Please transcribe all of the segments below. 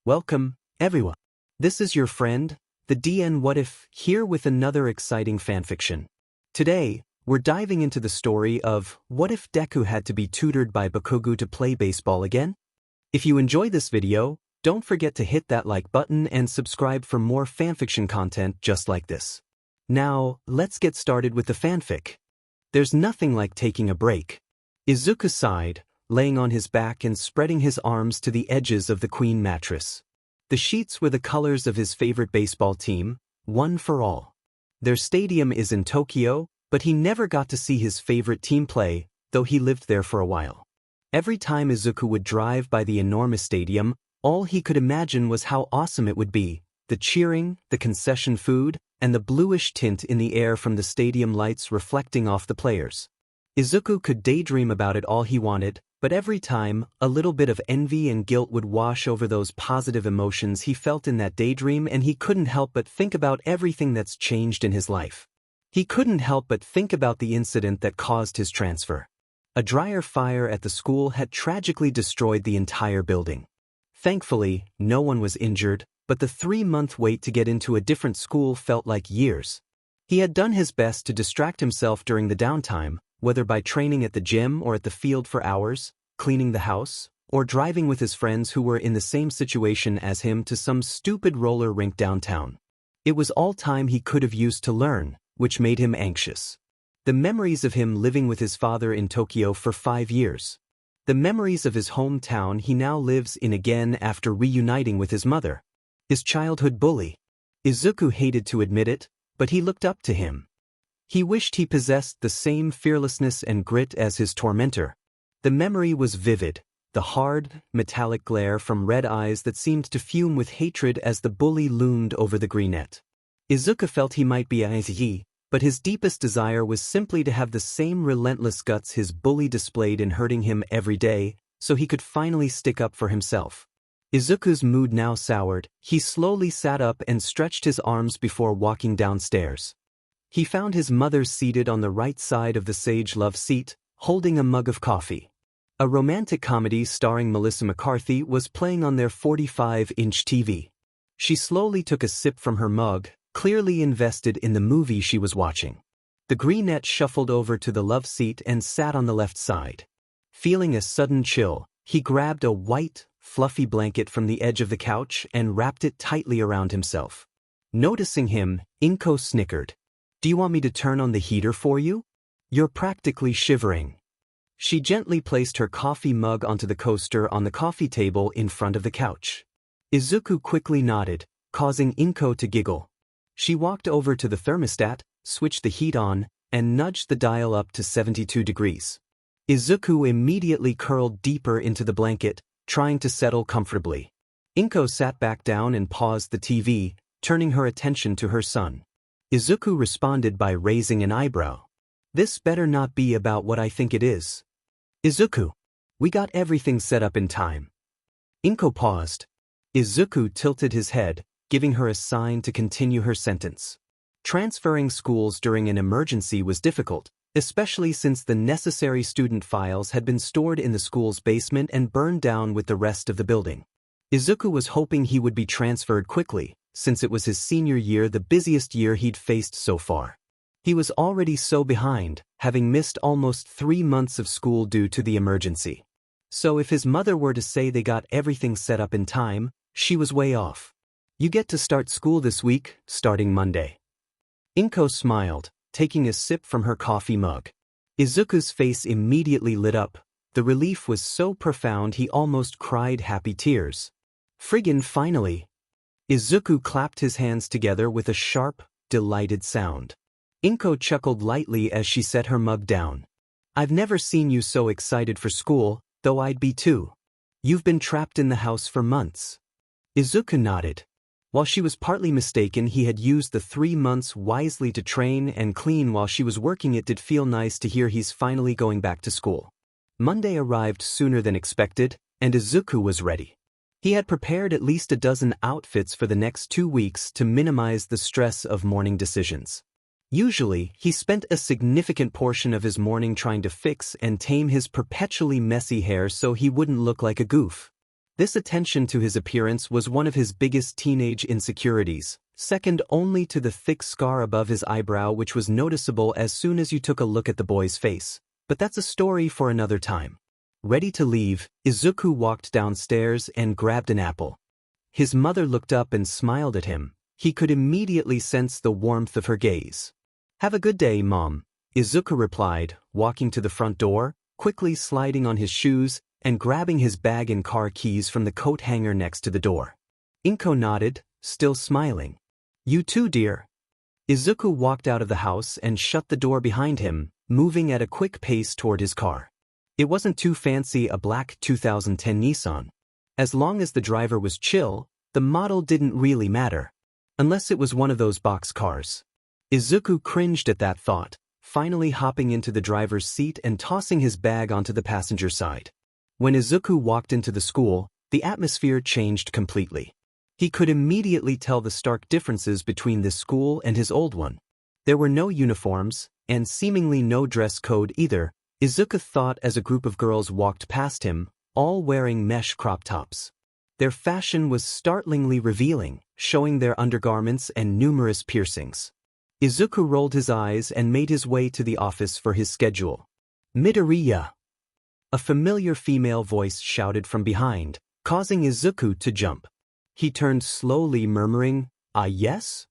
Welcome, everyone. This is your friend, the DN What If, here with another exciting fanfiction. Today, we're diving into the story of what if Deku had to be tutored by Bakugou to play baseball again? If you enjoy this video, don't forget to hit that like button and subscribe for more fanfiction content just like this. Now, let's get started with the fanfic. There's nothing like taking a break. Izuku sighed, laying on his back and spreading his arms to the edges of the queen mattress. The sheets were the colors of his favorite baseball team, one for all. Their stadium is in Tokyo, but he never got to see his favorite team play, though he lived there for a while. Every time Izuku would drive by the enormous stadium, all he could imagine was how awesome it would be, the cheering, the concession food, and the bluish tint in the air from the stadium lights reflecting off the players. Izuku could daydream about it all he wanted, but every time, a little bit of envy and guilt would wash over those positive emotions he felt in that daydream, and he couldn't help but think about everything that's changed in his life. He couldn't help but think about the incident that caused his transfer. A dryer fire at the school had tragically destroyed the entire building. Thankfully, no one was injured, but the 3-month wait to get into a different school felt like years. He had done his best to distract himself during the downtime, whether by training at the gym or at the field for hours, cleaning the house, or driving with his friends who were in the same situation as him to some stupid roller rink downtown. It was all time he could have used to learn, which made him anxious. The memories of him living with his father in Tokyo for 5 years. The memories of his hometown he now lives in again after reuniting with his mother. His childhood bully. Izuku hated to admit it, but he looked up to him. He wished he possessed the same fearlessness and grit as his tormentor. The memory was vivid, the hard, metallic glare from red eyes that seemed to fume with hatred as the bully loomed over the greenette. Izuku felt he might be a Aizi, but his deepest desire was simply to have the same relentless guts his bully displayed in hurting him every day, so he could finally stick up for himself. Izuku's mood now soured, he slowly sat up and stretched his arms before walking downstairs. He found his mother seated on the right side of the sage love seat, holding a mug of coffee. A romantic comedy starring Melissa McCarthy was playing on their 45-inch TV. She slowly took a sip from her mug, clearly invested in the movie she was watching. The greenette shuffled over to the love seat and sat on the left side. Feeling a sudden chill, he grabbed a white, fluffy blanket from the edge of the couch and wrapped it tightly around himself. Noticing him, Inko snickered. "Do you want me to turn on the heater for you? You're practically shivering." She gently placed her coffee mug onto the coaster on the coffee table in front of the couch. Izuku quickly nodded, causing Inko to giggle. She walked over to the thermostat, switched the heat on, and nudged the dial up to 72 degrees. Izuku immediately curled deeper into the blanket, trying to settle comfortably. Inko sat back down and paused the TV, turning her attention to her son. Izuku responded by raising an eyebrow. "This better not be about what I think it is." "Izuku, we got everything set up in time." Inko paused. Izuku tilted his head, giving her a sign to continue her sentence. Transferring schools during an emergency was difficult, especially since the necessary student files had been stored in the school's basement and burned down with the rest of the building. Izuku was hoping he would be transferred quickly, since it was his senior year, the busiest year he'd faced so far. He was already so behind, having missed almost 3 months of school due to the emergency. So if his mother were to say they got everything set up in time, she was way off. "You get to start school this week, starting Monday." Inko smiled, taking a sip from her coffee mug. Izuku's face immediately lit up. The relief was so profound he almost cried happy tears. "Friggin' finally!" Izuku clapped his hands together with a sharp, delighted sound. Inko chuckled lightly as she set her mug down. "I've never seen you so excited for school, though I'd be too. You've been trapped in the house for months." Izuku nodded. While she was partly mistaken, he had used the 3 months wisely to train and clean while she was working. It did feel nice to hear he's finally going back to school. Monday arrived sooner than expected, and Izuku was ready. He had prepared at least a dozen outfits for the next 2 weeks to minimize the stress of morning decisions. Usually, he spent a significant portion of his morning trying to fix and tame his perpetually messy hair so he wouldn't look like a goof. This attention to his appearance was one of his biggest teenage insecurities, second only to the thick scar above his eyebrow which was noticeable as soon as you took a look at the boy's face. But that's a story for another time. Ready to leave, Izuku walked downstairs and grabbed an apple. His mother looked up and smiled at him. He could immediately sense the warmth of her gaze. "Have a good day, Mom," Izuku replied, walking to the front door, quickly sliding on his shoes and grabbing his bag and car keys from the coat hanger next to the door. Inko nodded, still smiling. "You too, dear." Izuku walked out of the house and shut the door behind him, moving at a quick pace toward his car. It wasn't too fancy, a black 2010 Nissan. As long as the driver was chill, the model didn't really matter. Unless it was one of those box cars. Izuku cringed at that thought, finally hopping into the driver's seat and tossing his bag onto the passenger side. When Izuku walked into the school, the atmosphere changed completely. He could immediately tell the stark differences between this school and his old one. There were no uniforms, and seemingly no dress code either, Izuku thought as a group of girls walked past him, all wearing mesh crop tops. Their fashion was startlingly revealing, showing their undergarments and numerous piercings. Izuku rolled his eyes and made his way to the office for his schedule. "Midoriya!" A familiar female voice shouted from behind, causing Izuku to jump. He turned slowly, murmuring, "Ah, yes?"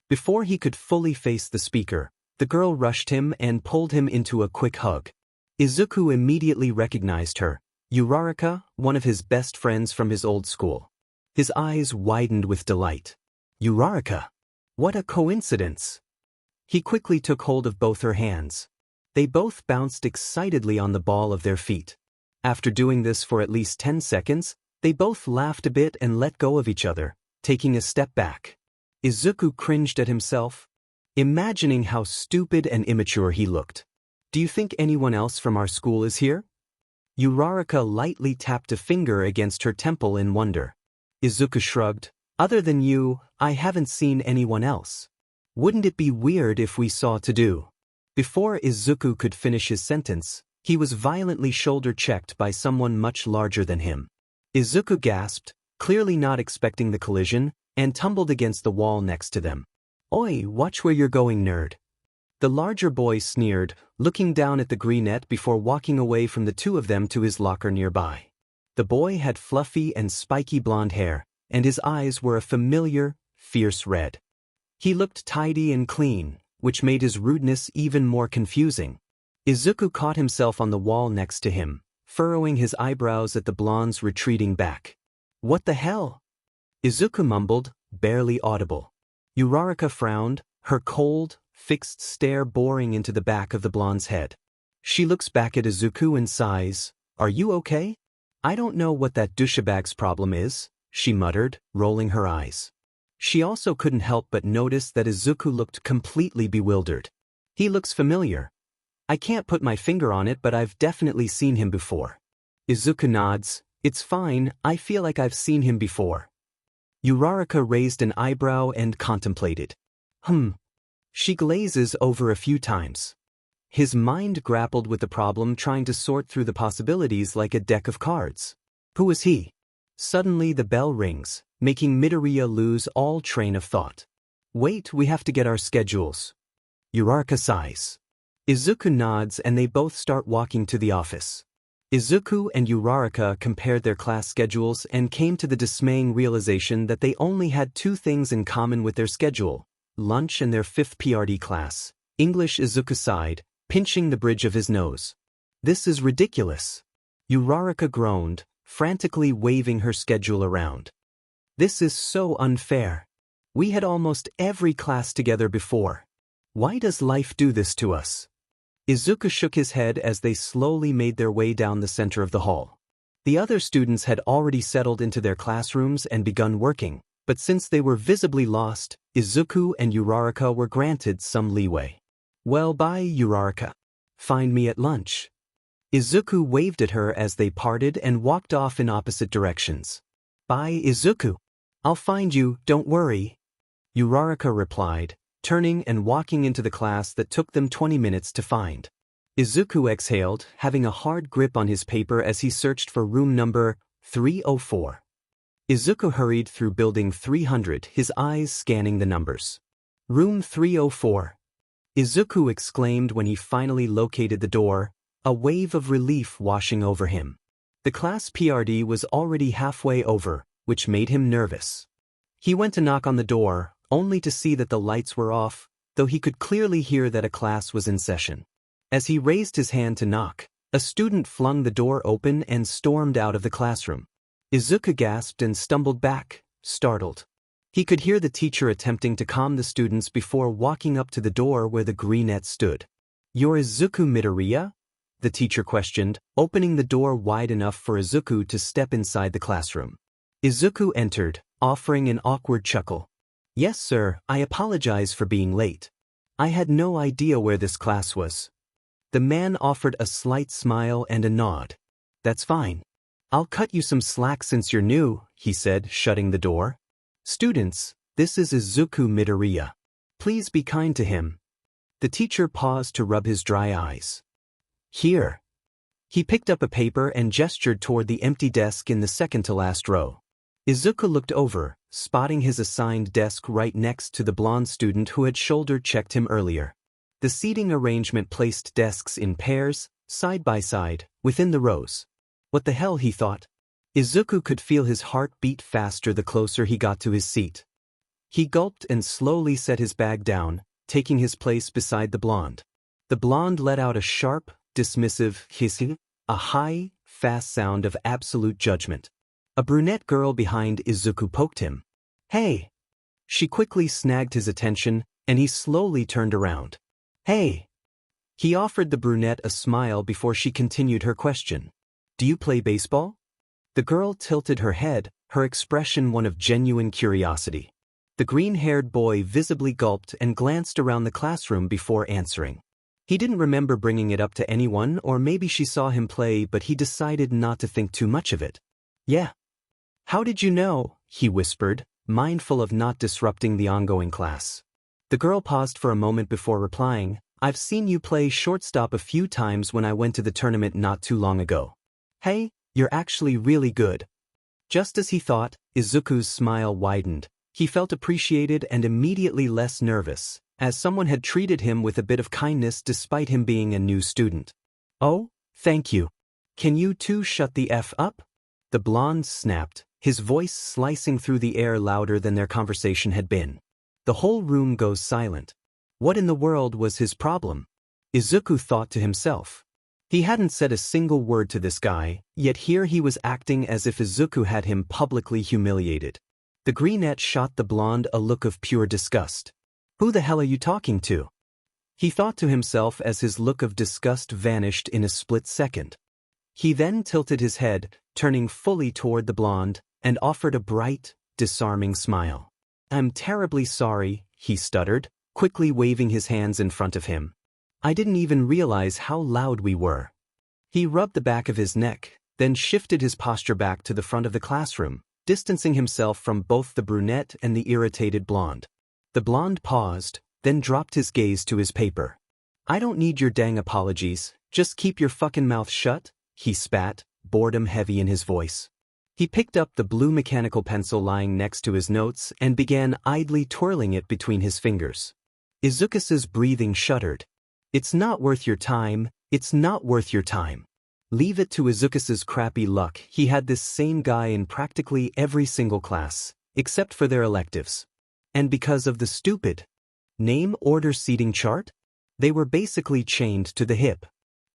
Before he could fully face the speaker, the girl rushed him and pulled him into a quick hug. Izuku immediately recognized her, Uraraka, one of his best friends from his old school. His eyes widened with delight. "Uraraka! What a coincidence!" He quickly took hold of both her hands. They both bounced excitedly on the ball of their feet. After doing this for at least 10 seconds, they both laughed a bit and let go of each other, taking a step back. Izuku cringed at himself, imagining how stupid and immature he looked. "Do you think anyone else from our school is here?" Uraraka lightly tapped a finger against her temple in wonder. Izuku shrugged. "Other than you, I haven't seen anyone else. Wouldn't it be weird if we saw to-do?" Before Izuku could finish his sentence, he was violently shoulder-checked by someone much larger than him. Izuku gasped, clearly not expecting the collision, and tumbled against the wall next to them. "Oi, watch where you're going, nerd." The larger boy sneered, looking down at the greenette before walking away from the two of them to his locker nearby. The boy had fluffy and spiky blonde hair, and his eyes were a familiar, fierce red. He looked tidy and clean, which made his rudeness even more confusing. Izuku caught himself on the wall next to him, furrowing his eyebrows at the blonde's retreating back. "What the hell?" Izuku mumbled, barely audible. Uraraka frowned, her cold, fixed stare boring into the back of the blonde's head. She looks back at Izuku and sighs, "Are you okay?" "I don't know what that douchebag's problem is," she muttered, rolling her eyes. She also couldn't help but notice that Izuku looked completely bewildered. "He looks familiar. I can't put my finger on it, but I've definitely seen him before." Izuku nods. "It's fine, I feel like I've seen him before." Uraraka raised an eyebrow and contemplated. She glazes over a few times. His mind grappled with the problem, trying to sort through the possibilities like a deck of cards. Who is he? Suddenly the bell rings, making Midoriya lose all train of thought. "Wait, we have to get our schedules." Uraraka sighs. Izuku nods and they both start walking to the office. Izuku and Uraraka compared their class schedules and came to the dismaying realization that they only had two things in common with their schedule: lunch and their 5th PRD class. English. Izuku sighed, pinching the bridge of his nose. "This is ridiculous." Uraraka groaned, frantically waving her schedule around. "This is so unfair. We had almost every class together before. Why does life do this to us?" Izuku shook his head as they slowly made their way down the center of the hall. The other students had already settled into their classrooms and begun working, but since they were visibly lost, Izuku and Uraraka were granted some leeway. "Well, bye, Uraraka. Find me at lunch." Izuku waved at her as they parted and walked off in opposite directions. "Bye, Izuku. I'll find you, don't worry," Uraraka replied, turning and walking into the class that took them 20 minutes to find. Izuku exhaled, having a hard grip on his paper as he searched for room number 304. Izuku hurried through building 300, his eyes scanning the numbers. Room 304. Izuku exclaimed when he finally located the door, a wave of relief washing over him. The class PRD was already halfway over, which made him nervous. He went to knock on the door, only to see that the lights were off, though he could clearly hear that a class was in session. As he raised his hand to knock, a student flung the door open and stormed out of the classroom. Izuku gasped and stumbled back, startled. He could hear the teacher attempting to calm the students before walking up to the door where the greenette stood. "You're Izuku Midoriya?" the teacher questioned, opening the door wide enough for Izuku to step inside the classroom. Izuku entered, offering an awkward chuckle. "Yes, sir, I apologize for being late. I had no idea where this class was." The man offered a slight smile and a nod. "That's fine. I'll cut you some slack since you're new," he said, shutting the door. "Students, this is Izuku Midoriya. Please be kind to him." The teacher paused to rub his dry eyes. "Here." He picked up a paper and gestured toward the empty desk in the second-to-last row. Izuku looked over, spotting his assigned desk right next to the blonde student who had shoulder-checked him earlier. The seating arrangement placed desks in pairs, side by side, within the rows. What the hell, he thought. Izuku could feel his heart beat faster the closer he got to his seat. He gulped and slowly set his bag down, taking his place beside the blonde. The blonde let out a sharp, dismissive hissing, a high, fast sound of absolute judgment. A brunette girl behind Izuku poked him. "Hey!" She quickly snagged his attention, and he slowly turned around. "Hey!" He offered the brunette a smile before she continued her question. "Do you play baseball?" The girl tilted her head, her expression one of genuine curiosity. The green-haired boy visibly gulped and glanced around the classroom before answering. He didn't remember bringing it up to anyone, or maybe she saw him play, but he decided not to think too much of it. "Yeah." "How did you know?" he whispered, mindful of not disrupting the ongoing class. The girl paused for a moment before replying, "I've seen you play shortstop a few times when I went to the tournament not too long ago." "Hey, you're actually really good." Just as he thought, Izuku's smile widened. He felt appreciated and immediately less nervous, as someone had treated him with a bit of kindness despite him being a new student. "Oh, thank you. Can you two shut the F up?" The blonde snapped, his voice slicing through the air louder than their conversation had been. The whole room goes silent. What in the world was his problem? Izuku thought to himself. He hadn't said a single word to this guy, yet here he was acting as if Izuku had him publicly humiliated. The greenette shot the blonde a look of pure disgust. "Who the hell are you talking to?" he thought to himself as his look of disgust vanished in a split second. He then tilted his head, turning fully toward the blonde, and offered a bright, disarming smile. "I'm terribly sorry," he stuttered, quickly waving his hands in front of him. "I didn't even realize how loud we were." He rubbed the back of his neck, then shifted his posture back to the front of the classroom, distancing himself from both the brunette and the irritated blonde. The blonde paused, then dropped his gaze to his paper. "I don't need your dang apologies, just keep your fucking mouth shut," he spat, boredom heavy in his voice. He picked up the blue mechanical pencil lying next to his notes and began idly twirling it between his fingers. Izuku's breathing shuddered. "It's not worth your time, it's not worth your time." Leave it to Izuku's crappy luck, he had this same guy in practically every single class, except for their electives. And because of the stupid name order seating chart, they were basically chained to the hip.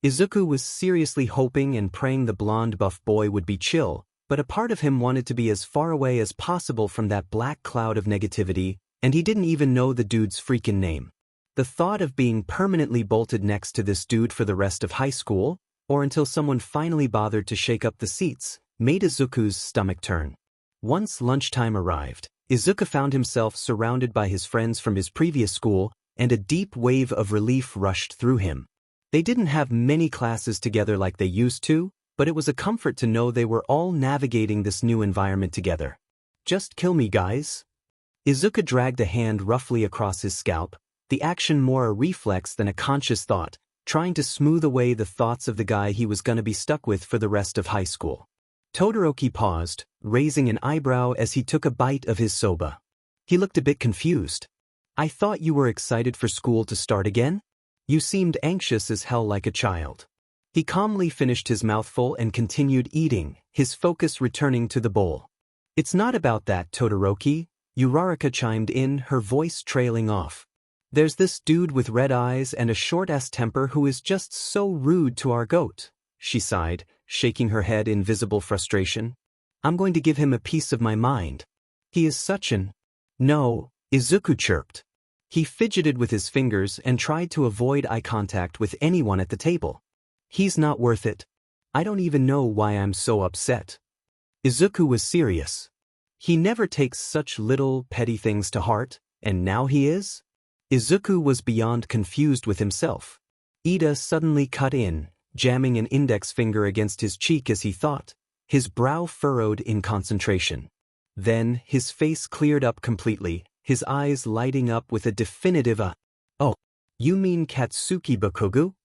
Izuku was seriously hoping and praying the blonde buff boy would be chill, but a part of him wanted to be as far away as possible from that black cloud of negativity, and he didn't even know the dude's freaking name. The thought of being permanently bolted next to this dude for the rest of high school, or until someone finally bothered to shake up the seats, made Izuku's stomach turn. Once lunchtime arrived, Izuku found himself surrounded by his friends from his previous school, and a deep wave of relief rushed through him. They didn't have many classes together like they used to, but it was a comfort to know they were all navigating this new environment together. "Just kill me, guys." Izuku dragged a hand roughly across his scalp, the action more a reflex than a conscious thought, trying to smooth away the thoughts of the guy he was gonna be stuck with for the rest of high school. Todoroki paused, raising an eyebrow as he took a bite of his soba. He looked a bit confused. I thought you were excited for school to start again? You seemed anxious as hell like a child. He calmly finished his mouthful and continued eating, his focus returning to the bowl. It's not about that, Todoroki, Uraraka chimed in, her voice trailing off. There's this dude with red eyes and a short-ass temper who is just so rude to our goat, she sighed, shaking her head in visible frustration. I'm going to give him a piece of my mind. He is such an... No, Izuku chirped. He fidgeted with his fingers and tried to avoid eye contact with anyone at the table. He's not worth it. I don't even know why I'm so upset. Izuku was serious. He never takes such little, petty things to heart, and now he is? Izuku was beyond confused with himself. Ida suddenly cut in, jamming an index finger against his cheek as he thought, his brow furrowed in concentration. Then, his face cleared up completely, his eyes lighting up with a definitive "Oh, you mean Katsuki Bakugou?"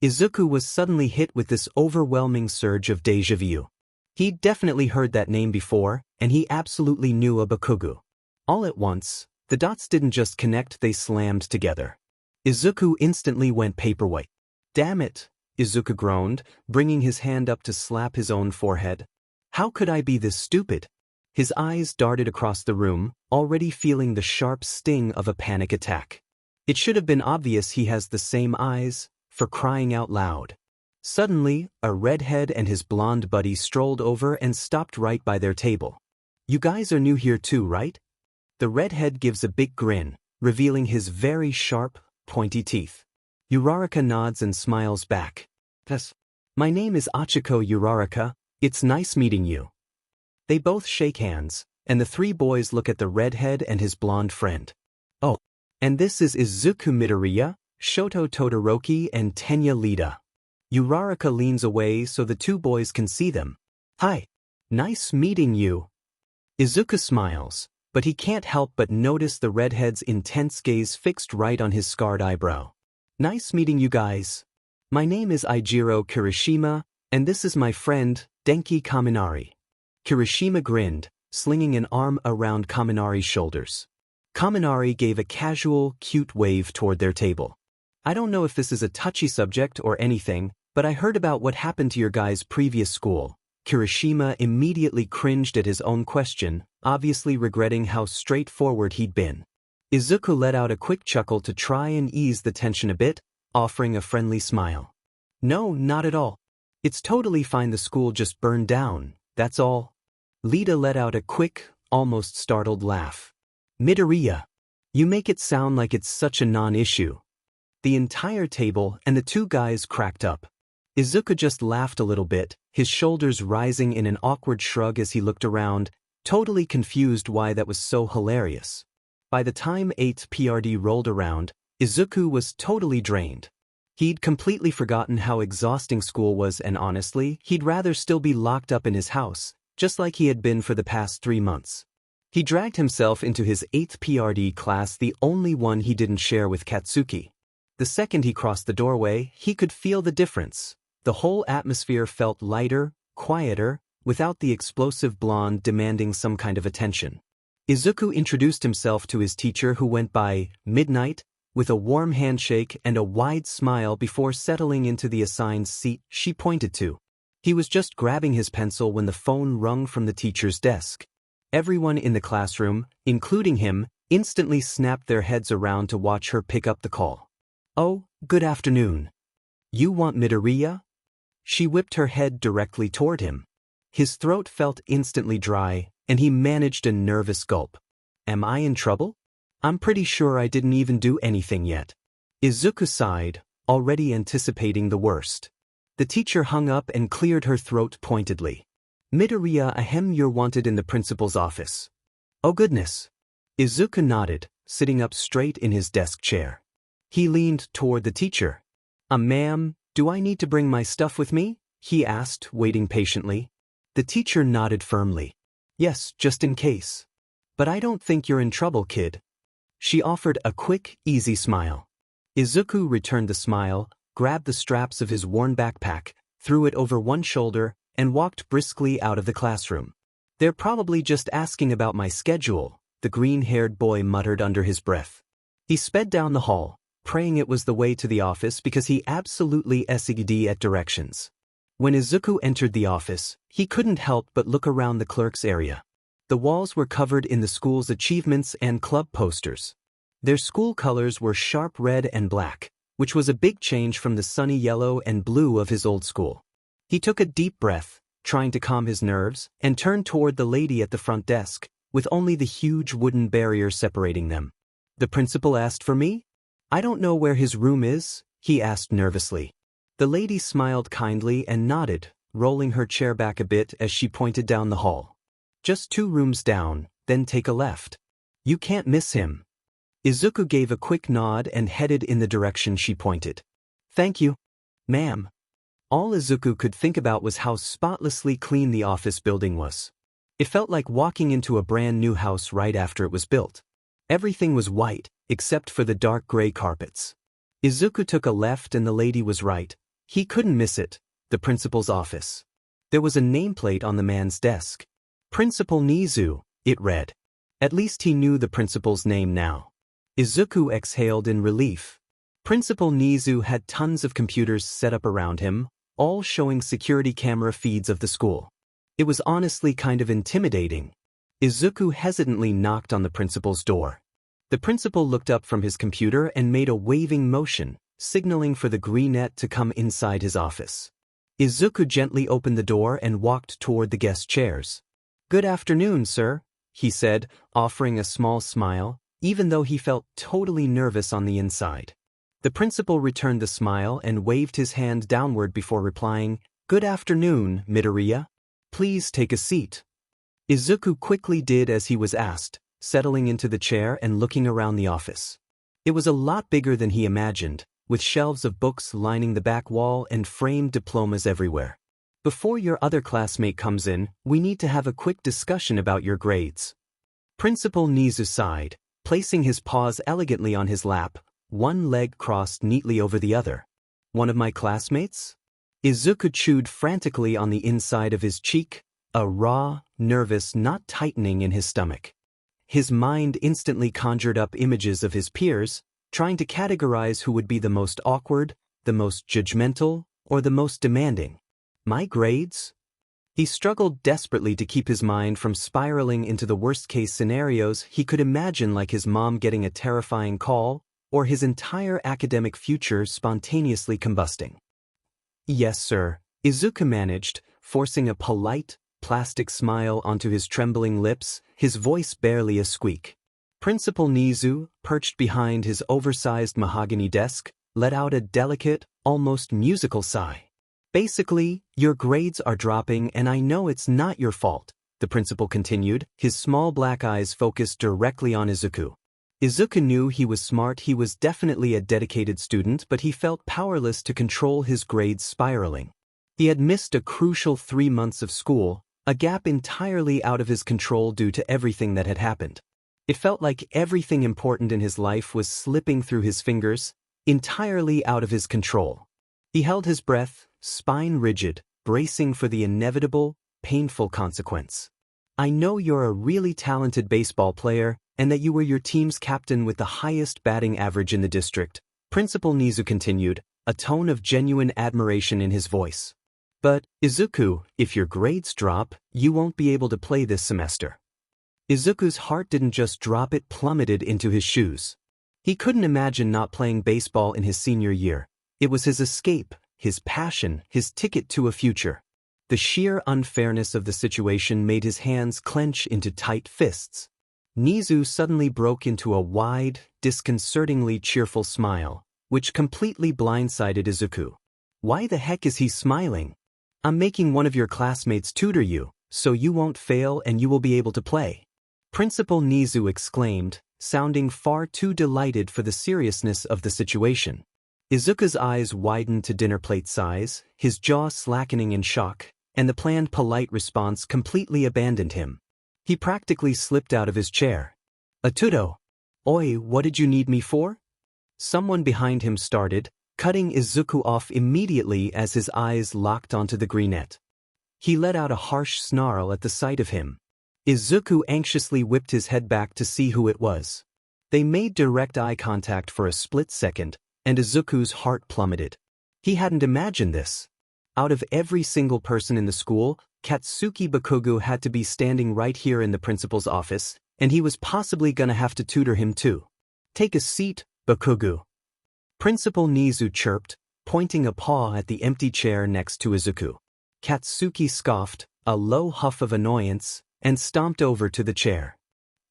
Izuku was suddenly hit with this overwhelming surge of déjà vu. He'd definitely heard that name before, and he absolutely knew a Bakugou. All at once, the dots didn't just connect, they slammed together. Izuku instantly went paperwhite. Damn it, Izuku groaned, bringing his hand up to slap his own forehead. How could I be this stupid? His eyes darted across the room, already feeling the sharp sting of a panic attack. It should have been obvious he has the same eyes, for crying out loud. Suddenly, a redhead and his blonde buddy strolled over and stopped right by their table. You guys are new here too, right? The redhead gives a big grin, revealing his very sharp, pointy teeth. Uraraka nods and smiles back. Yes. My name is Achiko Uraraka, it's nice meeting you. They both shake hands, and the three boys look at the redhead and his blonde friend. Oh, and this is Izuku Midoriya, Shoto Todoroki and Tenya Lida. Uraraka leans away so the two boys can see them. Hi. Nice meeting you. Izuku smiles, but he can't help but notice the redhead's intense gaze fixed right on his scarred eyebrow. Nice meeting you guys. My name is Eijiro Kirishima, and this is my friend, Denki Kaminari. Kirishima grinned, slinging an arm around Kaminari's shoulders. Kaminari gave a casual, cute wave toward their table. I don't know if this is a touchy subject or anything, but I heard about what happened to your guys' previous school. Kirishima immediately cringed at his own question, obviously regretting how straightforward he'd been. Izuku let out a quick chuckle to try and ease the tension a bit, offering a friendly smile. No, not at all. It's totally fine, the school just burned down, that's all. Lida let out a quick, almost startled laugh. Midoriya. You make it sound like it's such a non-issue. The entire table and the two guys cracked up. Izuku just laughed a little bit, his shoulders rising in an awkward shrug as he looked around, totally confused why that was so hilarious. By the time 8th PRD rolled around, Izuku was totally drained. He'd completely forgotten how exhausting school was, and honestly, he'd rather still be locked up in his house, just like he had been for the past 3 months. He dragged himself into his 8th PRD class, the only one he didn't share with Katsuki. The second he crossed the doorway, he could feel the difference. The whole atmosphere felt lighter, quieter, without the explosive blonde demanding some kind of attention. Izuku introduced himself to his teacher, who went by Midnight, with a warm handshake and a wide smile before settling into the assigned seat she pointed to. He was just grabbing his pencil when the phone rung from the teacher's desk. Everyone in the classroom, including him, instantly snapped their heads around to watch her pick up the call. Oh, good afternoon. You want Midoriya? She whipped her head directly toward him. His throat felt instantly dry, and he managed a nervous gulp. Am I in trouble? I'm pretty sure I didn't even do anything yet. Izuku sighed, already anticipating the worst. The teacher hung up and cleared her throat pointedly. Midoriya, ahem, you're wanted in the principal's office. Oh goodness. Izuku nodded, sitting up straight in his desk chair. He leaned toward the teacher. Ma'am, do I need to bring my stuff with me? He asked, waiting patiently. The teacher nodded firmly. Yes, just in case. But I don't think you're in trouble, kid. She offered a quick, easy smile. Izuku returned the smile, grabbed the straps of his worn backpack, threw it over one shoulder, and walked briskly out of the classroom. "They're probably just asking about my schedule," the green-haired boy muttered under his breath. He sped down the hall, praying it was the way to the office because he absolutely sucked at directions. When Izuku entered the office, he couldn't help but look around the clerk's area. The walls were covered in the school's achievements and club posters. Their school colors were sharp red and black, which was a big change from the sunny yellow and blue of his old school. He took a deep breath, trying to calm his nerves, and turned toward the lady at the front desk, with only the huge wooden barrier separating them. "The principal asked for me? I don't know where his room is," he asked nervously. The lady smiled kindly and nodded, rolling her chair back a bit as she pointed down the hall. "Just 2 rooms down, then take a left. You can't miss him." Izuku gave a quick nod and headed in the direction she pointed. "Thank you, ma'am." All Izuku could think about was how spotlessly clean the office building was. It felt like walking into a brand new house right after it was built. Everything was white, except for the dark gray carpets. Izuku took a left and the lady was right. He couldn't miss it, the principal's office. There was a nameplate on the man's desk. "Principal Nizu," it read. At least he knew the principal's name now. Izuku exhaled in relief. Principal Nizu had tons of computers set up around him, all showing security camera feeds of the school. It was honestly kind of intimidating. Izuku hesitantly knocked on the principal's door. The principal looked up from his computer and made a waving motion, signaling for the greenette to come inside his office. Izuku gently opened the door and walked toward the guest chairs. "Good afternoon, sir," he said, offering a small smile, even though he felt totally nervous on the inside. The principal returned the smile and waved his hand downward before replying, "Good afternoon, Midoriya. Please take a seat." Izuku quickly did as he was asked, settling into the chair and looking around the office. It was a lot bigger than he imagined, with shelves of books lining the back wall and framed diplomas everywhere. "Before your other classmate comes in, we need to have a quick discussion about your grades." Principal Nizu sighed, placing his paws elegantly on his lap, one leg crossed neatly over the other. "One of my classmates?" Izuku chewed frantically on the inside of his cheek, a raw, nervous knot tightening in his stomach. His mind instantly conjured up images of his peers, trying to categorize who would be the most awkward, the most judgmental, or the most demanding. My grades? He struggled desperately to keep his mind from spiraling into the worst-case scenarios he could imagine, like his mom getting a terrifying call, or his entire academic future spontaneously combusting. "Yes, sir," Izuku managed, forcing a polite, plastic smile onto his trembling lips, his voice barely a squeak. Principal Nizu, perched behind his oversized mahogany desk, let out a delicate, almost musical sigh. "Basically, your grades are dropping and I know it's not your fault," the principal continued, his small black eyes focused directly on Izuku. Izuku knew he was smart, he was definitely a dedicated student, but he felt powerless to control his grades spiraling. He had missed a crucial 3 months of school, a gap entirely out of his control due to everything that had happened. It felt like everything important in his life was slipping through his fingers, entirely out of his control. He held his breath, spine rigid, bracing for the inevitable, painful consequence. "I know you're a really talented baseball player, and that you were your team's captain with the highest batting average in the district," Principal Nizu continued, a tone of genuine admiration in his voice. "But, Izuku, if your grades drop, you won't be able to play this semester." Izuku's heart didn't just drop, it plummeted into his shoes. He couldn't imagine not playing baseball in his senior year. It was his escape, his passion, his ticket to a future. The sheer unfairness of the situation made his hands clench into tight fists. Nizu suddenly broke into a wide, disconcertingly cheerful smile, which completely blindsided Izuku. "Why the heck is he smiling? I'm making one of your classmates tutor you, so you won't fail and you will be able to play." Principal Nizu exclaimed, sounding far too delighted for the seriousness of the situation. Izuku's eyes widened to dinner plate size, his jaw slackening in shock, and the planned polite response completely abandoned him. He practically slipped out of his chair. "Atuto! Oi, what did you need me for?" Someone behind him started, cutting Izuku off immediately as his eyes locked onto the greenette. He let out a harsh snarl at the sight of him. Izuku anxiously whipped his head back to see who it was. They made direct eye contact for a split second, and Izuku's heart plummeted. He hadn't imagined this. Out of every single person in the school, Katsuki Bakugou had to be standing right here in the principal's office, and he was possibly gonna have to tutor him too. "Take a seat, Bakugou." Principal Nizu chirped, pointing a paw at the empty chair next to Izuku. Katsuki scoffed, a low huff of annoyance, and stomped over to the chair.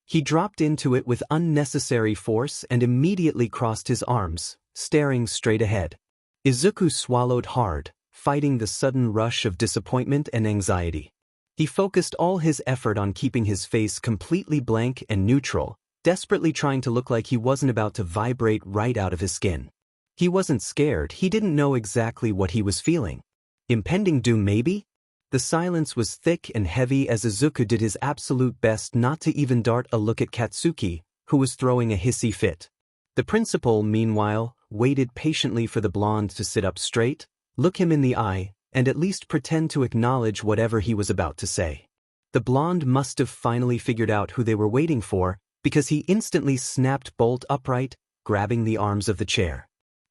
He dropped into it with unnecessary force and immediately crossed his arms, staring straight ahead. Izuku swallowed hard, fighting the sudden rush of disappointment and anxiety. He focused all his effort on keeping his face completely blank and neutral, desperately trying to look like he wasn't about to vibrate right out of his skin. He wasn't scared, he didn't know exactly what he was feeling. Impending doom maybe? The silence was thick and heavy as Izuku did his absolute best not to even dart a look at Katsuki, who was throwing a hissy fit. The principal, meanwhile, waited patiently for the blonde to sit up straight, look him in the eye, and at least pretend to acknowledge whatever he was about to say. The blonde must have finally figured out who they were waiting for, because he instantly snapped bolt upright, grabbing the arms of the chair.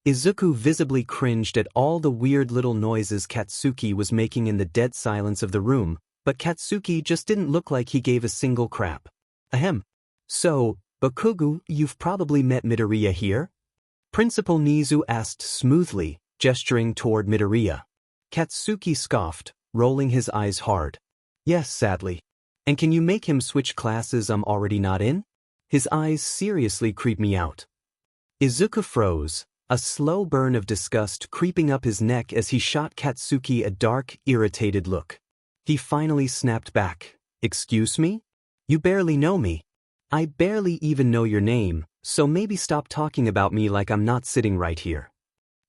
Izuku visibly cringed at all the weird little noises Katsuki was making in the dead silence of the room, but Katsuki just didn't look like he gave a single crap. Ahem. "So, Bakugou, you've probably met Midoriya here?" Principal Nizu asked smoothly, gesturing toward Midoriya. Katsuki scoffed, rolling his eyes hard. "Yes, sadly. And can you make him switch classes I'm already not in? His eyes seriously creep me out." Izuku froze, a slow burn of disgust creeping up his neck as he shot Katsuki a dark, irritated look. He finally snapped back. "Excuse me? You barely know me. I barely even know your name, so maybe stop talking about me like I'm not sitting right here."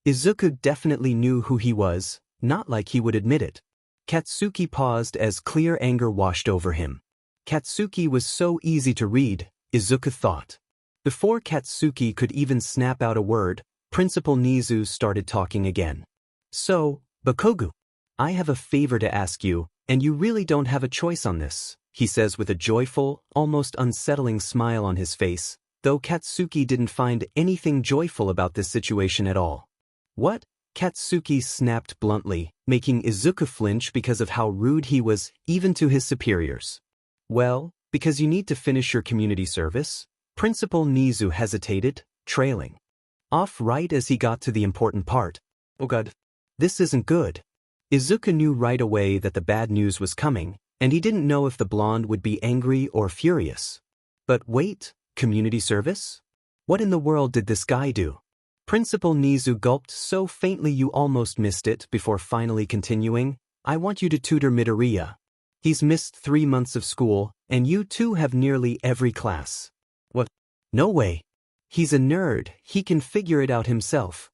Izuku definitely knew who he was, not like he would admit it. Katsuki paused as clear anger washed over him. Katsuki was so easy to read, Izuku thought. Before Katsuki could even snap out a word, Principal Nizu started talking again. "So, Bakugou, I have a favor to ask you, and you really don't have a choice on this," he says with a joyful, almost unsettling smile on his face, though Katsuki didn't find anything joyful about this situation at all. "What?" Katsuki snapped bluntly, making Izuku flinch because of how rude he was, even to his superiors. "Well, because you need to finish your community service." Principal Nizu hesitated, trailing off right as he got to the important part. "Oh god. This isn't good." Izuku knew right away that the bad news was coming, and he didn't know if the blonde would be angry or furious. But wait, community service? What in the world did this guy do? Principal Nizu gulped so faintly you almost missed it before finally continuing. "I want you to tutor Midoriya. He's missed 3 months of school, and you two have nearly every class." "What? No way. He's a nerd, he can figure it out himself."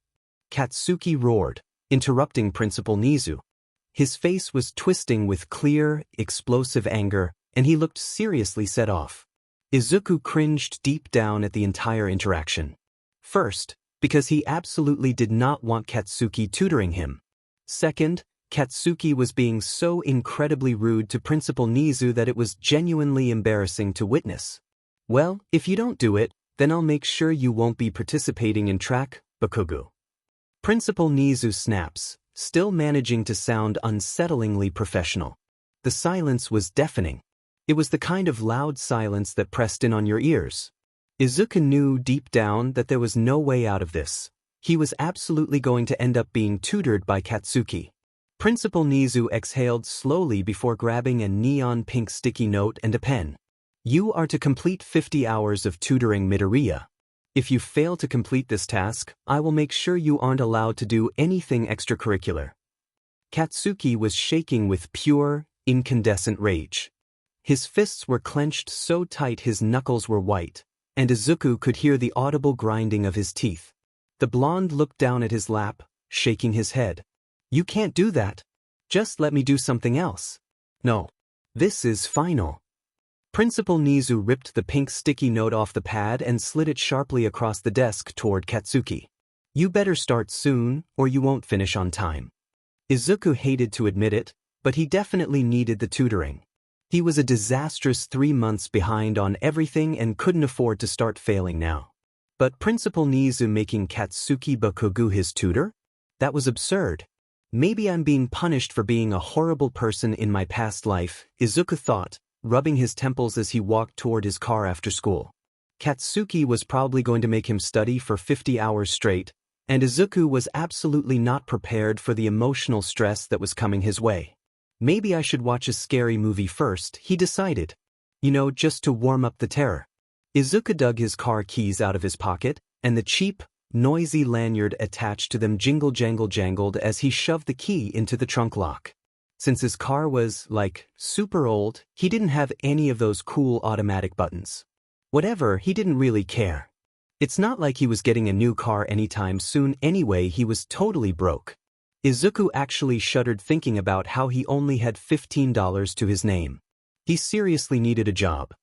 Katsuki roared, interrupting Principal Nizu. His face was twisting with clear, explosive anger, and he looked seriously set off. Izuku cringed deep down at the entire interaction. First, because he absolutely did not want Katsuki tutoring him. Second, Katsuki was being so incredibly rude to Principal Nizu that it was genuinely embarrassing to witness. "Well, if you don't do it, then I'll make sure you won't be participating in track, Bakugou." Principal Nizu snaps, still managing to sound unsettlingly professional. The silence was deafening. It was the kind of loud silence that pressed in on your ears. Izuku knew deep down that there was no way out of this. He was absolutely going to end up being tutored by Katsuki. Principal Nizu exhaled slowly before grabbing a neon pink sticky note and a pen. "You are to complete 50 hours of tutoring Midoriya. If you fail to complete this task, I will make sure you aren't allowed to do anything extracurricular." Katsuki was shaking with pure, incandescent rage. His fists were clenched so tight his knuckles were white, and Izuku could hear the audible grinding of his teeth. The blonde looked down at his lap, shaking his head. "You can't do that. Just let me do something else." "No. This is final." Principal Nizu ripped the pink sticky note off the pad and slid it sharply across the desk toward Katsuki. "You better start soon, or you won't finish on time." Izuku hated to admit it, but he definitely needed the tutoring. He was a disastrous 3 months behind on everything and couldn't afford to start failing now. But Principal Nizu making Katsuki Bakugou his tutor? That was absurd. Maybe I'm being punished for being a horrible person in my past life, Izuku thought, rubbing his temples as he walked toward his car after school. Katsuki was probably going to make him study for 50 hours straight, and Izuku was absolutely not prepared for the emotional stress that was coming his way. Maybe I should watch a scary movie first, he decided. Just to warm up the terror. Izuku dug his car keys out of his pocket, and the cheap, noisy lanyard attached to them jangled as he shoved the key into the trunk lock. Since his car was, super old, he didn't have any of those cool automatic buttons. Whatever, he didn't really care. It's not like he was getting a new car anytime soon anyway, he was totally broke. Izuku actually shuddered thinking about how he only had $15 to his name. He seriously needed a job.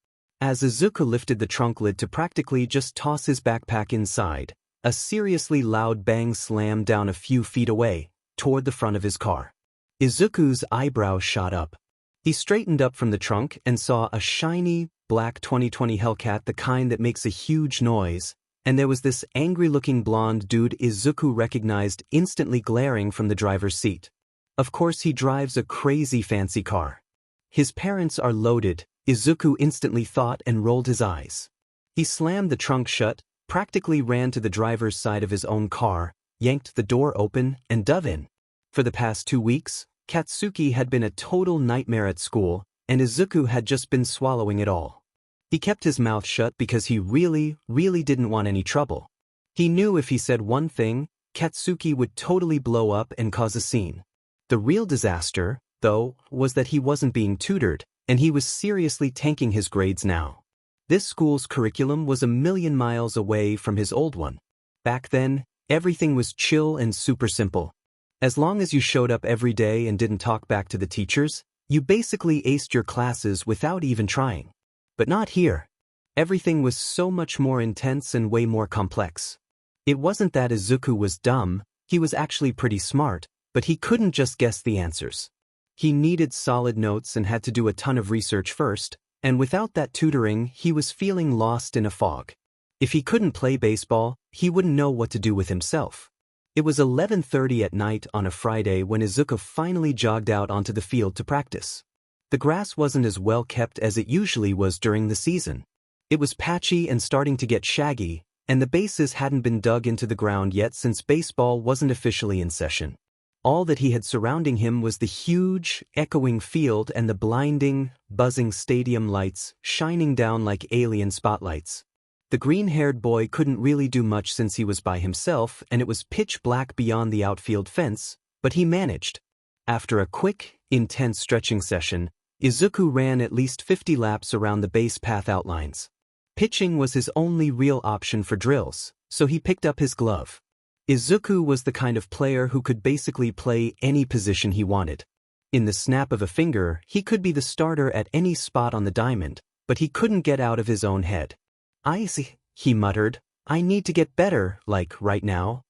As Izuku lifted the trunk lid to practically just toss his backpack inside, a seriously loud bang slammed down a few feet away, toward the front of his car. Izuku's eyebrows shot up. He straightened up from the trunk and saw a shiny, black 2020 Hellcat, the kind that makes a huge noise, and there was this angry-looking blonde dude Izuku recognized instantly glaring from the driver's seat. Of course he drives a crazy fancy car. His parents are loaded, Izuku instantly thought and rolled his eyes. He slammed the trunk shut, practically ran to the driver's side of his own car, yanked the door open, and dove in. For the past 2 weeks, Katsuki had been a total nightmare at school, and Izuku had just been swallowing it all. He kept his mouth shut because he really didn't want any trouble. He knew if he said one thing, Katsuki would totally blow up and cause a scene. The real disaster, though, was that he wasn't being tutored, and he was seriously tanking his grades now. This school's curriculum was a million miles away from his old one. Back then, everything was chill and super simple. As long as you showed up every day and didn't talk back to the teachers, you basically aced your classes without even trying. But not here. Everything was so much more intense and way more complex. It wasn't that Izuku was dumb, he was actually pretty smart, but he couldn't just guess the answers. He needed solid notes and had to do a ton of research first, and without that tutoring, he was feeling lost in a fog. If he couldn't play baseball, he wouldn't know what to do with himself. It was 11:30 at night on a Friday when Izuku finally jogged out onto the field to practice. The grass wasn't as well kept as it usually was during the season. It was patchy and starting to get shaggy, and the bases hadn't been dug into the ground yet since baseball wasn't officially in session. All that he had surrounding him was the huge, echoing field and the blinding, buzzing stadium lights shining down like alien spotlights. The green-haired boy couldn't really do much since he was by himself and it was pitch black beyond the outfield fence, but he managed. After a quick, intense stretching session, Izuku ran at least 50 laps around the base path outlines. Pitching was his only real option for drills, so he picked up his glove. Izuku was the kind of player who could basically play any position he wanted. In the snap of a finger, he could be the starter at any spot on the diamond, but he couldn't get out of his own head. "I see," he muttered. "I need to get better, right now."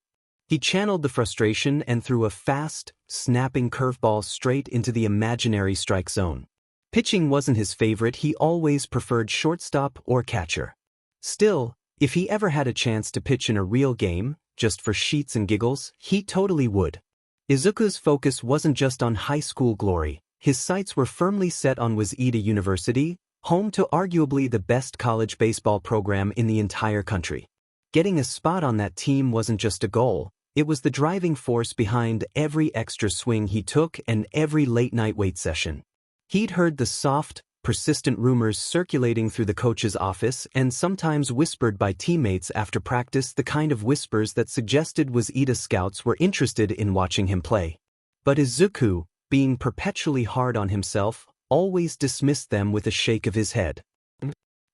He channeled the frustration and threw a fast, snapping curveball straight into the imaginary strike zone. Pitching wasn't his favorite, he always preferred shortstop or catcher. Still, if he ever had a chance to pitch in a real game, just for sheets and giggles, he totally would. Izuku's focus wasn't just on high school glory, his sights were firmly set on Waseda University, home to arguably the best college baseball program in the entire country. Getting a spot on that team wasn't just a goal, it was the driving force behind every extra swing he took and every late-night weight session. He'd heard the soft, persistent rumors circulating through the coach's office and sometimes whispered by teammates after practice, the kind of whispers that suggested Waseda scouts were interested in watching him play. But Izuku, being perpetually hard on himself, always dismissed them with a shake of his head.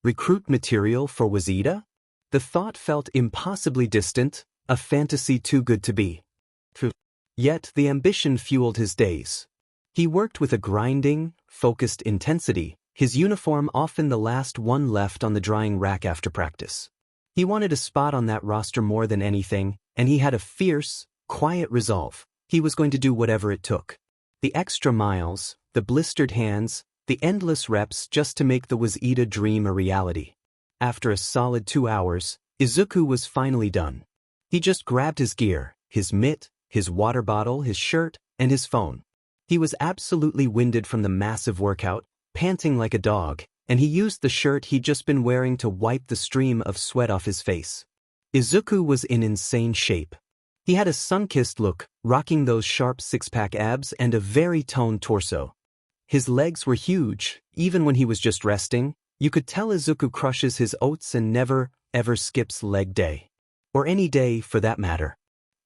Recruit material for Waseda? The thought felt impossibly distant, a fantasy too good to be. Yet the ambition fueled his days. He worked with a grinding, focused intensity, his uniform often the last one left on the drying rack after practice. He wanted a spot on that roster more than anything, and he had a fierce, quiet resolve. He was going to do whatever it took. The extra miles, the blistered hands, the endless reps just to make the Wazita dream a reality. After a solid 2 hours, Izuku was finally done. He just grabbed his gear, his mitt, his water bottle, his shirt, and his phone. He was absolutely winded from the massive workout, panting like a dog, and he used the shirt he'd just been wearing to wipe the stream of sweat off his face. Izuku was in insane shape. He had a sun-kissed look, rocking those sharp six-pack abs and a very toned torso. His legs were huge, even when he was just resting. You could tell Izuku crushes his oats and never, ever skips leg day. Or any day, for that matter.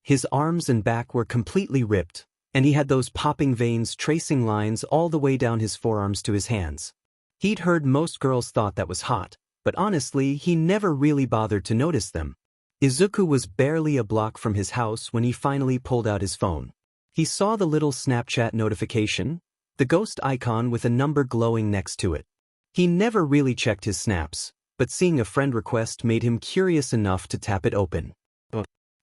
His arms and back were completely ripped, and he had those popping veins tracing lines all the way down his forearms to his hands. He'd heard most girls thought that was hot, but honestly, he never really bothered to notice them. Izuku was barely a block from his house when he finally pulled out his phone. He saw the little Snapchat notification, the ghost icon with a number glowing next to it. He never really checked his snaps, but seeing a friend request made him curious enough to tap it open.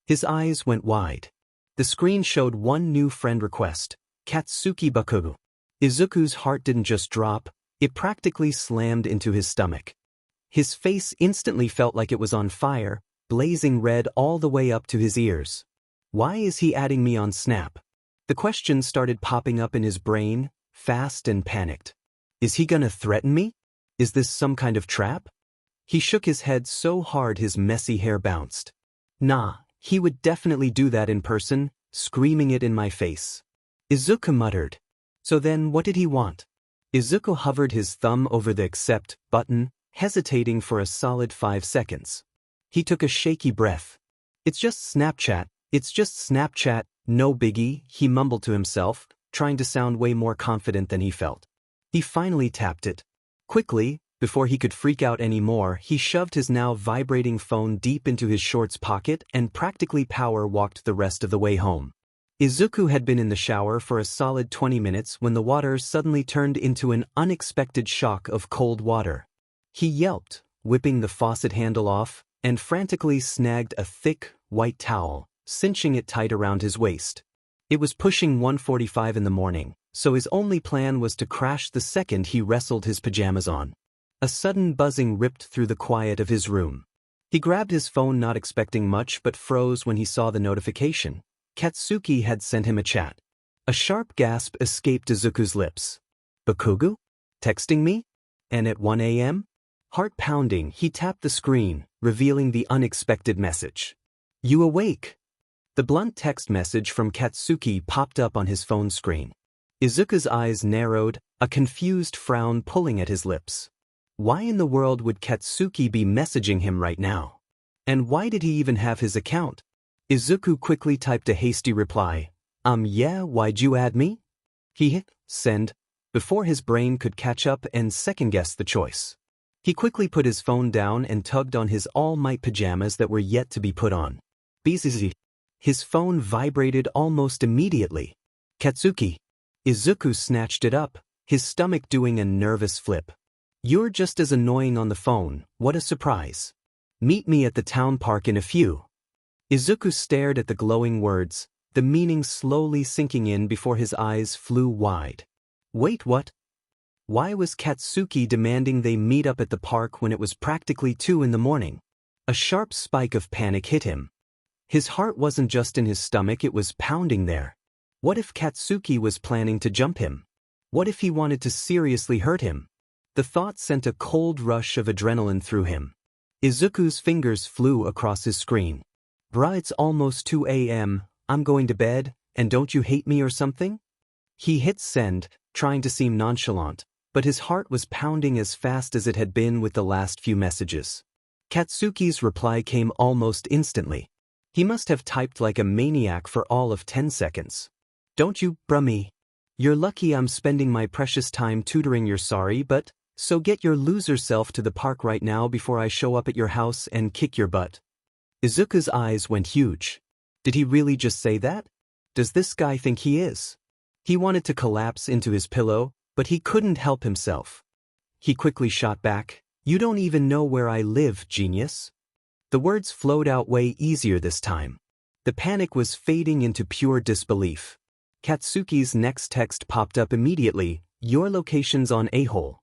His eyes went wide. The screen showed one new friend request, Katsuki Bakugou. Izuku's heart didn't just drop, it practically slammed into his stomach. His face instantly felt like it was on fire, blazing red all the way up to his ears. Why is he adding me on Snap? The question started popping up in his brain, fast and panicked. Is he gonna threaten me? Is this some kind of trap? He shook his head so hard his messy hair bounced. Nah, he would definitely do that in person, screaming it in my face. Izuku muttered. So then what did he want? Izuku hovered his thumb over the accept button, hesitating for a solid 5 seconds. He took a shaky breath. It's just Snapchat, no biggie, he mumbled to himself, trying to sound way more confident than he felt. He finally tapped it. Quickly, before he could freak out anymore, he shoved his now vibrating phone deep into his shorts pocket and practically power walked the rest of the way home. Izuku had been in the shower for a solid 20 minutes when the water suddenly turned into an unexpected shock of cold water. He yelped, whipping the faucet handle off, and frantically snagged a thick, white towel, cinching it tight around his waist. It was pushing 1:45 in the morning, so his only plan was to crash the second he wrestled his pajamas on. A sudden buzzing ripped through the quiet of his room. He grabbed his phone not expecting much but froze when he saw the notification. Katsuki had sent him a chat. A sharp gasp escaped Izuku's lips. Bakugou? Texting me? And at 1 a.m.? Heart pounding, he tapped the screen, revealing the unexpected message. You awake? The blunt text message from Katsuki popped up on his phone screen. Izuku's eyes narrowed, a confused frown pulling at his lips. Why in the world would Katsuki be messaging him right now? And why did he even have his account? Izuku quickly typed a hasty reply. Yeah, why'd you add me? He hit send before his brain could catch up and second-guess the choice. He quickly put his phone down and tugged on his all-might pajamas that were yet to be put on. Bzzz. His phone vibrated almost immediately. Katsuki. Izuku snatched it up, his stomach doing a nervous flip. You're just as annoying on the phone, what a surprise. Meet me at the town park in a few. Izuku stared at the glowing words, the meaning slowly sinking in before his eyes flew wide. Wait, what? Why was Katsuki demanding they meet up at the park when it was practically 2 in the morning? A sharp spike of panic hit him. His heart wasn't just in his stomach, it was pounding there. What if Katsuki was planning to jump him? What if he wanted to seriously hurt him? The thought sent a cold rush of adrenaline through him. Izuku's fingers flew across his screen. Bruh, it's almost 2 a.m., I'm going to bed, and don't you hate me or something? He hit send, trying to seem nonchalant, but his heart was pounding as fast as it had been with the last few messages. Katsuki's reply came almost instantly. He must have typed like a maniac for all of 10 seconds. Don't you, bruh me. You're lucky I'm spending my precious time tutoring your sorry but, so get your loser self to the park right now before I show up at your house and kick your butt. Izuku's eyes went huge. Did he really just say that? Does this guy think he is? He wanted to collapse into his pillow, but he couldn't help himself. He quickly shot back, You don't even know where I live, genius. The words flowed out way easier this time. The panic was fading into pure disbelief. Katsuki's next text popped up immediately, "Your location's on A-hole."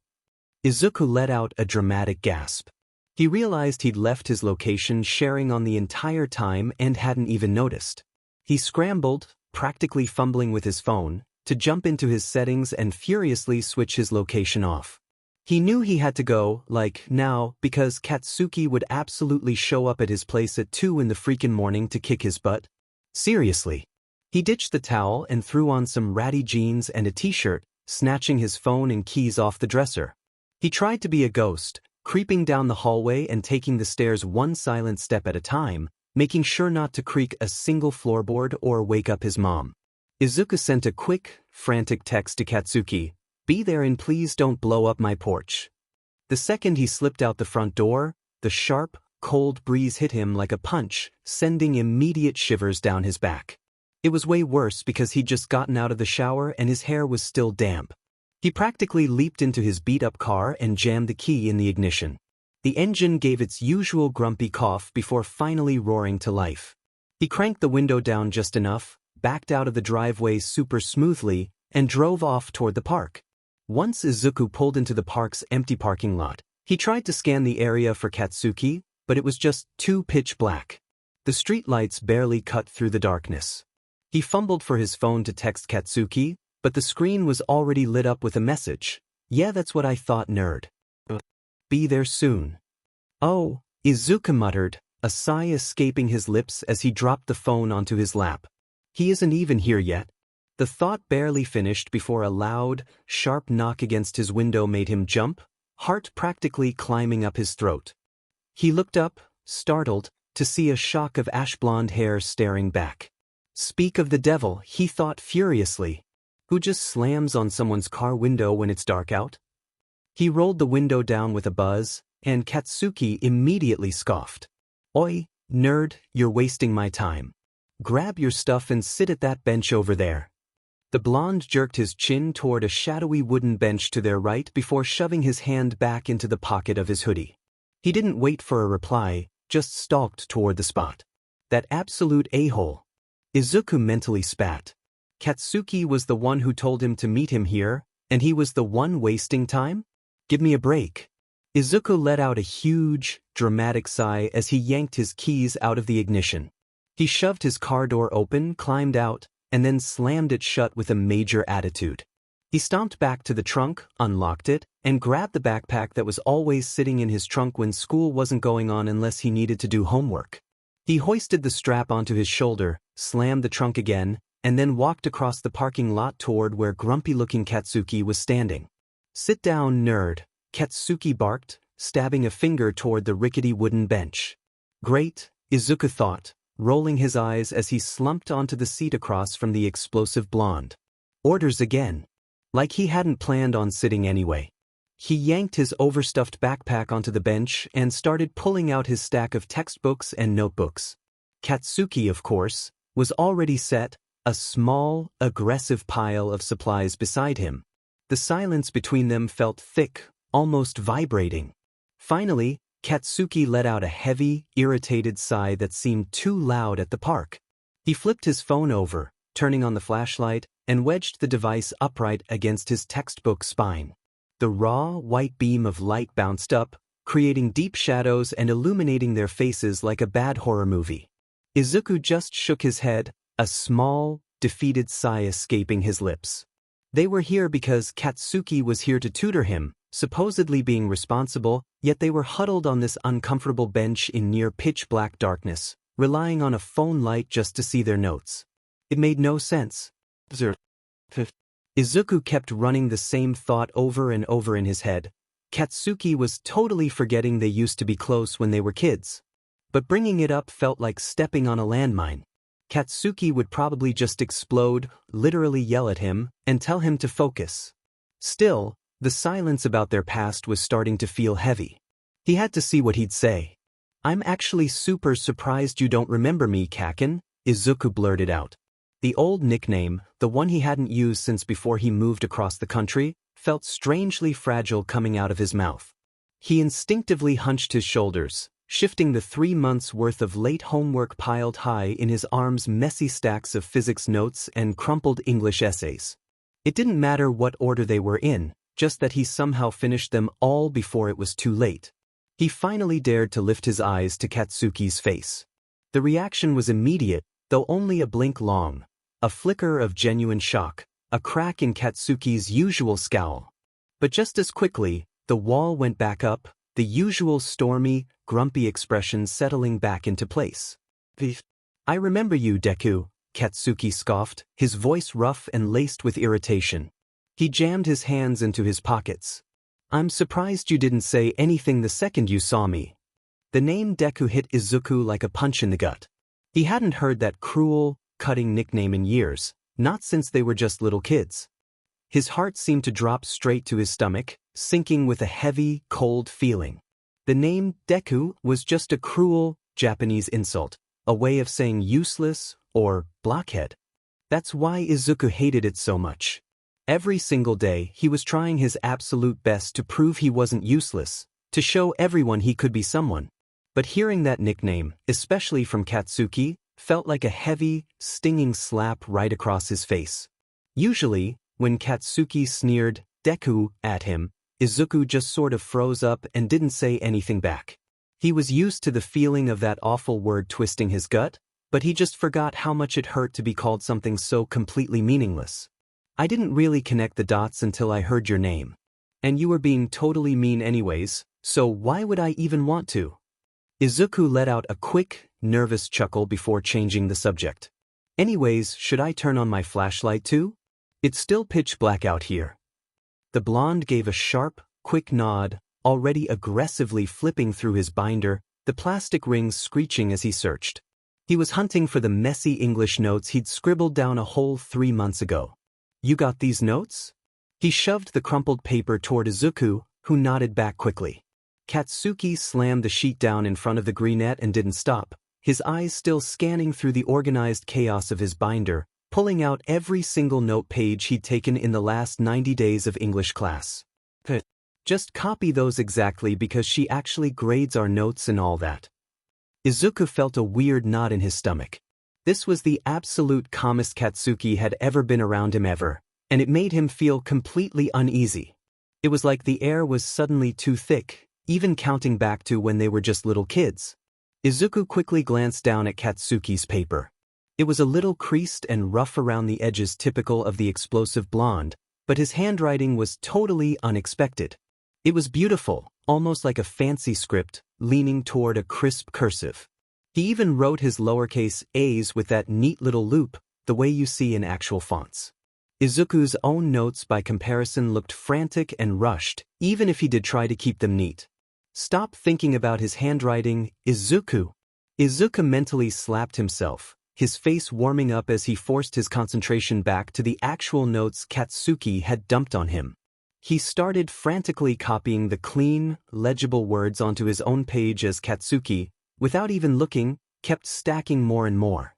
Izuku let out a dramatic gasp. He realized he'd left his location sharing on the entire time and hadn't even noticed. He scrambled, practically fumbling with his phone, to jump into his settings and furiously switch his location off. He knew he had to go, like, now, because Katsuki would absolutely show up at his place at 2 in the freaking morning to kick his butt. Seriously. He ditched the towel and threw on some ratty jeans and a t-shirt, snatching his phone and keys off the dresser. He tried to be a ghost, creeping down the hallway and taking the stairs one silent step at a time, making sure not to creak a single floorboard or wake up his mom. Izuku sent a quick, frantic text to Katsuki, "Be there and please don't blow up my porch." The second he slipped out the front door, the sharp, cold breeze hit him like a punch, sending immediate shivers down his back. It was way worse because he'd just gotten out of the shower and his hair was still damp. He practically leaped into his beat-up car and jammed the key in the ignition. The engine gave its usual grumpy cough before finally roaring to life. He cranked the window down just enough, backed out of the driveway super smoothly, and drove off toward the park. Once Izuku pulled into the park's empty parking lot, he tried to scan the area for Katsuki, but it was just too pitch black. The streetlights barely cut through the darkness. He fumbled for his phone to text Katsuki, but the screen was already lit up with a message. "Yeah, that's what I thought, nerd. Be there soon." "Oh," Izuku muttered, a sigh escaping his lips as he dropped the phone onto his lap. "He isn't even here yet." The thought barely finished before a loud, sharp knock against his window made him jump, heart practically climbing up his throat. He looked up, startled, to see a shock of ash-blonde hair staring back. Speak of the devil, he thought furiously. Who just slams on someone's car window when it's dark out? He rolled the window down with a buzz, and Katsuki immediately scoffed. "Oi, nerd, you're wasting my time. Grab your stuff and sit at that bench over there." The blonde jerked his chin toward a shadowy wooden bench to their right before shoving his hand back into the pocket of his hoodie. He didn't wait for a reply, just stalked toward the spot. That absolute a-hole. Izuku mentally spat. Katsuki was the one who told him to meet him here, and he was the one wasting time? Give me a break. Izuku let out a huge, dramatic sigh as he yanked his keys out of the ignition. He shoved his car door open, climbed out, and then slammed it shut with a major attitude. He stomped back to the trunk, unlocked it, and grabbed the backpack that was always sitting in his trunk when school wasn't going on unless he needed to do homework. He hoisted the strap onto his shoulder, slammed the trunk again, and then walked across the parking lot toward where grumpy-looking Katsuki was standing. "Sit down, nerd," Katsuki barked, stabbing a finger toward the rickety wooden bench. "Great," Izuku thought, rolling his eyes as he slumped onto the seat across from the explosive blonde. Orders again. Like he hadn't planned on sitting anyway. He yanked his overstuffed backpack onto the bench and started pulling out his stack of textbooks and notebooks. Katsuki, of course, was already set, a small, aggressive pile of supplies beside him. The silence between them felt thick, almost vibrating. Finally, Katsuki let out a heavy, irritated sigh that seemed too loud at the park. He flipped his phone over, turning on the flashlight, and wedged the device upright against his textbook spine. The raw, white beam of light bounced up, creating deep shadows and illuminating their faces like a bad horror movie. Izuku just shook his head, a small, defeated sigh escaping his lips. They were here because Katsuki was here to tutor him, supposedly being responsible, yet they were huddled on this uncomfortable bench in near pitch-black darkness, relying on a phone light just to see their notes. It made no sense. Izuku kept running the same thought over and over in his head. Katsuki was totally forgetting they used to be close when they were kids. But bringing it up felt like stepping on a landmine. Katsuki would probably just explode, literally yell at him, and tell him to focus. Still, the silence about their past was starting to feel heavy. He had to see what he'd say. "I'm actually super surprised you don't remember me, Kaken," Izuku blurted out. The old nickname, the one he hadn't used since before he moved across the country, felt strangely fragile coming out of his mouth. He instinctively hunched his shoulders, shifting the 3 months' worth of late homework piled high in his arms, messy stacks of physics notes and crumpled English essays. It didn't matter what order they were in, just that he somehow finished them all before it was too late. He finally dared to lift his eyes to Katsuki's face. The reaction was immediate, though only a blink long. A flicker of genuine shock, a crack in Katsuki's usual scowl. But just as quickly, the wall went back up, the usual stormy, grumpy expression settling back into place. "I remember you, Deku," Katsuki scoffed, his voice rough and laced with irritation. He jammed his hands into his pockets. "I'm surprised you didn't say anything the second you saw me." The name Deku hit Izuku like a punch in the gut. He hadn't heard that cruel, cutting nickname in years, not since they were just little kids. His heart seemed to drop straight to his stomach, sinking with a heavy, cold feeling. The name Deku was just a cruel, Japanese insult, a way of saying useless or blockhead. That's why Izuku hated it so much. Every single day he was trying his absolute best to prove he wasn't useless, to show everyone he could be someone. But hearing that nickname, especially from Katsuki, felt like a heavy, stinging slap right across his face. Usually, when Katsuki sneered Deku at him, Izuku just sort of froze up and didn't say anything back. He was used to the feeling of that awful word twisting his gut, but he just forgot how much it hurt to be called something so completely meaningless. "I didn't really connect the dots until I heard your name. And you were being totally mean anyways, so why would I even want to?" Izuku let out a quick, nervous chuckle before changing the subject. "Anyways, should I turn on my flashlight too? It's still pitch black out here." The blonde gave a sharp, quick nod, already aggressively flipping through his binder, the plastic rings screeching as he searched. He was hunting for the messy English notes he'd scribbled down a whole 3 months ago. "You got these notes?" He shoved the crumpled paper toward Izuku, who nodded back quickly. Katsuki slammed the sheet down in front of the greenette and didn't stop, his eyes still scanning through the organized chaos of his binder, pulling out every single note page he'd taken in the last 90 days of English class. "Just copy those exactly because she actually grades our notes and all that." Izuku felt a weird knot in his stomach. This was the absolute calmest Katsuki had ever been around him ever, and it made him feel completely uneasy. It was like the air was suddenly too thick, even counting back to when they were just little kids. Izuku quickly glanced down at Katsuki's paper. It was a little creased and rough around the edges, typical of the explosive blonde, but his handwriting was totally unexpected. It was beautiful, almost like a fancy script, leaning toward a crisp cursive. He even wrote his lowercase a's with that neat little loop, the way you see in actual fonts. Izuku's own notes by comparison looked frantic and rushed, even if he did try to keep them neat. "Stop thinking about his handwriting, Izuku." Izuku mentally slapped himself, his face warming up as he forced his concentration back to the actual notes Katsuki had dumped on him. He started frantically copying the clean, legible words onto his own page as Katsuki, without even looking, kept stacking more and more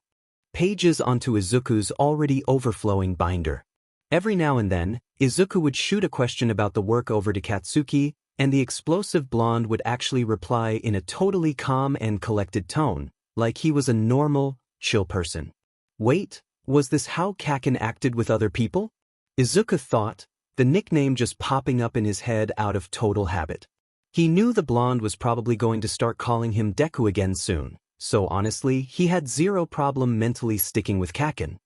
pages onto Izuku's already overflowing binder. Every now and then, Izuku would shoot a question about the work over to Katsuki, and the explosive blonde would actually reply in a totally calm and collected tone, like he was a normal, chill person. Wait, was this how Kaken acted with other people? Izuku thought, the nickname just popping up in his head out of total habit. He knew the blonde was probably going to start calling him Deku again soon, so honestly, he had zero problem mentally sticking with Kaken.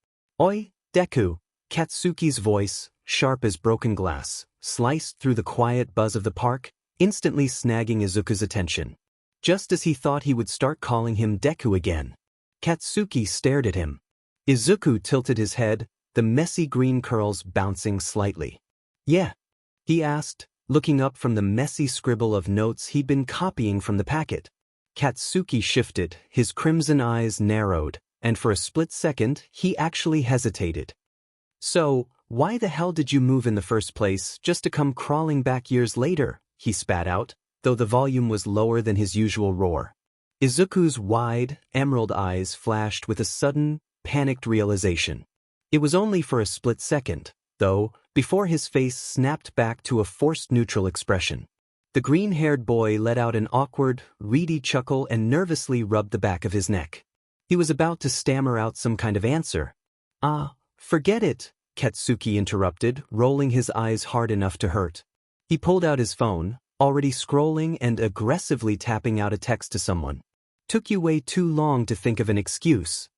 "Oi, Deku," Katsuki's voice, sharp as broken glass, sliced through the quiet buzz of the park, instantly snagging Izuku's attention. Just as he thought he would start calling him Deku again, Katsuki stared at him. Izuku tilted his head, the messy green curls bouncing slightly. "Yeah?" he asked, looking up from the messy scribble of notes he'd been copying from the packet. Katsuki shifted, his crimson eyes narrowed, and for a split second, he actually hesitated. "So, why the hell did you move in the first place, just to come crawling back years later?" he spat out, though the volume was lower than his usual roar. Izuku's wide, emerald eyes flashed with a sudden, panicked realization. It was only for a split second, though, before his face snapped back to a forced neutral expression. The green-haired boy let out an awkward, reedy chuckle and nervously rubbed the back of his neck. He was about to stammer out some kind of answer. Forget it, Katsuki interrupted, rolling his eyes hard enough to hurt. He pulled out his phone, already scrolling and aggressively tapping out a text to someone. Took you way too long to think of an excuse.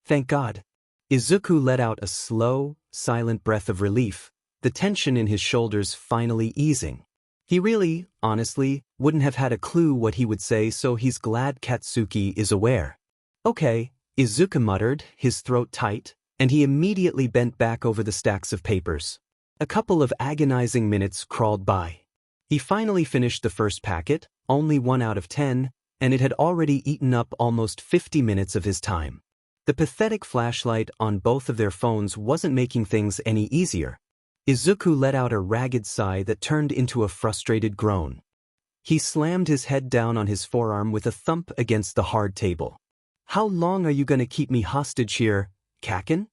Thank God. Izuku let out a slow, silent breath of relief, the tension in his shoulders finally easing. He really, honestly, wouldn't have had a clue what he would say, so he's glad Katsuki is aware. Okay, Izuku muttered, his throat tight, and he immediately bent back over the stacks of papers. A couple of agonizing minutes crawled by. He finally finished the first packet, only 1 out of 10, and it had already eaten up almost 50 minutes of his time. The pathetic flashlight on both of their phones wasn't making things any easier. Izuku let out a ragged sigh that turned into a frustrated groan. He slammed his head down on his forearm with a thump against the hard table. How long are you going to keep me hostage here, Kaken?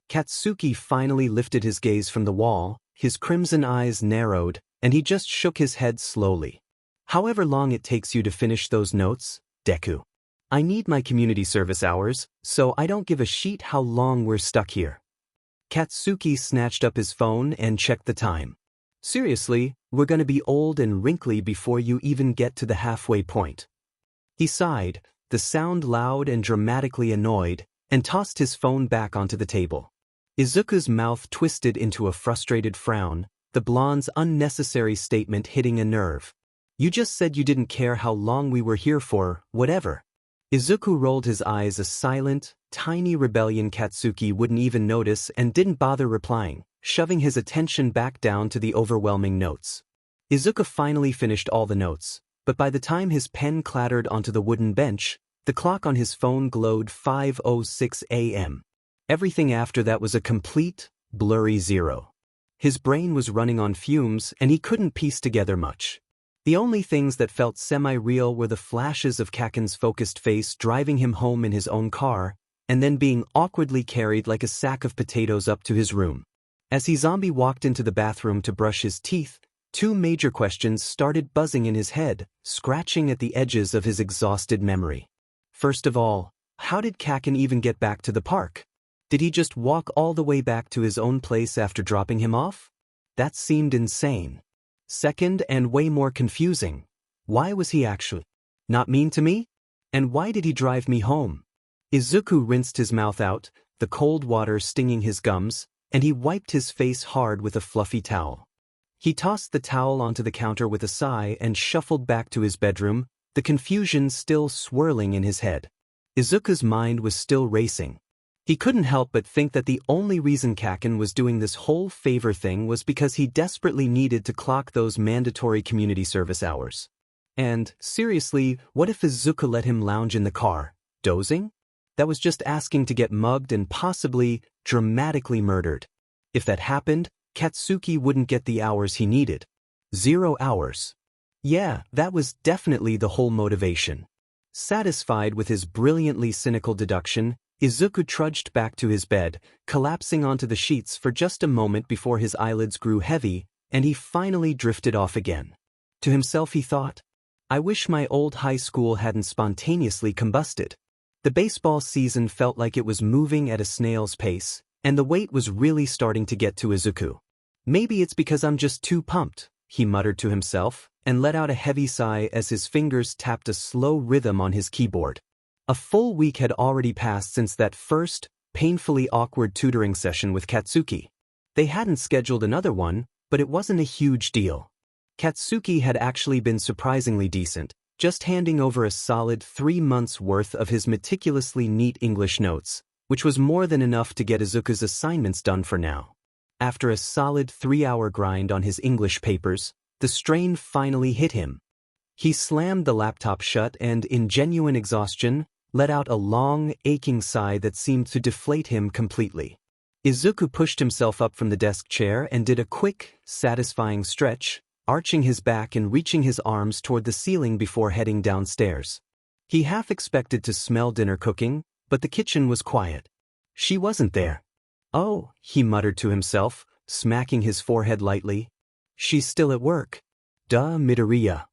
Katsuki finally lifted his gaze from the wall, his crimson eyes narrowed, and he just shook his head slowly. However long it takes you to finish those notes, Deku. I need my community service hours, so I don't give a shit how long we're stuck here. Katsuki snatched up his phone and checked the time. Seriously, we're gonna be old and wrinkly before you even get to the halfway point. He sighed, the sound loud and dramatically annoyed, and tossed his phone back onto the table. Izuku's mouth twisted into a frustrated frown, the blonde's unnecessary statement hitting a nerve. You just said you didn't care how long we were here for, whatever. Izuku rolled his eyes, a silent, tiny rebellion Katsuki wouldn't even notice and didn't bother replying, shoving his attention back down to the overwhelming notes. Izuku finally finished all the notes, but by the time his pen clattered onto the wooden bench, the clock on his phone glowed 5:06 a.m. Everything after that was a complete, blurry zero. His brain was running on fumes and he couldn't piece together much. The only things that felt semi-real were the flashes of Kaken's focused face driving him home in his own car, and then being awkwardly carried like a sack of potatoes up to his room. As he zombie walked into the bathroom to brush his teeth, 2 major questions started buzzing in his head, scratching at the edges of his exhausted memory. First of all, how did Kaken even get back to the park? Did he just walk all the way back to his own place after dropping him off? That seemed insane. Second, and way more confusing, why was he actually not mean to me? And why did he drive me home? Izuku rinsed his mouth out, the cold water stinging his gums, and he wiped his face hard with a fluffy towel. He tossed the towel onto the counter with a sigh and shuffled back to his bedroom, the confusion still swirling in his head. Izuku's mind was still racing. He couldn't help but think that the only reason Kaken was doing this whole favor thing was because he desperately needed to clock those mandatory community service hours. And, seriously, what if Izuku let him lounge in the car, dozing? That was just asking to get mugged and possibly, dramatically murdered. If that happened, Katsuki wouldn't get the hours he needed. 0 hours. Yeah, that was definitely the whole motivation. Satisfied with his brilliantly cynical deduction, Izuku trudged back to his bed, collapsing onto the sheets for just a moment before his eyelids grew heavy, and he finally drifted off again. To himself he thought, I wish my old high school hadn't spontaneously combusted. The baseball season felt like it was moving at a snail's pace, and the weight was really starting to get to Izuku. Maybe it's because I'm just too pumped, he muttered to himself, and let out a heavy sigh as his fingers tapped a slow rhythm on his keyboard. A full week had already passed since that first, painfully awkward tutoring session with Katsuki. They hadn't scheduled another one, but it wasn't a huge deal. Katsuki had actually been surprisingly decent, just handing over a solid 3 months' worth of his meticulously neat English notes, which was more than enough to get Izuku's assignments done for now. After a solid 3-hour grind on his English papers, the strain finally hit him. He slammed the laptop shut and, in genuine exhaustion, let out a long, aching sigh that seemed to deflate him completely. Izuku pushed himself up from the desk chair and did a quick, satisfying stretch, arching his back and reaching his arms toward the ceiling before heading downstairs. He half expected to smell dinner cooking, but the kitchen was quiet. She wasn't there. Oh, he muttered to himself, smacking his forehead lightly. She's still at work. Duh, Midoriya.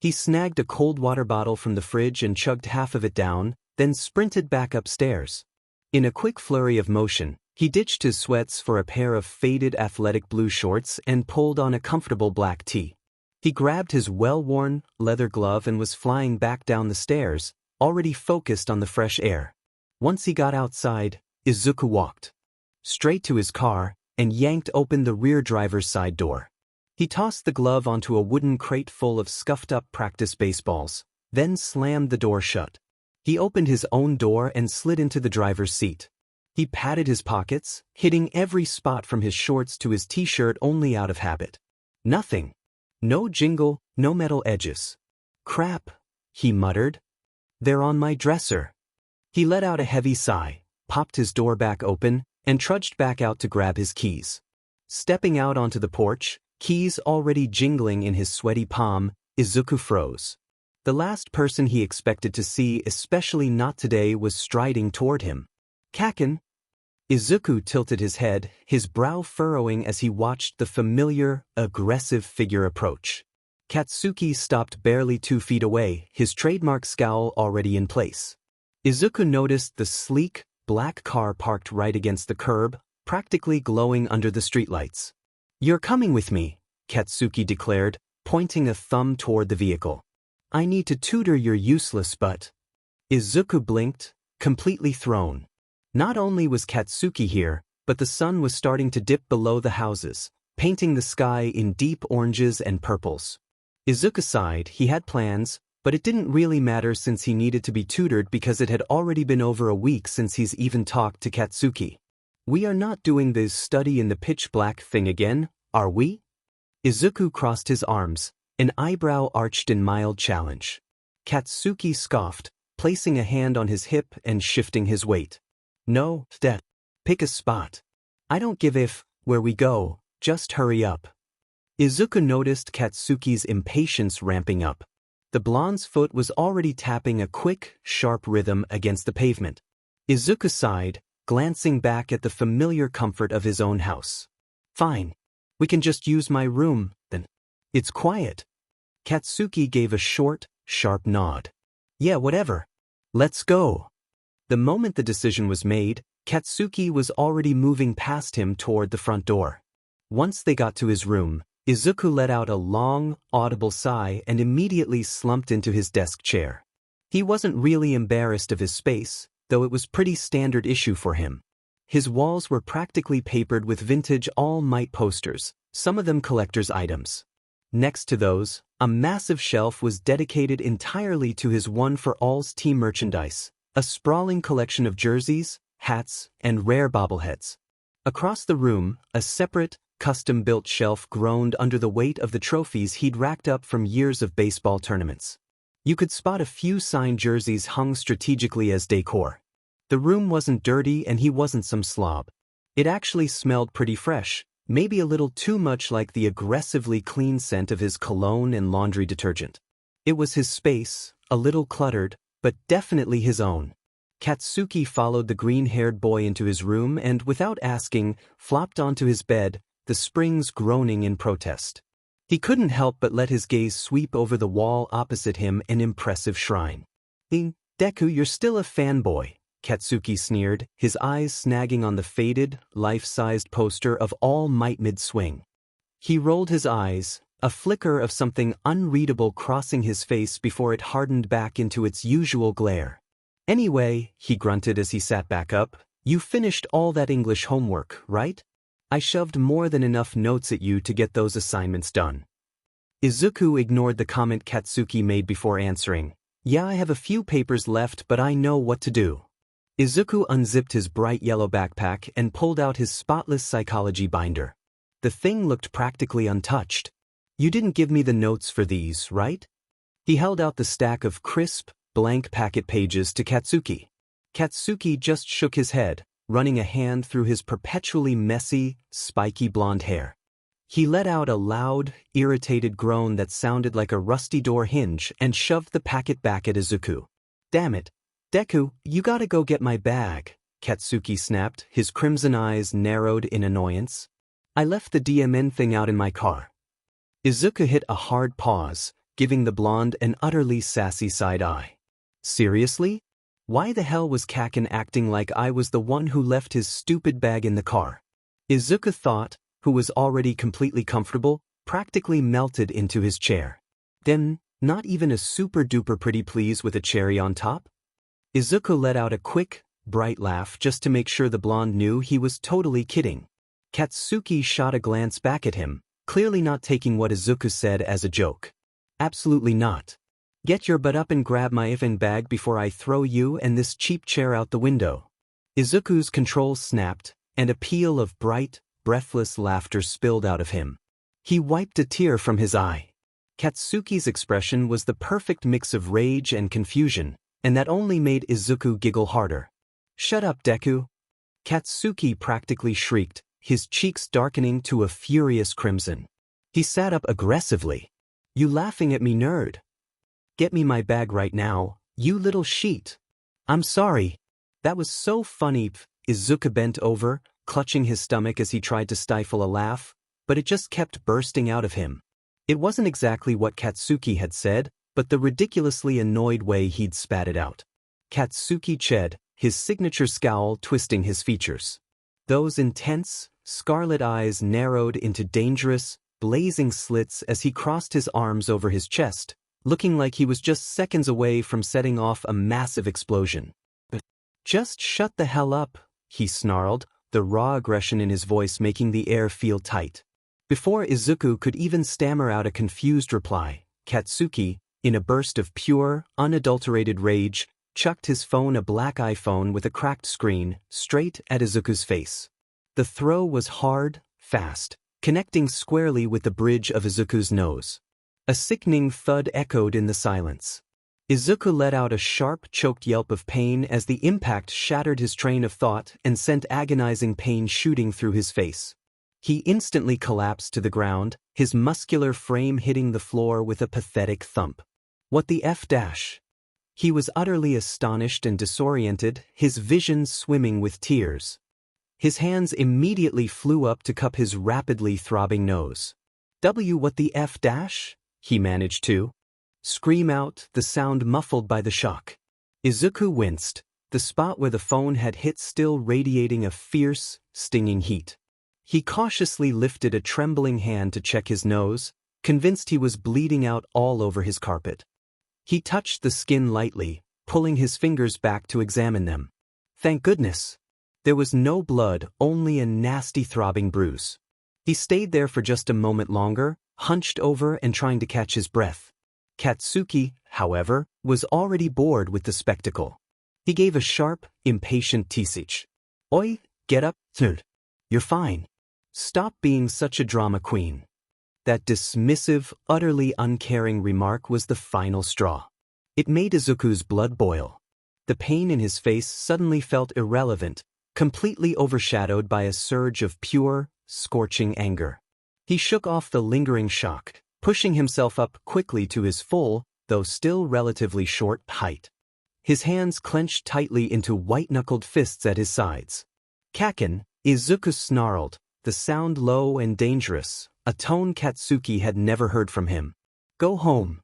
He snagged a cold water bottle from the fridge and chugged half of it down, then sprinted back upstairs. In a quick flurry of motion, he ditched his sweats for a pair of faded athletic blue shorts and pulled on a comfortable black tee. He grabbed his well-worn leather glove and was flying back down the stairs, already focused on the fresh air. Once he got outside, Izuku walked straight to his car and yanked open the rear driver's side door. He tossed the glove onto a wooden crate full of scuffed-up practice baseballs, then slammed the door shut. He opened his own door and slid into the driver's seat. He patted his pockets, hitting every spot from his shorts to his t-shirt only out of habit. Nothing. No jingle, no metal edges. Crap, he muttered. They're on my dresser. He let out a heavy sigh, popped his door back open, and trudged back out to grab his keys. Stepping out onto the porch, keys already jingling in his sweaty palm, Izuku froze. The last person he expected to see, especially not today, was striding toward him. Kaken? Izuku tilted his head, his brow furrowing as he watched the familiar, aggressive figure approach. Katsuki stopped barely 2 feet away, his trademark scowl already in place. Izuku noticed the sleek, black car parked right against the curb, practically glowing under the streetlights. "You're coming with me," Katsuki declared, pointing a thumb toward the vehicle. "I need to tutor your useless butt." Izuku blinked, completely thrown. Not only was Katsuki here, but the sun was starting to dip below the houses, painting the sky in deep oranges and purples. Izuku sighed. He had plans, but it didn't really matter since he needed to be tutored because it had already been over a week since he's even talked to Katsuki. "We are not doing this study in the pitch black thing again, are we?" Izuku crossed his arms, an eyebrow arched in mild challenge. Katsuki scoffed, placing a hand on his hip and shifting his weight. "No, Dad. Pick a spot. I don't give if where we go, just hurry up." Izuku noticed Katsuki's impatience ramping up. The blonde's foot was already tapping a quick, sharp rhythm against the pavement. Izuku sighed, glancing back at the familiar comfort of his own house. "Fine. We can just use my room, then. It's quiet." Katsuki gave a short, sharp nod. "Yeah, whatever. Let's go." The moment the decision was made, Katsuki was already moving past him toward the front door. Once they got to his room, Izuku let out a long, audible sigh and immediately slumped into his desk chair. He wasn't really embarrassed of his space, though it was pretty standard issue for him. His walls were practically papered with vintage All Might posters, some of them collector's items. Next to those, a massive shelf was dedicated entirely to his One-for-All's team merchandise, a sprawling collection of jerseys, hats, and rare bobbleheads. Across the room, a separate, custom-built shelf groaned under the weight of the trophies he'd racked up from years of baseball tournaments. You could spot a few signed jerseys hung strategically as decor. The room wasn't dirty and he wasn't some slob. It actually smelled pretty fresh, maybe a little too much like the aggressively clean scent of his cologne and laundry detergent. It was his space, a little cluttered, but definitely his own. Katsuki followed the green-haired boy into his room and, without asking, flopped onto his bed, the springs groaning in protest. He couldn't help but let his gaze sweep over the wall opposite him, an impressive shrine. "Deku, you're still a fanboy," Katsuki sneered, his eyes snagging on the faded, life-sized poster of All Might mid-swing. He rolled his eyes, a flicker of something unreadable crossing his face before it hardened back into its usual glare. "Anyway," he grunted as he sat back up, "you finished all that English homework, right? I shoved more than enough notes at you to get those assignments done." Izuku ignored the comment Katsuki made before answering. "Yeah, I have a few papers left, but I know what to do." Izuku unzipped his bright yellow backpack and pulled out his spotless psychology binder. The thing looked practically untouched. "You didn't give me the notes for these, right?" He held out the stack of crisp, blank packet pages to Katsuki. Katsuki just shook his head, running a hand through his perpetually messy, spiky blonde hair. He let out a loud, irritated groan that sounded like a rusty door hinge and shoved the packet back at Izuku. "Damn it. Deku, you gotta go get my bag," Katsuki snapped, his crimson eyes narrowed in annoyance. "I left the DMN thing out in my car." Izuku hit a hard pause, giving the blonde an utterly sassy side eye. Seriously? Why the hell was Kaken acting like I was the one who left his stupid bag in the car? Izuku thought, who was already completely comfortable, practically melted into his chair. Then, not even a super-duper pretty please with a cherry on top? Izuku let out a quick, bright laugh just to make sure the blonde knew he was totally kidding. Katsuki shot a glance back at him, clearly not taking what Izuku said as a joke. Absolutely not. Get your butt up and grab my effing bag before I throw you and this cheap chair out the window. Izuku's control snapped, and a peal of bright, breathless laughter spilled out of him. He wiped a tear from his eye. Katsuki's expression was the perfect mix of rage and confusion, and that only made Izuku giggle harder. Shut up, Deku. Katsuki practically shrieked, his cheeks darkening to a furious crimson. He sat up aggressively. You laughing at me, nerd? Get me my bag right now, you little sheet. I'm sorry. That was so funny. Izuku bent over, clutching his stomach as he tried to stifle a laugh, but it just kept bursting out of him. It wasn't exactly what Katsuki had said, but the ridiculously annoyed way he'd spat it out. Katsuki ched, his signature scowl twisting his features. Those intense, scarlet eyes narrowed into dangerous, blazing slits as he crossed his arms over his chest, looking like he was just seconds away from setting off a massive explosion. Just shut the hell up, he snarled, the raw aggression in his voice making the air feel tight. Before Izuku could even stammer out a confused reply, Katsuki, in a burst of pure, unadulterated rage, chucked his phone, a black iPhone with a cracked screen, straight at Izuku's face. The throw was hard, fast, connecting squarely with the bridge of Izuku's nose. A sickening thud echoed in the silence. Izuku let out a sharp, choked yelp of pain as the impact shattered his train of thought and sent agonizing pain shooting through his face. He instantly collapsed to the ground, his muscular frame hitting the floor with a pathetic thump. What the F dash? He was utterly astonished and disoriented, his vision swimming with tears. His hands immediately flew up to cup his rapidly throbbing nose. What the F dash? He managed to scream out, the sound muffled by the shock. Izuku winced, the spot where the phone had hit still radiating a fierce, stinging heat. He cautiously lifted a trembling hand to check his nose, convinced he was bleeding out all over his carpet. He touched the skin lightly, pulling his fingers back to examine them. Thank goodness. There was no blood, only a nasty throbbing bruise. He stayed there for just a moment longer, hunched over and trying to catch his breath. Katsuki, however, was already bored with the spectacle. He gave a sharp, impatient teasage. Oi, get up, nerd. You're fine. Stop being such a drama queen. That dismissive, utterly uncaring remark was the final straw. It made Izuku's blood boil. The pain in his face suddenly felt irrelevant, completely overshadowed by a surge of pure, scorching anger. He shook off the lingering shock, pushing himself up quickly to his full, though still relatively short, height. His hands clenched tightly into white-knuckled fists at his sides. Kaken, Izuku snarled, the sound low and dangerous, a tone Katsuki had never heard from him. Go home.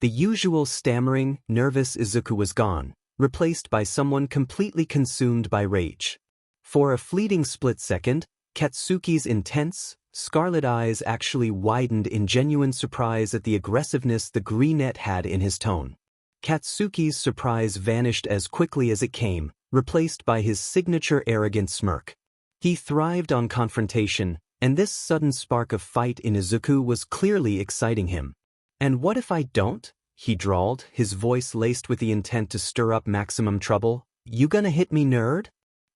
The usual stammering, nervous Izuku was gone, replaced by someone completely consumed by rage. For a fleeting split second, Katsuki's intense, scarlet eyes actually widened in genuine surprise at the aggressiveness the brunette had in his tone. Katsuki's surprise vanished as quickly as it came, replaced by his signature arrogant smirk. He thrived on confrontation, and this sudden spark of fight in Izuku was clearly exciting him. And what if I don't? He drawled, his voice laced with the intent to stir up maximum trouble. You gonna hit me, nerd?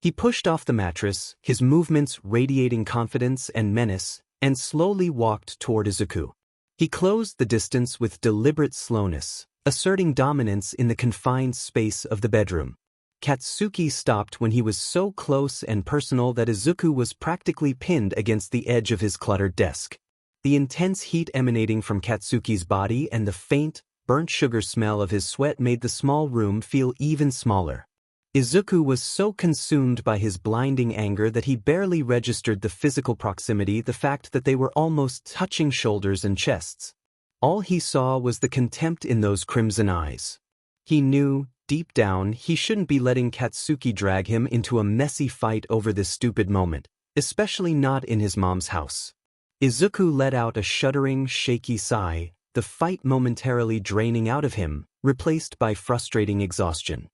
He pushed off the mattress, his movements radiating confidence and menace, and slowly walked toward Izuku. He closed the distance with deliberate slowness, asserting dominance in the confined space of the bedroom. Katsuki stopped when he was so close and personal that Izuku was practically pinned against the edge of his cluttered desk. The intense heat emanating from Katsuki's body and the faint, burnt sugar smell of his sweat made the small room feel even smaller. Izuku was so consumed by his blinding anger that he barely registered the physical proximity, the fact that they were almost touching shoulders and chests. All he saw was the contempt in those crimson eyes. He knew, deep down, he shouldn't be letting Katsuki drag him into a messy fight over this stupid moment, especially not in his mom's house. Izuku let out a shuddering, shaky sigh, the fight momentarily draining out of him, replaced by frustrating exhaustion.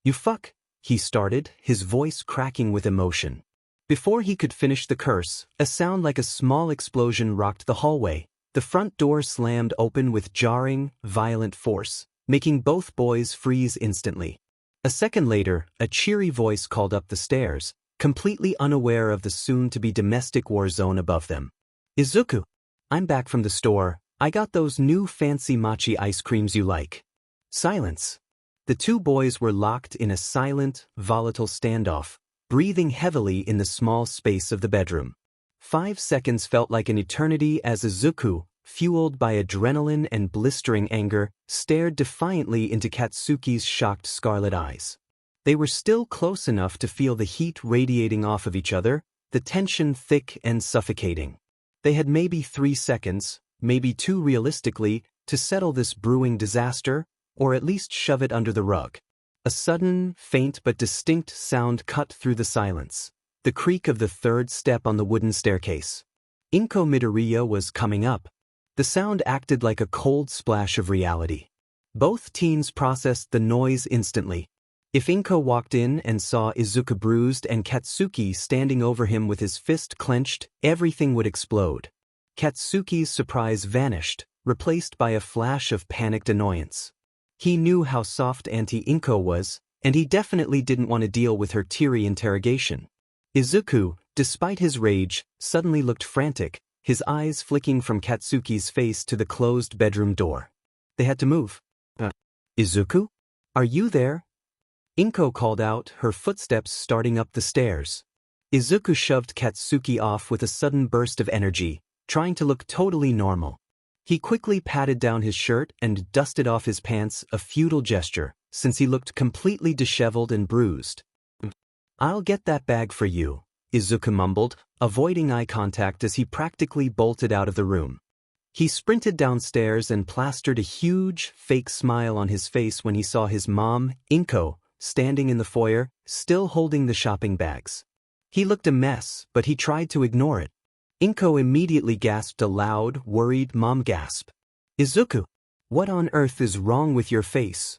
"You fuck," he started, his voice cracking with emotion. Before he could finish the curse, a sound like a small explosion rocked the hallway. The front door slammed open with jarring, violent force, making both boys freeze instantly. A second later, a cheery voice called up the stairs, completely unaware of the soon-to-be domestic war zone above them. "Izuku, I'm back from the store. I got those new fancy mochi ice creams you like." Silence. The two boys were locked in a silent, volatile standoff, breathing heavily in the small space of the bedroom. 5 seconds felt like an eternity as Izuku, fueled by adrenaline and blistering anger, stared defiantly into Katsuki's shocked scarlet eyes. They were still close enough to feel the heat radiating off of each other, the tension thick and suffocating. They had maybe 3 seconds, maybe 2 realistically, to settle this brewing disaster, or at least shove it under the rug. A sudden, faint but distinct sound cut through the silence, the creak of the third step on the wooden staircase. Inko Midoriya was coming up. The sound acted like a cold splash of reality. Both teens processed the noise instantly. If Inko walked in and saw Izuku bruised and Katsuki standing over him with his fist clenched, everything would explode. Katsuki's surprise vanished, replaced by a flash of panicked annoyance. He knew how soft Auntie Inko was, and he definitely didn't want to deal with her teary interrogation. Izuku, despite his rage, suddenly looked frantic, his eyes flicking from Katsuki's face to the closed bedroom door. They had to move. "Izuku? Are you there?" Inko called out, her footsteps starting up the stairs. Izuku shoved Katsuki off with a sudden burst of energy, trying to look totally normal. He quickly patted down his shirt and dusted off his pants, a futile gesture, since he looked completely disheveled and bruised. "I'll get that bag for you," Izuku mumbled, avoiding eye contact as he practically bolted out of the room. He sprinted downstairs and plastered a huge, fake smile on his face when he saw his mom, Inko, standing in the foyer, still holding the shopping bags. He looked a mess, but he tried to ignore it. Inko immediately gasped a loud, worried mom gasp. "Izuku, what on earth is wrong with your face?"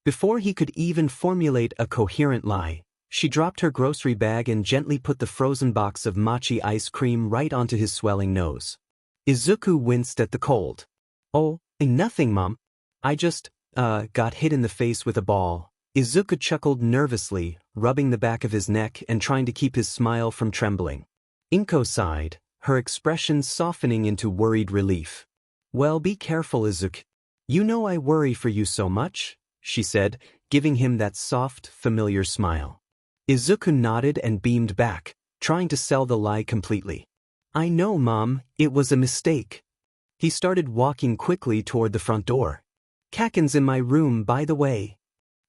Before he could even formulate a coherent lie, she dropped her grocery bag and gently put the frozen box of mochi ice cream right onto his swelling nose. Izuku winced at the cold. "Oh, nothing, Mom. I just, got hit in the face with a ball." Izuku chuckled nervously, rubbing the back of his neck and trying to keep his smile from trembling. Inko sighed, her expression softening into worried relief. "Well, be careful, Izuku. You know I worry for you so much," she said, giving him that soft, familiar smile. Izuku nodded and beamed back, trying to sell the lie completely. "I know, Mom, it was a mistake." He started walking quickly toward the front door. "Kaken's in my room, by the way."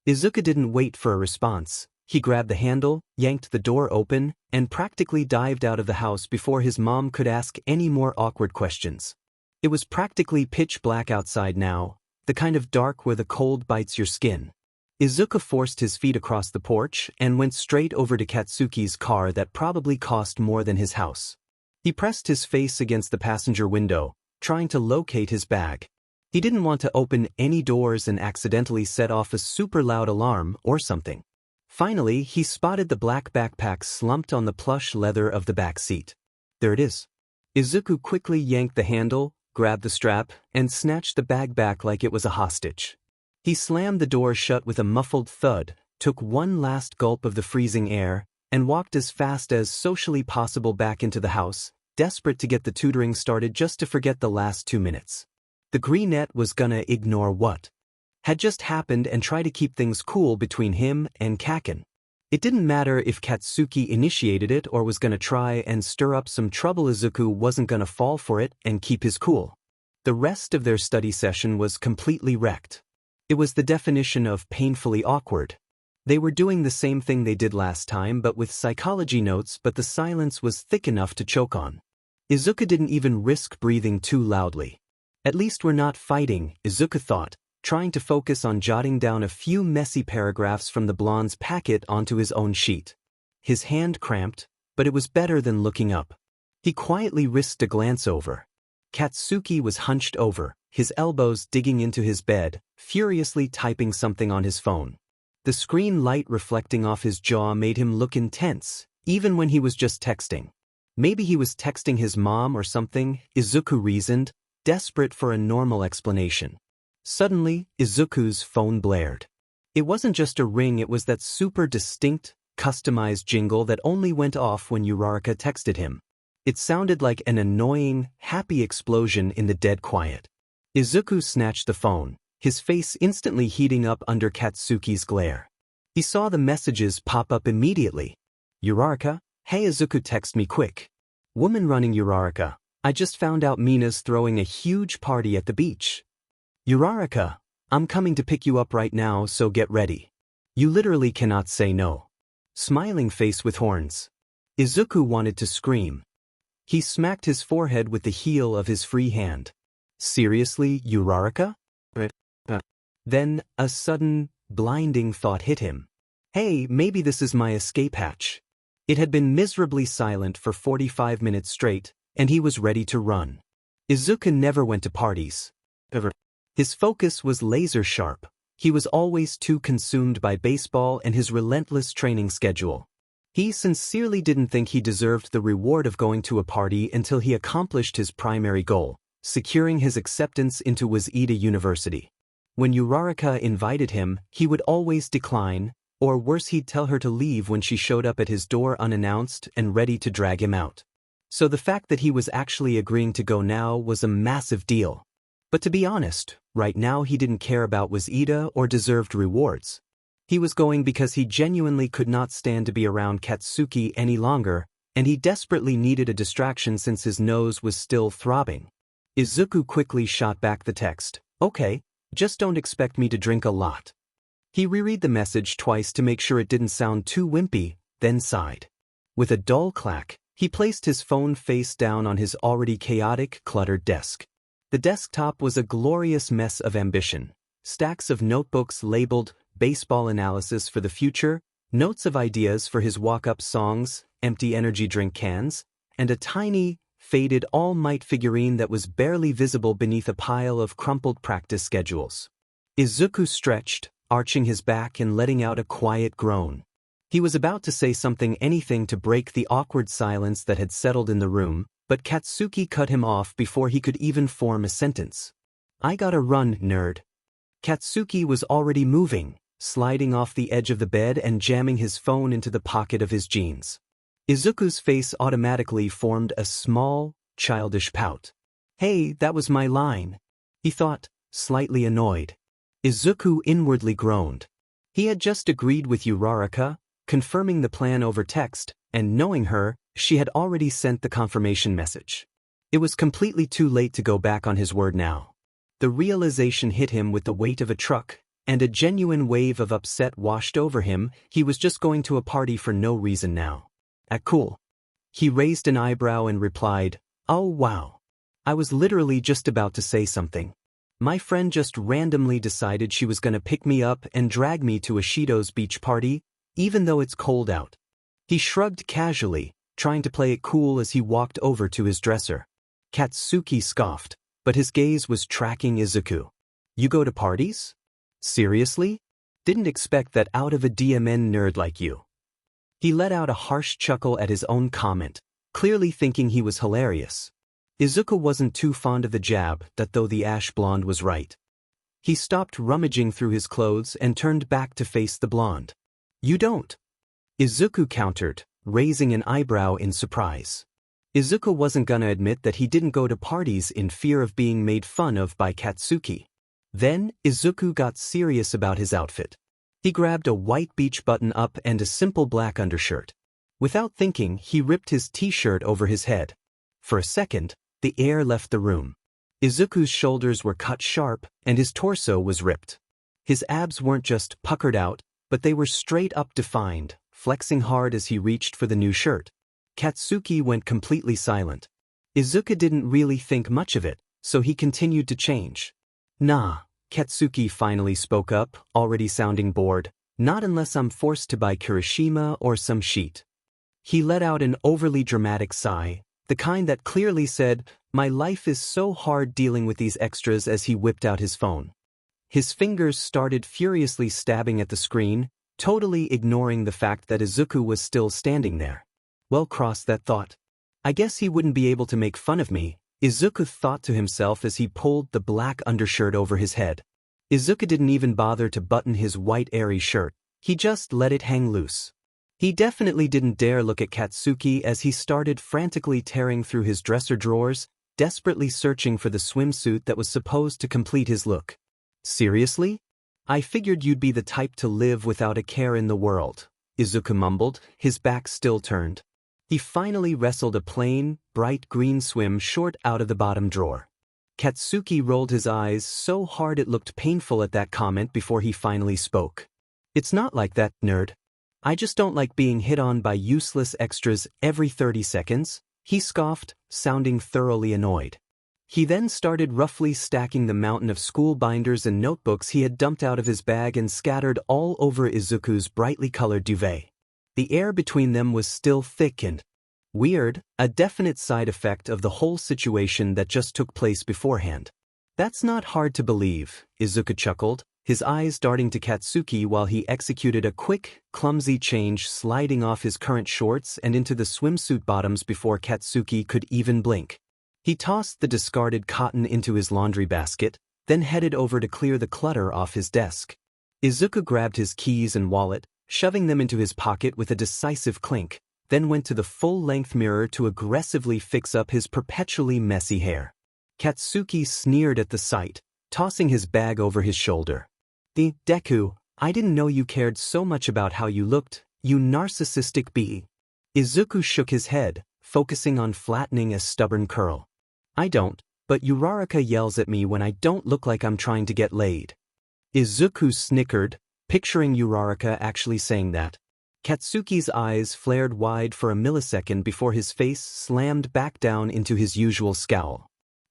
Izuku didn't wait for a response. He grabbed the handle, yanked the door open, and practically dived out of the house before his mom could ask any more awkward questions. It was practically pitch black outside now, the kind of dark where the cold bites your skin. Izuku forced his feet across the porch and went straight over to Katsuki's car that probably cost more than his house. He pressed his face against the passenger window, trying to locate his bag. He didn't want to open any doors and accidentally set off a super loud alarm or something. Finally, he spotted the black backpack slumped on the plush leather of the back seat. There it is. Izuku quickly yanked the handle, grabbed the strap, and snatched the bag back like it was a hostage. He slammed the door shut with a muffled thud, took one last gulp of the freezing air, and walked as fast as socially possible back into the house, desperate to get the tutoring started just to forget the last 2 minutes. The greenette was gonna ignore what had just happened and try to keep things cool between him and Kaken. It didn't matter if Katsuki initiated it or was gonna try and stir up some trouble. Izuku wasn't gonna fall for it and keep his cool. The rest of their study session was completely wrecked. It was the definition of painfully awkward. They were doing the same thing they did last time but with psychology notes, but the silence was thick enough to choke on. Izuku didn't even risk breathing too loudly. At least we're not fighting, Izuku thought, trying to focus on jotting down a few messy paragraphs from the blonde's packet onto his own sheet. His hand cramped, but it was better than looking up. He quietly risked a glance over. Katsuki was hunched over, his elbows digging into his bed, furiously typing something on his phone. The screen light reflecting off his jaw made him look intense, even when he was just texting. Maybe he was texting his mom or something, Izuku reasoned, desperate for a normal explanation. Suddenly, Izuku's phone blared. It wasn't just a ring, it was that super distinct, customized jingle that only went off when Uraraka texted him. It sounded like an annoying, happy explosion in the dead quiet. Izuku snatched the phone, his face instantly heating up under Katsuki's glare. He saw the messages pop up immediately. Uraraka, hey Izuku, text me quick. Woman running Uraraka, I just found out Mina's throwing a huge party at the beach. Uraraka, I'm coming to pick you up right now, so get ready. You literally cannot say no. Smiling face with horns. Izuku wanted to scream. He smacked his forehead with the heel of his free hand. Seriously, Uraraka? Then, a sudden, blinding thought hit him. Hey, maybe this is my escape hatch. It had been miserably silent for 45 minutes straight, and he was ready to run. Izuku never went to parties. His focus was laser sharp. He was always too consumed by baseball and his relentless training schedule. He sincerely didn't think he deserved the reward of going to a party until he accomplished his primary goal, securing his acceptance into Waseda University. When Uraraka invited him, he would always decline, or worse, he'd tell her to leave when she showed up at his door unannounced and ready to drag him out. So the fact that he was actually agreeing to go now was a massive deal. But to be honest, right now he didn't care about Waseda or deserved rewards. He was going because he genuinely could not stand to be around Katsuki any longer, and he desperately needed a distraction since his nose was still throbbing. Izuku quickly shot back the text, okay, just don't expect me to drink a lot. He reread the message twice to make sure it didn't sound too wimpy, then sighed. With a dull clack, he placed his phone face down on his already chaotic, cluttered desk. The desktop was a glorious mess of ambition. Stacks of notebooks labeled baseball analysis for the future, notes of ideas for his walk-up songs, empty energy drink cans, and a tiny, faded All Might figurine that was barely visible beneath a pile of crumpled practice schedules. Izuku stretched, arching his back and letting out a quiet groan. He was about to say anything to break the awkward silence that had settled in the room, but Katsuki cut him off before he could even form a sentence. I gotta run, nerd. Katsuki was already moving, sliding off the edge of the bed and jamming his phone into the pocket of his jeans. Izuku's face automatically formed a small, childish pout. Hey, that was my line, he thought, slightly annoyed. Izuku inwardly groaned. He had just agreed with Uraraka, confirming the plan over text, and knowing her, she had already sent the confirmation message. It was completely too late to go back on his word now. The realization hit him with the weight of a truck, and a genuine wave of upset washed over him. He was just going to a party for no reason now. Cool. He raised an eyebrow and replied, oh wow. I was literally just about to say something. My friend just randomly decided she was gonna pick me up and drag me to a Shido's beach party, even though it's cold out. He shrugged casually, trying to play it cool as he walked over to his dresser. Katsuki scoffed, but his gaze was tracking Izuku. You go to parties? Seriously? Didn't expect that out of a DMN nerd like you. He let out a harsh chuckle at his own comment, clearly thinking he was hilarious. Izuku wasn't too fond of the jab, that though the ash blonde was right. He stopped rummaging through his clothes and turned back to face the blonde. You don't. Izuku countered, raising an eyebrow in surprise. Izuku wasn't gonna admit that he didn't go to parties in fear of being made fun of by Katsuki. Then, Izuku got serious about his outfit. He grabbed a white beach button-up and a simple black undershirt. Without thinking, he ripped his t-shirt over his head. For a second, the air left the room. Izuku's shoulders were cut sharp, and his torso was ripped. His abs weren't just puckered out, but they were straight up defined, flexing hard as he reached for the new shirt. Katsuki went completely silent. Izuku didn't really think much of it, so he continued to change. Nah, Katsuki finally spoke up, already sounding bored. Not unless I'm forced to buy Kirishima or some sheet. He let out an overly dramatic sigh, the kind that clearly said, "My life is so hard dealing with these extras," as he whipped out his phone. His fingers started furiously stabbing at the screen, totally ignoring the fact that Izuku was still standing there. Well, cross that thought. I guess he wouldn't be able to make fun of me, Izuku thought to himself as he pulled the black undershirt over his head. Izuku didn't even bother to button his white airy shirt, he just let it hang loose. He definitely didn't dare look at Katsuki as he started frantically tearing through his dresser drawers, desperately searching for the swimsuit that was supposed to complete his look. Seriously? I figured you'd be the type to live without a care in the world, Izuku mumbled, his back still turned. He finally wrestled a plain, bright green swim short out of the bottom drawer. Katsuki rolled his eyes so hard it looked painful at that comment before he finally spoke. It's not like that, nerd. I just don't like being hit on by useless extras every 30 seconds, he scoffed, sounding thoroughly annoyed. He then started roughly stacking the mountain of school binders and notebooks he had dumped out of his bag and scattered all over Izuku's brightly colored duvet. The air between them was still thick and weird, a definite side effect of the whole situation that just took place beforehand. That's not hard to believe, Izuku chuckled, his eyes darting to Katsuki while he executed a quick, clumsy change, sliding off his current shorts and into the swimsuit bottoms before Katsuki could even blink. He tossed the discarded cotton into his laundry basket, then headed over to clear the clutter off his desk. Izuku grabbed his keys and wallet, shoving them into his pocket with a decisive clink, then went to the full-length mirror to aggressively fix up his perpetually messy hair. Katsuki sneered at the sight, tossing his bag over his shoulder. Deku, I didn't know you cared so much about how you looked, you narcissistic bee. Izuku shook his head, focusing on flattening a stubborn curl. I don't, but Uraraka yells at me when I don't look like I'm trying to get laid. Izuku snickered, picturing Uraraka actually saying that. Katsuki's eyes flared wide for a millisecond before his face slammed back down into his usual scowl.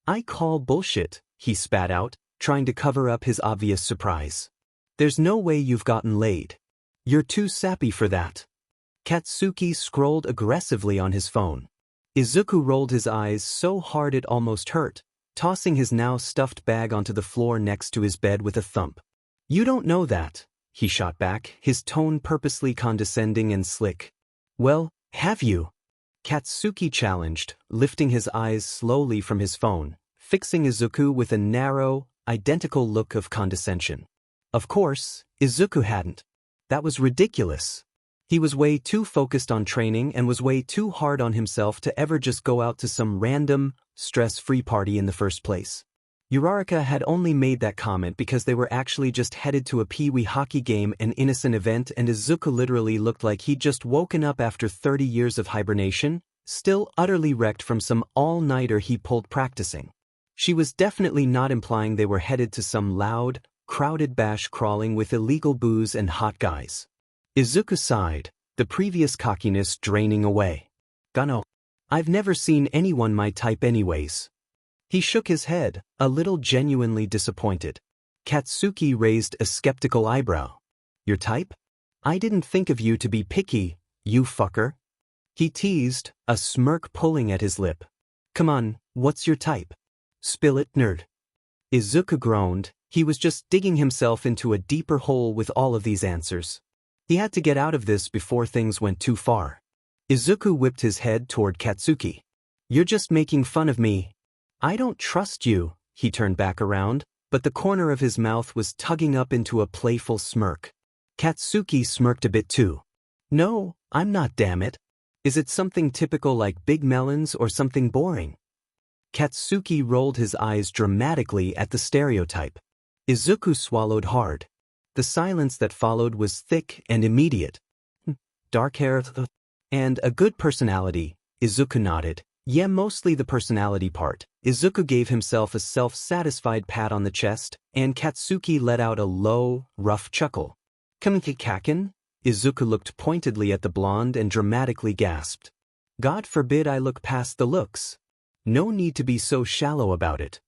I call bullshit, he spat out, trying to cover up his obvious surprise. There's no way you've gotten laid. You're too sappy for that. Katsuki scrolled aggressively on his phone. Izuku rolled his eyes so hard it almost hurt, tossing his now stuffed bag onto the floor next to his bed with a thump. You don't know that, he shot back, his tone purposely condescending and slick. Well, have you? Katsuki challenged, lifting his eyes slowly from his phone, fixing Izuku with a narrow, identical look of condescension. Of course, Izuku hadn't. That was ridiculous. He was way too focused on training and was way too hard on himself to ever just go out to some random, stress-free party in the first place. Uraraka had only made that comment because they were actually just headed to a pee-wee hockey game, an innocent event, and Izuku literally looked like he'd just woken up after 30 years of hibernation, still utterly wrecked from some all-nighter he pulled practicing. She was definitely not implying they were headed to some loud, crowded bash crawling with illegal booze and hot guys. Izuku sighed, the previous cockiness draining away. Gano. I've never seen anyone my type anyways. He shook his head, a little genuinely disappointed. Katsuki raised a skeptical eyebrow. Your type? I didn't think of you to be picky, you fucker. He teased, a smirk pulling at his lip. Come on, what's your type? Spill it, nerd. Izuku groaned, he was just digging himself into a deeper hole with all of these answers. He had to get out of this before things went too far. Izuku whipped his head toward Katsuki. You're just making fun of me. I don't trust you, he turned back around, but the corner of his mouth was tugging up into a playful smirk. Katsuki smirked a bit too. No, I'm not, damn it. Is it something typical like big melons or something boring? Katsuki rolled his eyes dramatically at the stereotype. Izuku swallowed hard. The silence that followed was thick and immediate. Dark hair and a good personality, Izuku nodded. Yeah, mostly the personality part. Izuku gave himself a self-satisfied pat on the chest, and Katsuki let out a low, rough chuckle. Kaken? Izuku looked pointedly at the blonde and dramatically gasped. God forbid I look past the looks. No need to be so shallow about it.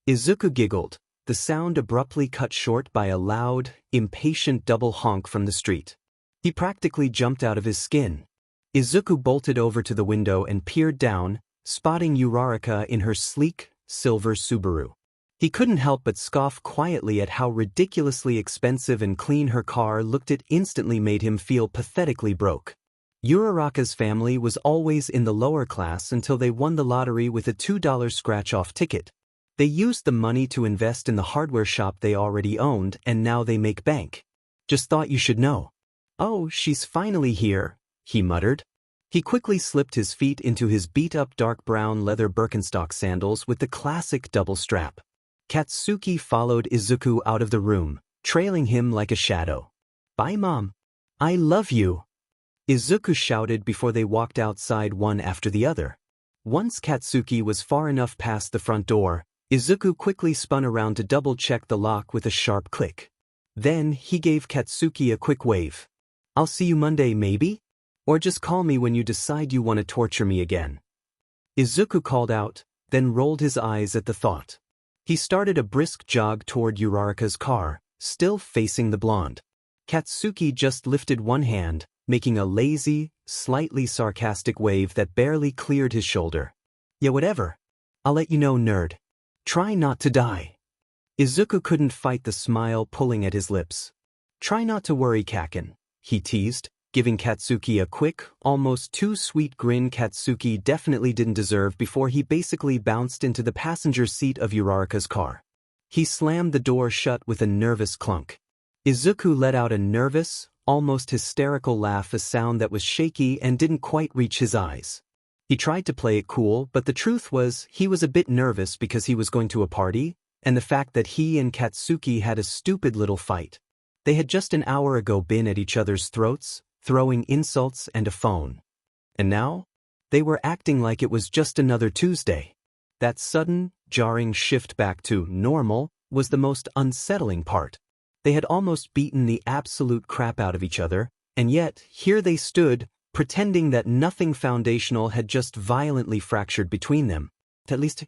Izuku giggled, the sound abruptly cut short by a loud, impatient double honk from the street. He practically jumped out of his skin. Izuku bolted over to the window and peered down, spotting Uraraka in her sleek, silver Subaru. He couldn't help but scoff quietly at how ridiculously expensive and clean her car looked. It instantly made him feel pathetically broke. Uraraka's family was always in the lower class until they won the lottery with a $2 scratch-off ticket. They used the money to invest in the hardware shop they already owned, and now they make bank. Just thought you should know. Oh, she's finally here, he muttered. He quickly slipped his feet into his beat-up dark brown leather Birkenstock sandals with the classic double strap. Katsuki followed Izuku out of the room, trailing him like a shadow. Bye, Mom. I love you, Izuku shouted before they walked outside one after the other. Once Katsuki was far enough past the front door, Izuku quickly spun around to double-check the lock with a sharp click. Then he gave Katsuki a quick wave. I'll see you Monday, maybe? Or just call me when you decide you want to torture me again. Izuku called out, then rolled his eyes at the thought. He started a brisk jog toward Uraraka's car, still facing the blonde. Katsuki just lifted one hand, making a lazy, slightly sarcastic wave that barely cleared his shoulder. Yeah, whatever. I'll let you know, nerd. Try not to die. Izuku couldn't fight the smile pulling at his lips. Try not to worry, Kaken, he teased, giving Katsuki a quick, almost too sweet grin Katsuki definitely didn't deserve before he basically bounced into the passenger seat of Uraraka's car. He slammed the door shut with a nervous clunk. Izuku let out a nervous, almost hysterical laugh, a sound that was shaky and didn't quite reach his eyes. He tried to play it cool, but the truth was he was a bit nervous because he was going to a party, and the fact that he and Katsuki had a stupid little fight. They had just an hour ago been at each other's throats, throwing insults and a phone. And now? They were acting like it was just another Tuesday. That sudden, jarring shift back to normal was the most unsettling part. They had almost beaten the absolute crap out of each other, and yet, here they stood, pretending that nothing foundational had just violently fractured between them. At least,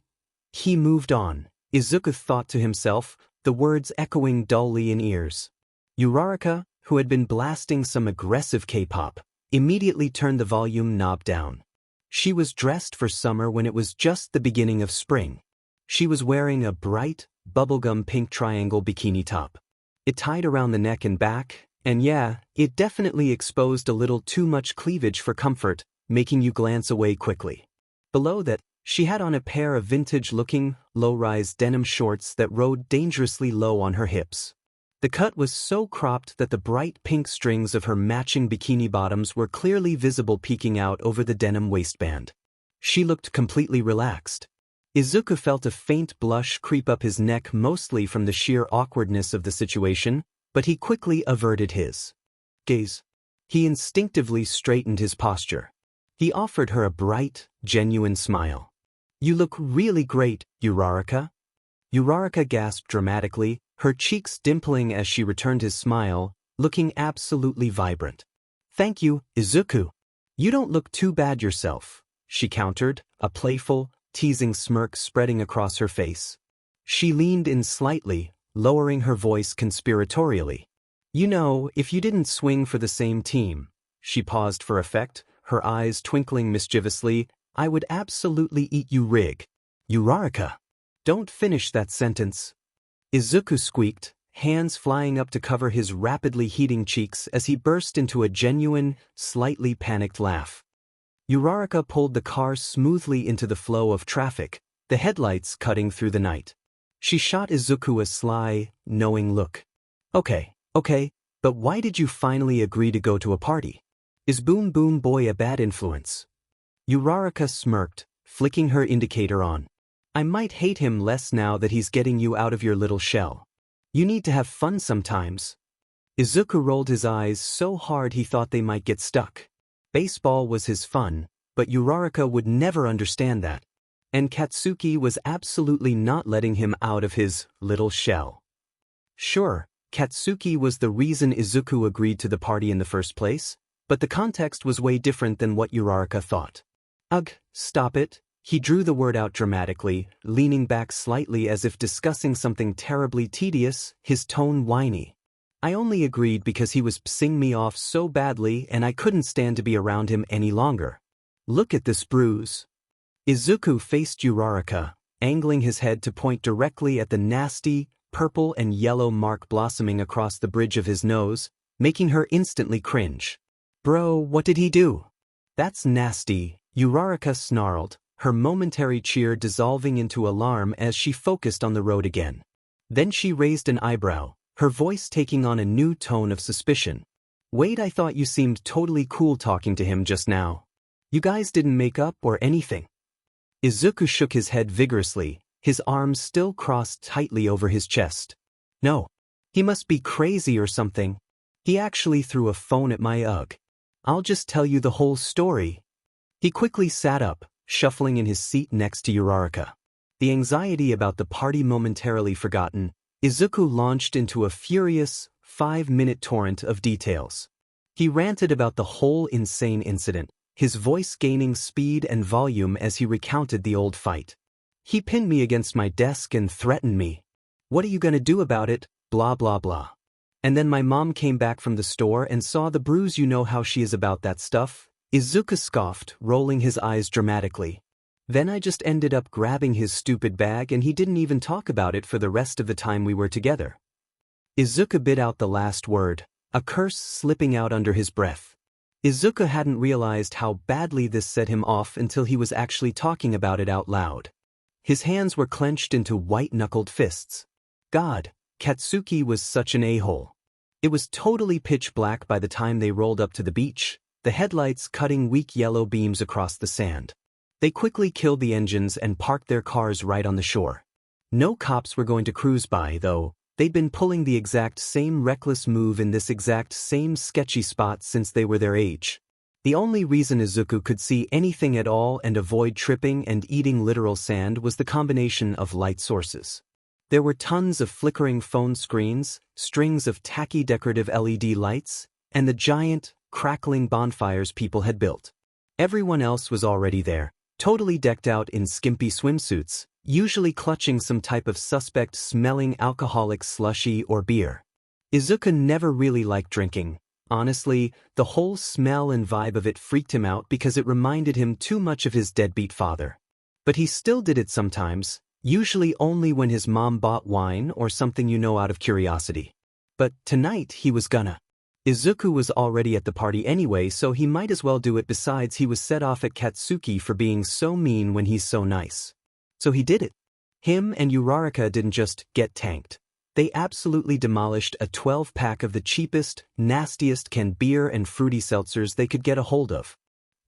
he moved on, Izuku thought to himself, the words echoing dully in ears. Uraraka, who had been blasting some aggressive K-pop, immediately turned the volume knob down. She was dressed for summer when it was just the beginning of spring. She was wearing a bright, bubblegum pink triangle bikini top. It tied around the neck and back, and yeah, it definitely exposed a little too much cleavage for comfort, making you glance away quickly. Below that, she had on a pair of vintage-looking, low-rise denim shorts that rode dangerously low on her hips. The cut was so cropped that the bright pink strings of her matching bikini bottoms were clearly visible peeking out over the denim waistband. She looked completely relaxed. Izuku felt a faint blush creep up his neck, mostly from the sheer awkwardness of the situation, but he quickly averted his gaze. He instinctively straightened his posture. He offered her a bright, genuine smile. You look really great, Uraraka. Uraraka gasped dramatically, her cheeks dimpling as she returned his smile, looking absolutely vibrant. Thank you, Izuku. You don't look too bad yourself, she countered, a playful, teasing smirk spreading across her face. She leaned in slightly, lowering her voice conspiratorially. You know, if you didn't swing for the same team, she paused for effect, her eyes twinkling mischievously, I would absolutely eat you, Rig. Uraraka. Don't finish that sentence. Izuku squeaked, hands flying up to cover his rapidly heating cheeks as he burst into a genuine, slightly panicked laugh. Uraraka pulled the car smoothly into the flow of traffic, the headlights cutting through the night. She shot Izuku a sly, knowing look. Okay, but why did you finally agree to go to a party? Is Boom Boom Boy a bad influence? Uraraka smirked, flicking her indicator on. I might hate him less now that he's getting you out of your little shell. You need to have fun sometimes. Izuku rolled his eyes so hard he thought they might get stuck. Baseball was his fun, but Uraraka would never understand that. And Katsuki was absolutely not letting him out of his little shell. Sure, Katsuki was the reason Izuku agreed to the party in the first place, but the context was way different than what Uraraka thought. Ugh, stop it. He drew the word out dramatically, leaning back slightly as if discussing something terribly tedious, his tone whiny. I only agreed because he was pissing me off so badly and I couldn't stand to be around him any longer. Look at this bruise. Izuku faced Uraraka, angling his head to point directly at the nasty, purple and yellow mark blossoming across the bridge of his nose, making her instantly cringe. Bro, what did he do? That's nasty, Uraraka snarled, her momentary cheer dissolving into alarm as she focused on the road again. Then she raised an eyebrow, her voice taking on a new tone of suspicion. Wait, I thought you seemed totally cool talking to him just now. You guys didn't make up or anything? Izuku shook his head vigorously, his arms still crossed tightly over his chest. No. He must be crazy or something. He actually threw a phone at my ugh. I'll just tell you the whole story. He quickly sat up, shuffling in his seat next to Uraraka. The anxiety about the party momentarily forgotten, Izuku launched into a furious, 5-minute torrent of details. He ranted about the whole insane incident, his voice gaining speed and volume as he recounted the old fight. He pinned me against my desk and threatened me. What are you gonna do about it, blah blah blah. And then my mom came back from the store and saw the bruise. You know how she is about that stuff. Izuku scoffed, rolling his eyes dramatically. Then I just ended up grabbing his stupid bag and he didn't even talk about it for the rest of the time we were together. Izuku bit out the last word, a curse slipping out under his breath. Izuku hadn't realized how badly this set him off until he was actually talking about it out loud. His hands were clenched into white-knuckled fists. God, Katsuki was such an a-hole. It was totally pitch black by the time they rolled up to the beach, the headlights cutting weak yellow beams across the sand. They quickly killed the engines and parked their cars right on the shore. No cops were going to cruise by, though. They'd been pulling the exact same reckless move in this exact same sketchy spot since they were their age. The only reason Izuku could see anything at all and avoid tripping and eating literal sand was the combination of light sources. There were tons of flickering phone screens, strings of tacky decorative LED lights, and the giant, crackling bonfires people had built. Everyone else was already there, totally decked out in skimpy swimsuits, usually clutching some type of suspect-smelling alcoholic slushy or beer. Izuku never really liked drinking. Honestly, the whole smell and vibe of it freaked him out because it reminded him too much of his deadbeat father. But he still did it sometimes, usually only when his mom bought wine or something out of curiosity. But tonight he was gonna. Izuku was already at the party anyway, so he might as well do it. Besides, he was set off at Katsuki for being so mean when he's so nice. So he did it. Him and Uraraka didn't just get tanked. They absolutely demolished a 12-pack of the cheapest, nastiest canned beer and fruity seltzers they could get a hold of.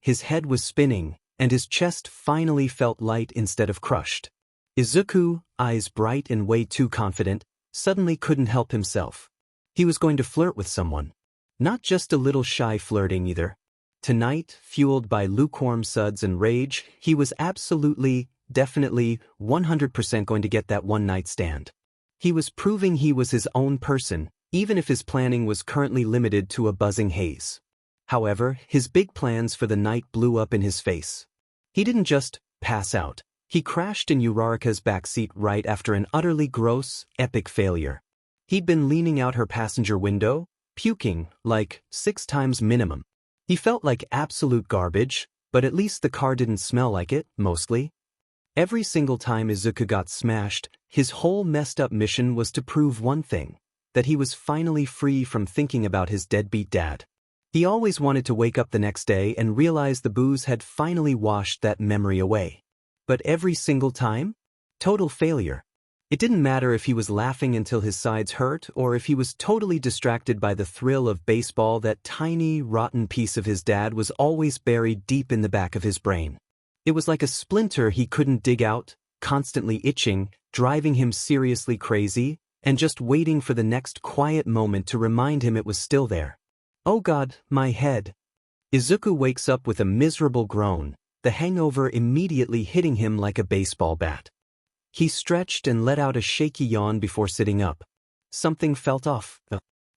His head was spinning, and his chest finally felt light instead of crushed. Izuku, eyes bright and way too confident, suddenly couldn't help himself. He was going to flirt with someone. Not just a little shy flirting either. Tonight, fueled by lukewarm suds and rage, he was absolutely, definitely, 100% going to get that one-night stand. He was proving he was his own person, even if his planning was currently limited to a buzzing haze. However, his big plans for the night blew up in his face. He didn't just pass out. He crashed in Uraraka's backseat right after an utterly gross, epic failure. He'd been leaning out her passenger window, puking, like 6 times minimum. He felt like absolute garbage, but at least the car didn't smell like it, mostly. Every single time Izuku got smashed, his whole messed up mission was to prove one thing, that he was finally free from thinking about his deadbeat dad. He always wanted to wake up the next day and realize the booze had finally washed that memory away. But every single time? Total failure. It didn't matter if he was laughing until his sides hurt or if he was totally distracted by the thrill of baseball. That tiny, rotten piece of his dad was always buried deep in the back of his brain. It was like a splinter he couldn't dig out, constantly itching, driving him seriously crazy, and just waiting for the next quiet moment to remind him it was still there. Oh God, my head. Izuku wakes up with a miserable groan, the hangover immediately hitting him like a baseball bat. He stretched and let out a shaky yawn before sitting up. something felt off.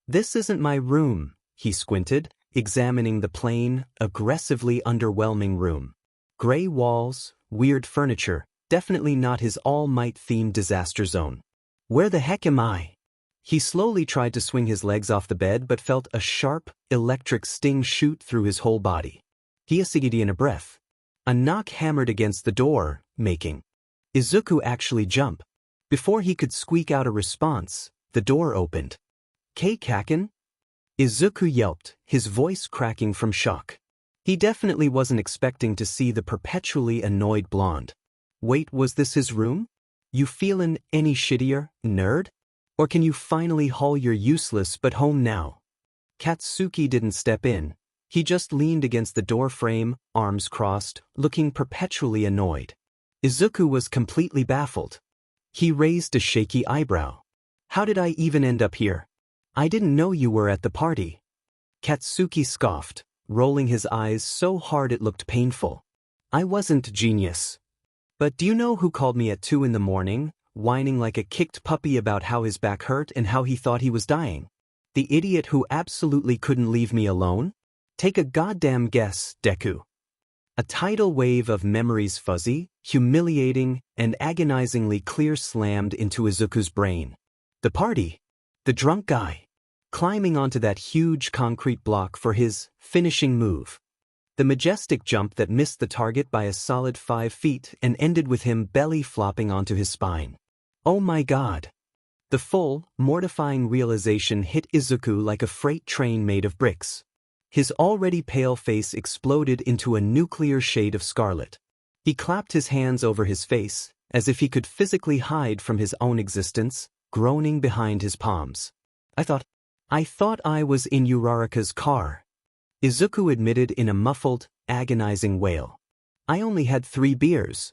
This isn't my room, he squinted, examining the plain, aggressively underwhelming room. Gray walls, weird furniture, definitely not his All Might-themed disaster zone. Where the heck am I? He slowly tried to swing his legs off the bed but felt a sharp, electric sting shoot through his whole body. He sighed in a breath. A knock hammered against the door, making Izuku actually jump. Before he could squeak out a response, the door opened. Kaken? Izuku yelped, his voice cracking from shock. He definitely wasn't expecting to see the perpetually annoyed blonde. Wait, was this his room? You feelin' any shittier, nerd? Or can you finally haul your useless but home now? Katsuki didn't step in. He just leaned against the door frame, arms crossed, looking perpetually annoyed. Izuku was completely baffled. He raised a shaky eyebrow. How did I even end up here? I didn't know you were at the party. Katsuki scoffed, rolling his eyes so hard it looked painful. I wasn't genius. But do you know who called me at 2 in the morning, whining like a kicked puppy about how his back hurt and how he thought he was dying? The idiot who absolutely couldn't leave me alone? Take a goddamn guess, Deku. A tidal wave of memories fuzzy, humiliating, and agonizingly clear slammed into Izuku's brain. The party. The drunk guy. Climbing onto that huge concrete block for his finishing move. The majestic jump that missed the target by a solid 5 feet and ended with him belly flopping onto his spine. Oh my god. The full, mortifying realization hit Izuku like a freight train made of bricks. His already pale face exploded into a nuclear shade of scarlet. He clapped his hands over his face, as if he could physically hide from his own existence, groaning behind his palms. I thought I was in Uraraka's car. Izuku admitted in a muffled, agonizing wail. I only had 3 beers.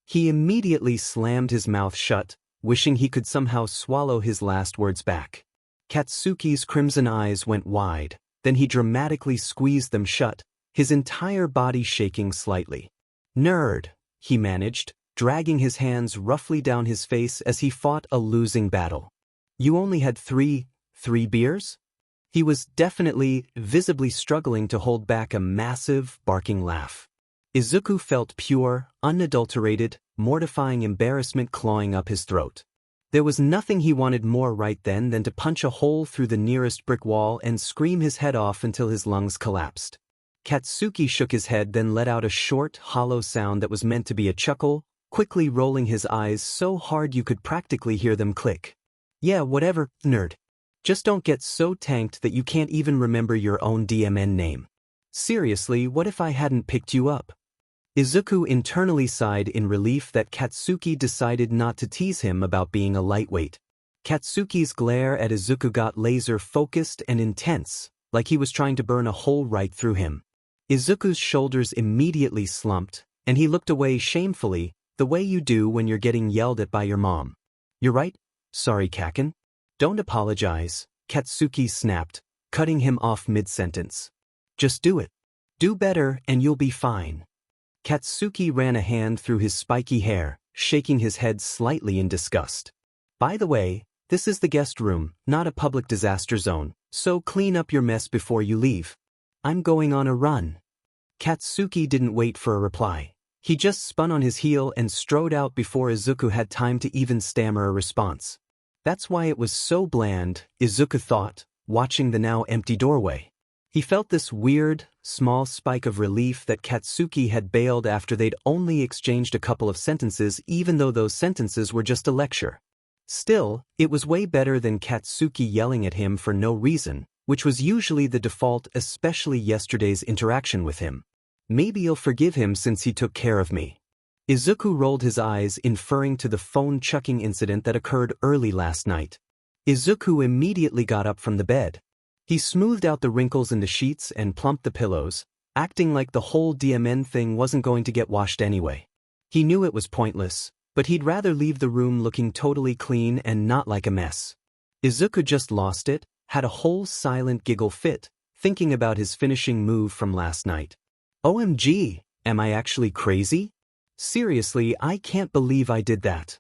He immediately slammed his mouth shut, wishing he could somehow swallow his last words back. Katsuki's crimson eyes went wide, then he dramatically squeezed them shut, his entire body shaking slightly. Nerd, he managed, dragging his hands roughly down his face as he fought a losing battle. You only had three beers? He was definitely, visibly struggling to hold back a massive, barking laugh. Izuku felt pure, unadulterated, mortifying embarrassment clawing up his throat. There was nothing he wanted more right then than to punch a hole through the nearest brick wall and scream his head off until his lungs collapsed. Katsuki shook his head, then let out a short, hollow sound that was meant to be a chuckle, quickly rolling his eyes so hard you could practically hear them click. Yeah, whatever, nerd. Just don't get so tanked that you can't even remember your own DMN name. Seriously, what if I hadn't picked you up? Izuku internally sighed in relief that Katsuki decided not to tease him about being a lightweight. Katsuki's glare at Izuku got laser-focused and intense, like he was trying to burn a hole right through him. Izuku's shoulders immediately slumped, and he looked away shamefully, the way you do when you're getting yelled at by your mom. You're right. Sorry, Kaken. Don't apologize, Katsuki snapped, cutting him off mid-sentence. Just do it. Do better and you'll be fine. Katsuki ran a hand through his spiky hair, shaking his head slightly in disgust. By the way, this is the guest room, not a public disaster zone, so clean up your mess before you leave. I'm going on a run. Katsuki didn't wait for a reply. He just spun on his heel and strode out before Izuku had time to even stammer a response. That's why it was so bland, Izuku thought, watching the now empty doorway. He felt this weird, small spike of relief that Katsuki had bailed after they'd only exchanged a couple of sentences, even though those sentences were just a lecture. Still, it was way better than Katsuki yelling at him for no reason, which was usually the default, especially yesterday's interaction with him. Maybe you'll forgive him since he took care of me. Izuku rolled his eyes, inferring to the phone-chucking incident that occurred early last night. Izuku immediately got up from the bed. He smoothed out the wrinkles in the sheets and plumped the pillows, acting like the whole DMN thing wasn't going to get washed anyway. He knew it was pointless, but he'd rather leave the room looking totally clean and not like a mess. Izuku just lost it, had a whole silent giggle fit, thinking about his finishing move from last night. OMG, am I actually crazy? Seriously, I can't believe I did that.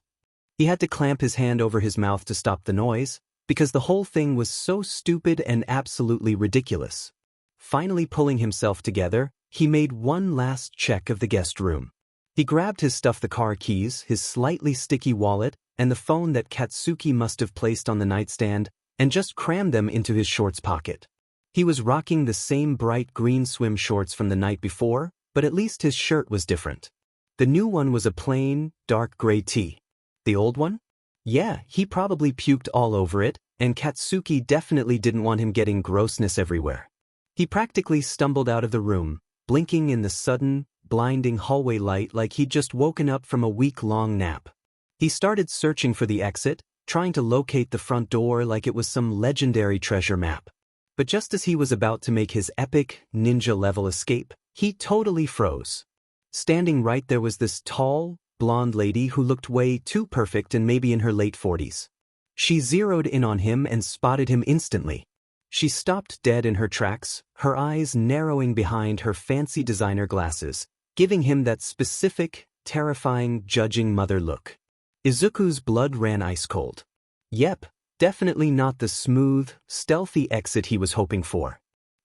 He had to clamp his hand over his mouth to stop the noise, because the whole thing was so stupid and absolutely ridiculous. Finally pulling himself together, he made one last check of the guest room. He grabbed his stuff, the car keys, his slightly sticky wallet, and the phone that Katsuki must have placed on the nightstand, and just crammed them into his shorts pocket. He was rocking the same bright green swim shorts from the night before, but at least his shirt was different. The new one was a plain, dark gray tee. The old one? Yeah, he probably puked all over it, and Katsuki definitely didn't want him getting grossness everywhere. He practically stumbled out of the room, blinking in the sudden, blinding hallway light like he'd just woken up from a week-long nap. He started searching for the exit, trying to locate the front door like it was some legendary treasure map. But just as he was about to make his epic, ninja-level escape, he totally froze. Standing right there was this tall, blonde lady who looked way too perfect and maybe in her late 40s. She zeroed in on him and spotted him instantly. She stopped dead in her tracks, her eyes narrowing behind her fancy designer glasses, giving him that specific, terrifying, judging mother look. Izuku's blood ran ice cold. Yep, definitely not the smooth, stealthy exit he was hoping for.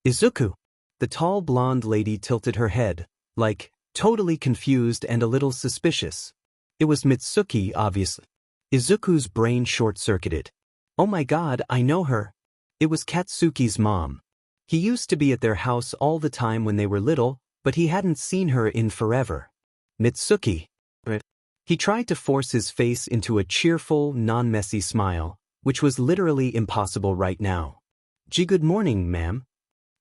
Izuku! The tall blonde lady tilted her head, like, totally confused and a little suspicious. It was Mitsuki, obviously. Izuku's brain short-circuited. Oh my god, I know her. It was Katsuki's mom. He used to be at their house all the time when they were little, but he hadn't seen her in forever. Mitsuki. He tried to force his face into a cheerful, non-messy smile, which was literally impossible right now. Good morning, ma'am.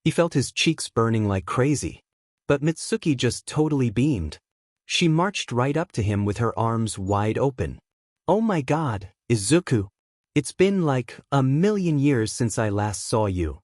He felt his cheeks burning like crazy. But Mitsuki just totally beamed. She marched right up to him with her arms wide open. Oh my god, Izuku. It's been like a million years since I last saw you.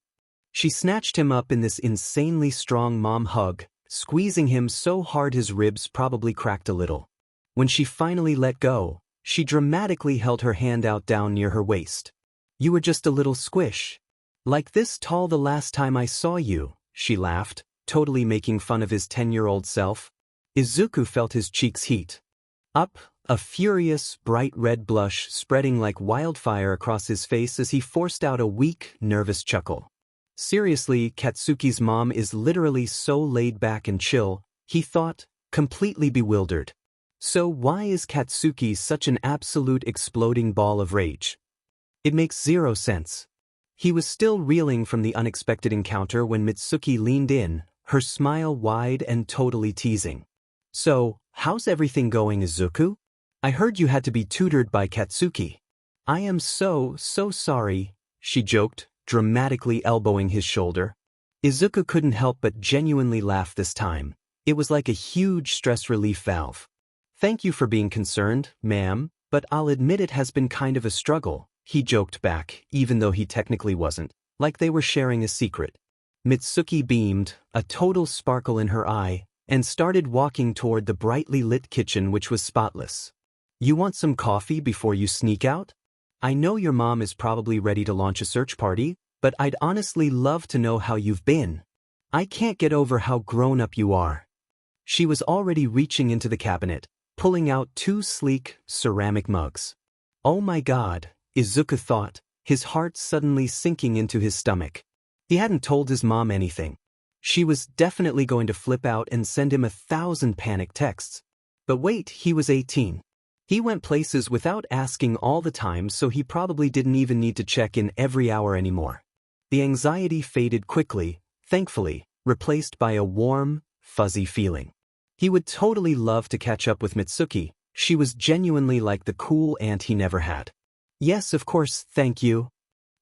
She snatched him up in this insanely strong mom hug, squeezing him so hard his ribs probably cracked a little. When she finally let go, she dramatically held her hand out down near her waist. You were just a little squish. Like this tall the last time I saw you, she laughed, totally making fun of his 10-year-old self. Izuku felt his cheeks heat up, a furious, bright red blush spreading like wildfire across his face as he forced out a weak, nervous chuckle. Seriously, Katsuki's mom is literally so laid back and chill, he thought, completely bewildered. So why is Katsuki such an absolute exploding ball of rage? It makes zero sense. He was still reeling from the unexpected encounter when Mitsuki leaned in, her smile wide and totally teasing. So, how's everything going, Izuku? I heard you had to be tutored by Katsuki. I am so sorry, she joked, dramatically elbowing his shoulder. Izuku couldn't help but genuinely laugh this time. It was like a huge stress relief valve. Thank you for being concerned, ma'am, but I'll admit it has been kind of a struggle, he joked back, even though he technically wasn't, like they were sharing a secret. Mitsuki beamed, a total sparkle in her eye, and started walking toward the brightly lit kitchen which was spotless. You want some coffee before you sneak out? I know your mom is probably ready to launch a search party, but I'd honestly love to know how you've been. I can't get over how grown up you are. She was already reaching into the cabinet, pulling out 2 sleek, ceramic mugs. Oh my god, Izuku thought, his heart suddenly sinking into his stomach. He hadn't told his mom anything. She was definitely going to flip out and send him 1,000 panic texts. But wait, he was 18. He went places without asking all the time, so he probably didn't even need to check in every hour anymore. The anxiety faded quickly, thankfully, replaced by a warm, fuzzy feeling. He would totally love to catch up with Mitsuki. She was genuinely like the cool aunt he never had. Yes, of course, thank you.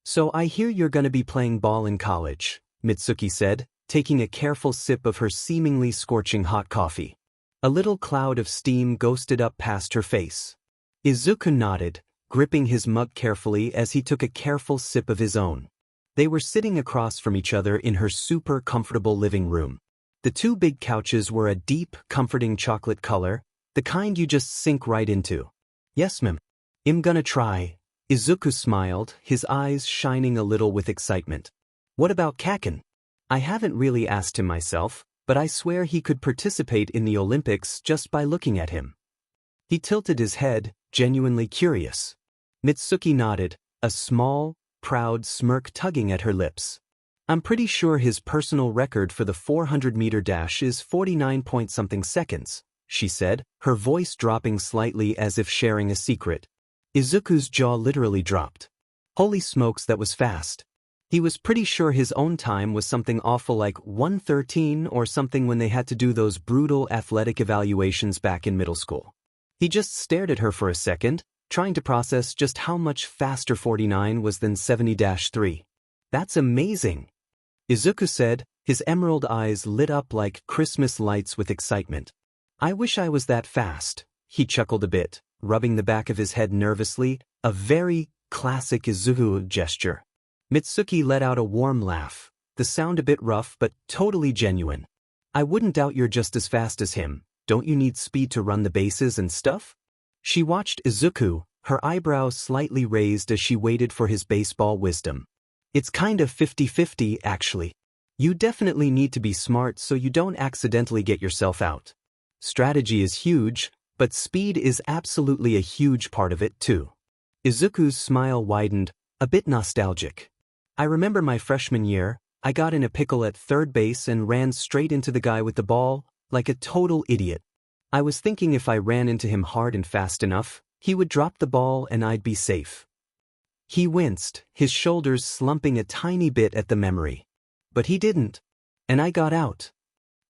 So I hear you're gonna be playing ball in college, Mitsuki said, taking a careful sip of her seemingly scorching hot coffee. A little cloud of steam ghosted up past her face. Izuku nodded, gripping his mug carefully as he took a careful sip of his own. They were sitting across from each other in her super comfortable living room. The 2 big couches were a deep, comforting chocolate color, the kind you just sink right into. Yes, ma'am. I'm gonna try. Izuku smiled, his eyes shining a little with excitement. What about Kaken? I haven't really asked him myself, but I swear he could participate in the Olympics just by looking at him. He tilted his head, genuinely curious. Mitsuki nodded, a small, proud smirk tugging at her lips. I'm pretty sure his personal record for the 400-meter dash is 49-point-something seconds, she said, her voice dropping slightly as if sharing a secret. Izuku's jaw literally dropped. Holy smokes, that was fast. He was pretty sure his own time was something awful like 1:13 or something when they had to do those brutal athletic evaluations back in middle school. He just stared at her for a second, trying to process just how much faster 49 was than 70-3. That's amazing, Izuku said, his emerald eyes lit up like Christmas lights with excitement. I wish I was that fast, he chuckled a bit, rubbing the back of his head nervously, a very classic Izuku gesture. Mitsuki let out a warm laugh, the sound a bit rough but totally genuine. I wouldn't doubt you're just as fast as him. Don't you need speed to run the bases and stuff? She watched Izuku, her eyebrows slightly raised as she waited for his baseball wisdom. It's kind of 50-50, actually. You definitely need to be smart so you don't accidentally get yourself out. Strategy is huge, but speed is absolutely a huge part of it too. Izuku's smile widened, a bit nostalgic. I remember my freshman year, I got in a pickle at third base and ran straight into the guy with the ball, like a total idiot. I was thinking if I ran into him hard and fast enough, he would drop the ball and I'd be safe. He winced, his shoulders slumping a tiny bit at the memory. But he didn't. And I got out.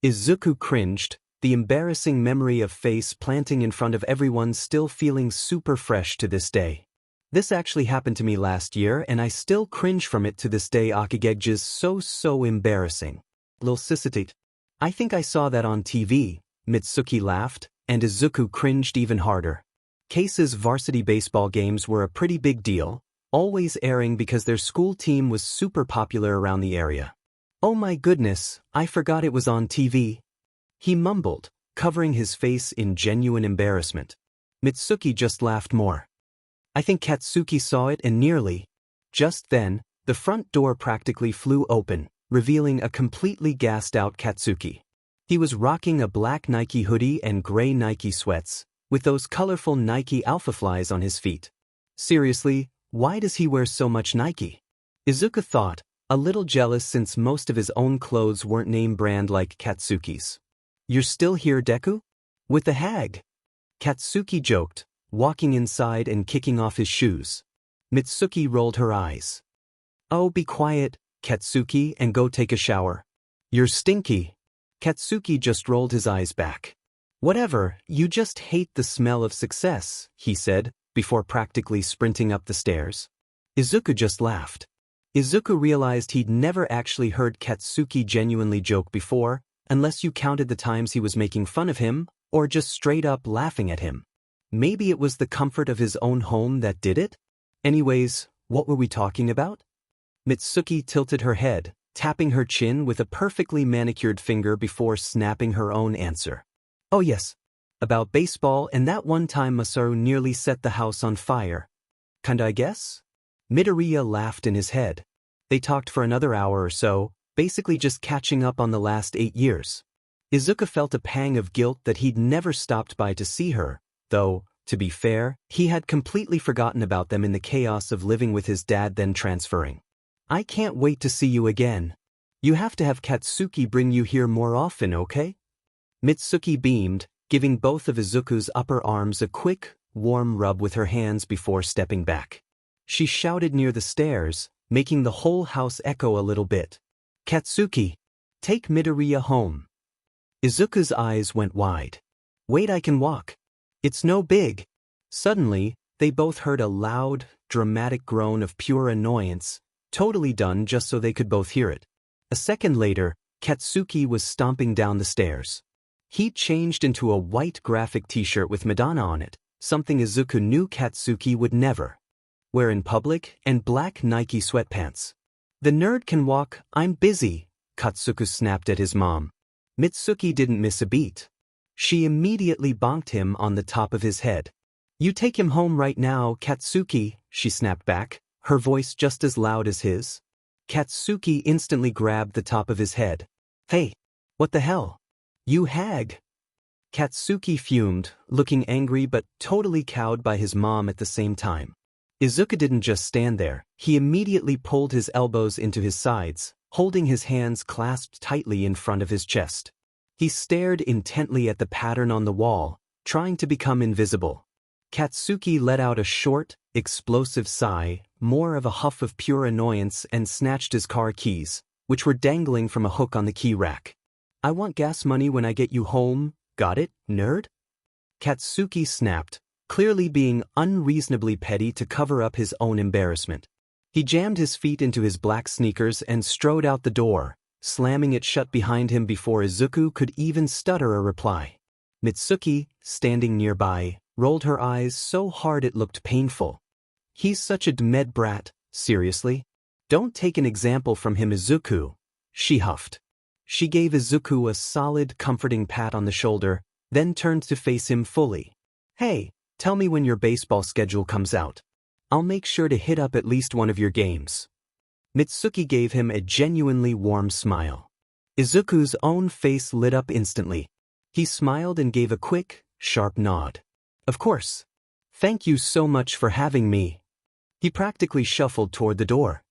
Izuku cringed, the embarrassing memory of face planting in front of everyone still feeling super fresh to this day. This actually happened to me last year and I still cringe from it to this day. Akigeg's so embarrassing. LilCicyTate. I think I saw that on TV, Mitsuki laughed, and Izuku cringed even harder. Case's varsity baseball games were a pretty big deal, always airing because their school team was super popular around the area. Oh my goodness, I forgot it was on TV. He mumbled, covering his face in genuine embarrassment. Mitsuki just laughed more. I think Katsuki saw it and nearly. Just then, the front door practically flew open, revealing a completely gassed-out Katsuki. He was rocking a black Nike hoodie and gray Nike sweats, with those colorful Nike Alpha Flies on his feet. Seriously, why does he wear so much Nike? Izuku thought, a little jealous since most of his own clothes weren't name brand like Katsuki's. You're still here, Deku? With the hag? Katsuki joked, walking inside and kicking off his shoes. Mitsuki rolled her eyes. Oh, be quiet, Katsuki, and go take a shower. You're stinky. Katsuki just rolled his eyes back. Whatever, you just hate the smell of success, he said, before practically sprinting up the stairs. Izuku just laughed. Izuku realized he'd never actually heard Katsuki genuinely joke before, unless you counted the times he was making fun of him, or just straight up laughing at him. Maybe it was the comfort of his own home that did it? Anyways, what were we talking about? Mitsuki tilted her head, tapping her chin with a perfectly manicured finger before snapping her own answer. Oh yes. About baseball and that one time Masaru nearly set the house on fire. Kinda, I guess? Midoriya laughed in his head. They talked for another hour or so, basically just catching up on the last 8 years. Izuku felt a pang of guilt that he'd never stopped by to see her, though, to be fair, he had completely forgotten about them in the chaos of living with his dad then transferring. I can't wait to see you again. You have to have Katsuki bring you here more often, okay? Mitsuki beamed, giving both of Izuku's upper arms a quick, warm rub with her hands before stepping back. She shouted near the stairs, making the whole house echo a little bit. Katsuki, take Midoriya home. Izuku's eyes went wide. Wait, I can walk. It's no big. Suddenly, they both heard a loud, dramatic groan of pure annoyance, totally done just so they could both hear it. A second later, Katsuki was stomping down the stairs. He changed into a white graphic t-shirt with Madonna on it, something Izuku knew Katsuki would never wear in public, and black Nike sweatpants. The nerd can walk, I'm busy, Katsuki snapped at his mom. Mitsuki didn't miss a beat. She immediately bonked him on the top of his head. You take him home right now, Katsuki, she snapped back, her voice just as loud as his. Katsuki instantly grabbed the top of his head. Hey, what the hell? You hag. Katsuki fumed, looking angry but totally cowed by his mom at the same time. Izuku didn't just stand there, he immediately pulled his elbows into his sides, holding his hands clasped tightly in front of his chest. He stared intently at the pattern on the wall, trying to become invisible. Katsuki let out a short, explosive sigh, more of a huff of pure annoyance, and snatched his car keys, which were dangling from a hook on the key rack. "I want gas money when I get you home, got it, nerd?" Katsuki snapped, clearly being unreasonably petty to cover up his own embarrassment. He jammed his feet into his black sneakers and strode out the door, slamming it shut behind him before Izuku could even stutter a reply. Mitsuki, standing nearby, rolled her eyes so hard it looked painful. "He's such a demed brat, seriously? Don't take an example from him, Izuku," she huffed. She gave Izuku a solid, comforting pat on the shoulder, then turned to face him fully. "Hey, tell me when your baseball schedule comes out. I'll make sure to hit up at least one of your games." Mitsuki gave him a genuinely warm smile. Izuku's own face lit up instantly. He smiled and gave a quick, sharp nod. "Of course. Thank you so much for having me." He practically shuffled toward the door.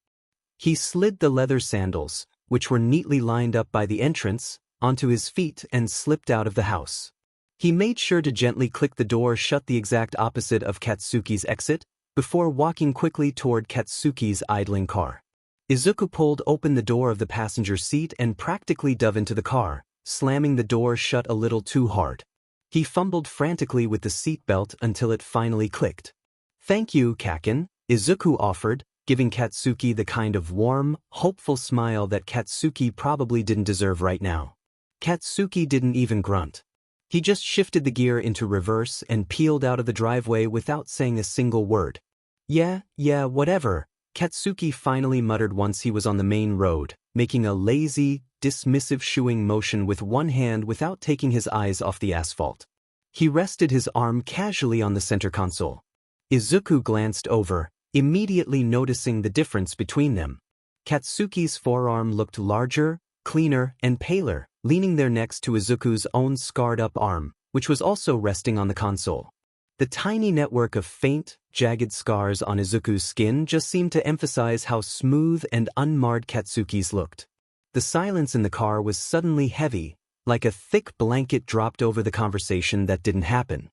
He slid the leather sandals, which were neatly lined up by the entrance, onto his feet and slipped out of the house. He made sure to gently click the door shut the exact opposite of Katsuki's exit, before walking quickly toward Katsuki's idling car. Izuku pulled open the door of the passenger seat and practically dove into the car, slamming the door shut a little too hard. He fumbled frantically with the seatbelt until it finally clicked. "Thank you, Kaken," Izuku offered, giving Katsuki the kind of warm, hopeful smile that Katsuki probably didn't deserve right now. Katsuki didn't even grunt. He just shifted the gear into reverse and peeled out of the driveway without saying a single word. Yeah, whatever," Katsuki finally muttered once he was on the main road, making a lazy, dismissive shooing motion with one hand without taking his eyes off the asphalt. He rested his arm casually on the center console. Izuku glanced over, immediately noticing the difference between them. Katsuki's forearm looked larger, cleaner, and paler, leaning there next to Izuku's own scarred-up arm, which was also resting on the console. The tiny network of faint, jagged scars on Izuku's skin just seemed to emphasize how smooth and unmarred Katsuki's looked. The silence in the car was suddenly heavy, like a thick blanket dropped over the conversation that didn't happen.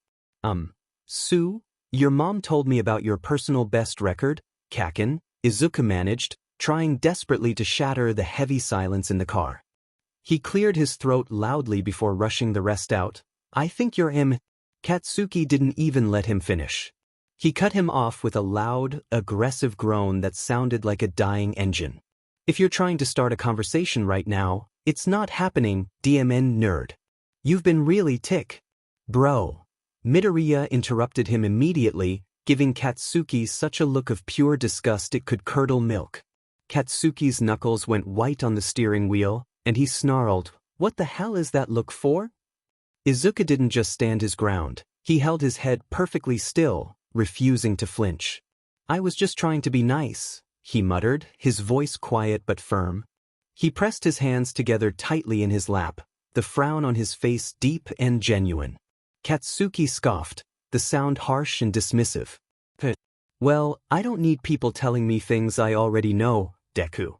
Sue, your mom told me about your personal best record, Kaken," Izuku managed, trying desperately to shatter the heavy silence in the car. He cleared his throat loudly before rushing the rest out. "I think you're him." Katsuki didn't even let him finish. He cut him off with a loud, aggressive groan that sounded like a dying engine. "If you're trying to start a conversation right now, it's not happening, DMN nerd. You've been really bro." Midoriya interrupted him immediately, giving Katsuki such a look of pure disgust it could curdle milk. Katsuki's knuckles went white on the steering wheel, and he snarled, "What the hell is that look for?" Izuku didn't just stand his ground, he held his head perfectly still, refusing to flinch. "I was just trying to be nice," he muttered, his voice quiet but firm. He pressed his hands together tightly in his lap, the frown on his face deep and genuine. Katsuki scoffed, the sound harsh and dismissive. "Well, I don't need people telling me things I already know, Deku."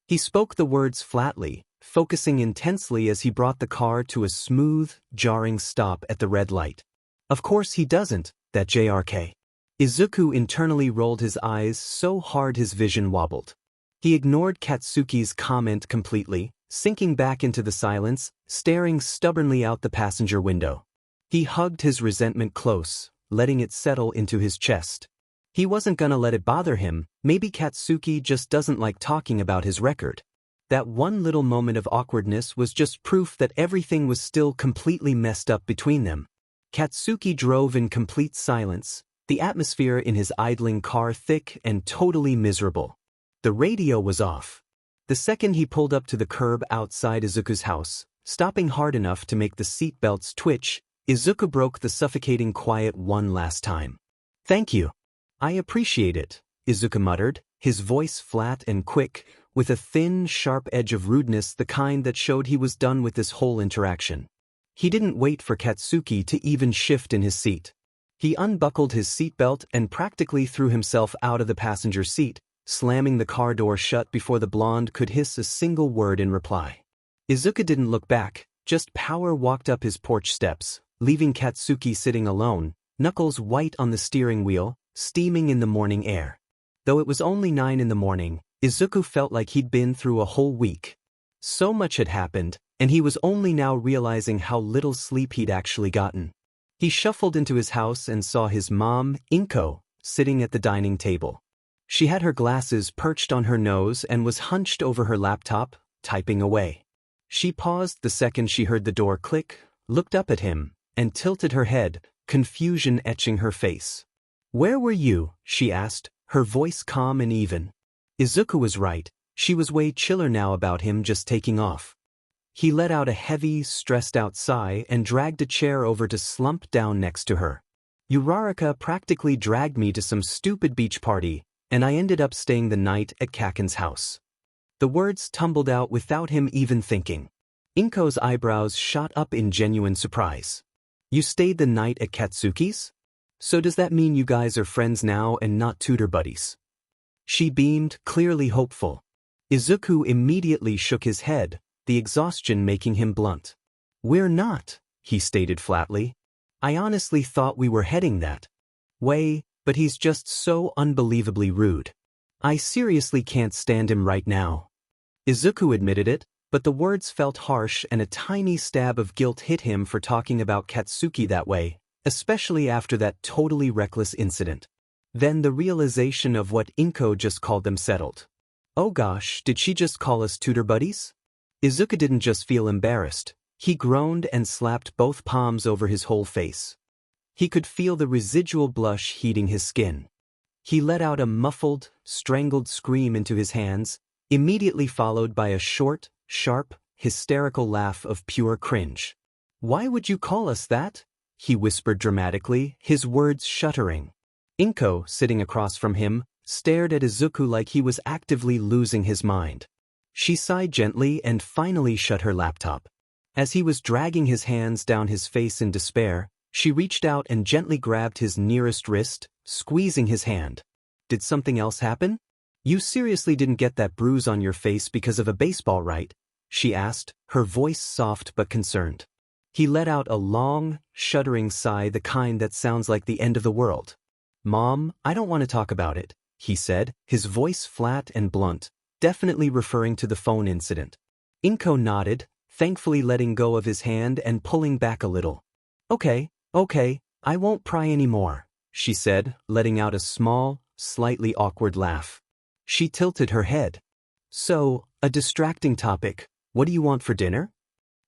He spoke the words flatly, focusing intensely as he brought the car to a smooth, jarring stop at the red light. "Of course he doesn't, that JRK." Izuku internally rolled his eyes so hard his vision wobbled. He ignored Katsuki's comment completely, sinking back into the silence, staring stubbornly out the passenger window. He hugged his resentment close, letting it settle into his chest. He wasn't gonna let it bother him. Maybe Katsuki just doesn't like talking about his record. That one little moment of awkwardness was just proof that everything was still completely messed up between them. Katsuki drove in complete silence, the atmosphere in his idling car thick and totally miserable. The radio was off. The second he pulled up to the curb outside Izuku's house, stopping hard enough to make the seatbelts twitch, Izuku broke the suffocating quiet one last time. "Thank you. I appreciate it," Izuku muttered, his voice flat and quick, with a thin, sharp edge of rudeness, the kind that showed he was done with this whole interaction. He didn't wait for Katsuki to even shift in his seat. He unbuckled his seatbelt and practically threw himself out of the passenger seat, slamming the car door shut before the blonde could hiss a single word in reply. Izuku didn't look back, just power walked up his porch steps, leaving Katsuki sitting alone, knuckles white on the steering wheel, steaming in the morning air. Though it was only 9 in the morning, Izuku felt like he'd been through a whole week. So much had happened, and he was only now realizing how little sleep he'd actually gotten. He shuffled into his house and saw his mom, Inko, sitting at the dining table. She had her glasses perched on her nose and was hunched over her laptop, typing away. She paused the second she heard the door click, looked up at him, and tilted her head, confusion etching her face. "Where were you?" she asked, her voice calm and even. Izuku was right, she was way chiller now about him just taking off. He let out a heavy, stressed-out sigh and dragged a chair over to slump down next to her. "Uraraka practically dragged me to some stupid beach party, and I ended up staying the night at Kaken's house." The words tumbled out without him even thinking. Inko's eyebrows shot up in genuine surprise. "You stayed the night at Katsuki's? So does that mean you guys are friends now and not tutor buddies?" She beamed, clearly hopeful. Izuku immediately shook his head, the exhaustion making him blunt. "We're not," he stated flatly. "I honestly thought we were heading that way, but he's just so unbelievably rude. I seriously can't stand him right now." Izuku admitted it, but the words felt harsh and a tiny stab of guilt hit him for talking about Katsuki that way, especially after that totally reckless incident. Then the realization of what Inko just called them settled. Oh gosh, did she just call us tutor buddies? Izuku didn't just feel embarrassed, he groaned and slapped both palms over his whole face. He could feel the residual blush heating his skin. He let out a muffled, strangled scream into his hands, immediately followed by a short, sharp, hysterical laugh of pure cringe. "Why would you call us that?" he whispered dramatically, his words shuddering. Inko, sitting across from him, stared at Izuku like he was actively losing his mind. She sighed gently and finally shut her laptop. As he was dragging his hands down his face in despair, she reached out and gently grabbed his nearest wrist, squeezing his hand. "Did something else happen? You seriously didn't get that bruise on your face because of a baseball, right?" she asked, her voice soft but concerned. He let out a long, shuddering sigh, the kind that sounds like the end of the world. "Mom, I don't want to talk about it," he said, his voice flat and blunt, definitely referring to the phone incident. Inko nodded, thankfully letting go of his hand and pulling back a little. Okay, I won't pry anymore," she said, letting out a small, slightly awkward laugh. She tilted her head. "So, a distracting topic, what do you want for dinner?"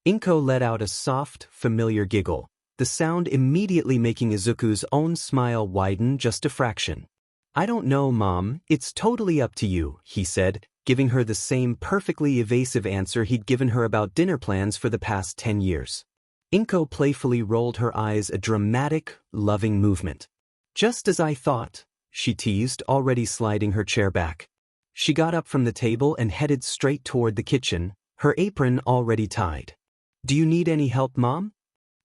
Inko let out a soft, familiar giggle, the sound immediately making Izuku's own smile widen just a fraction. "I don't know, Mom, it's totally up to you," he said, giving her the same perfectly evasive answer he'd given her about dinner plans for the past 10 years. Inko playfully rolled her eyes, a dramatic, loving movement. "Just as I thought," she teased, already sliding her chair back. She got up from the table and headed straight toward the kitchen, her apron already tied. "Do you need any help, Mom?"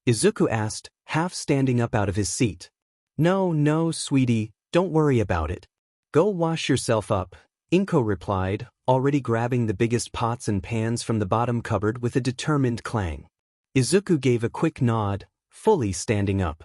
Izuku asked, half standing up out of his seat. No, sweetie, don't worry about it. Go wash yourself up," Inko replied, already grabbing the biggest pots and pans from the bottom cupboard with a determined clang. Izuku gave a quick nod, fully standing up.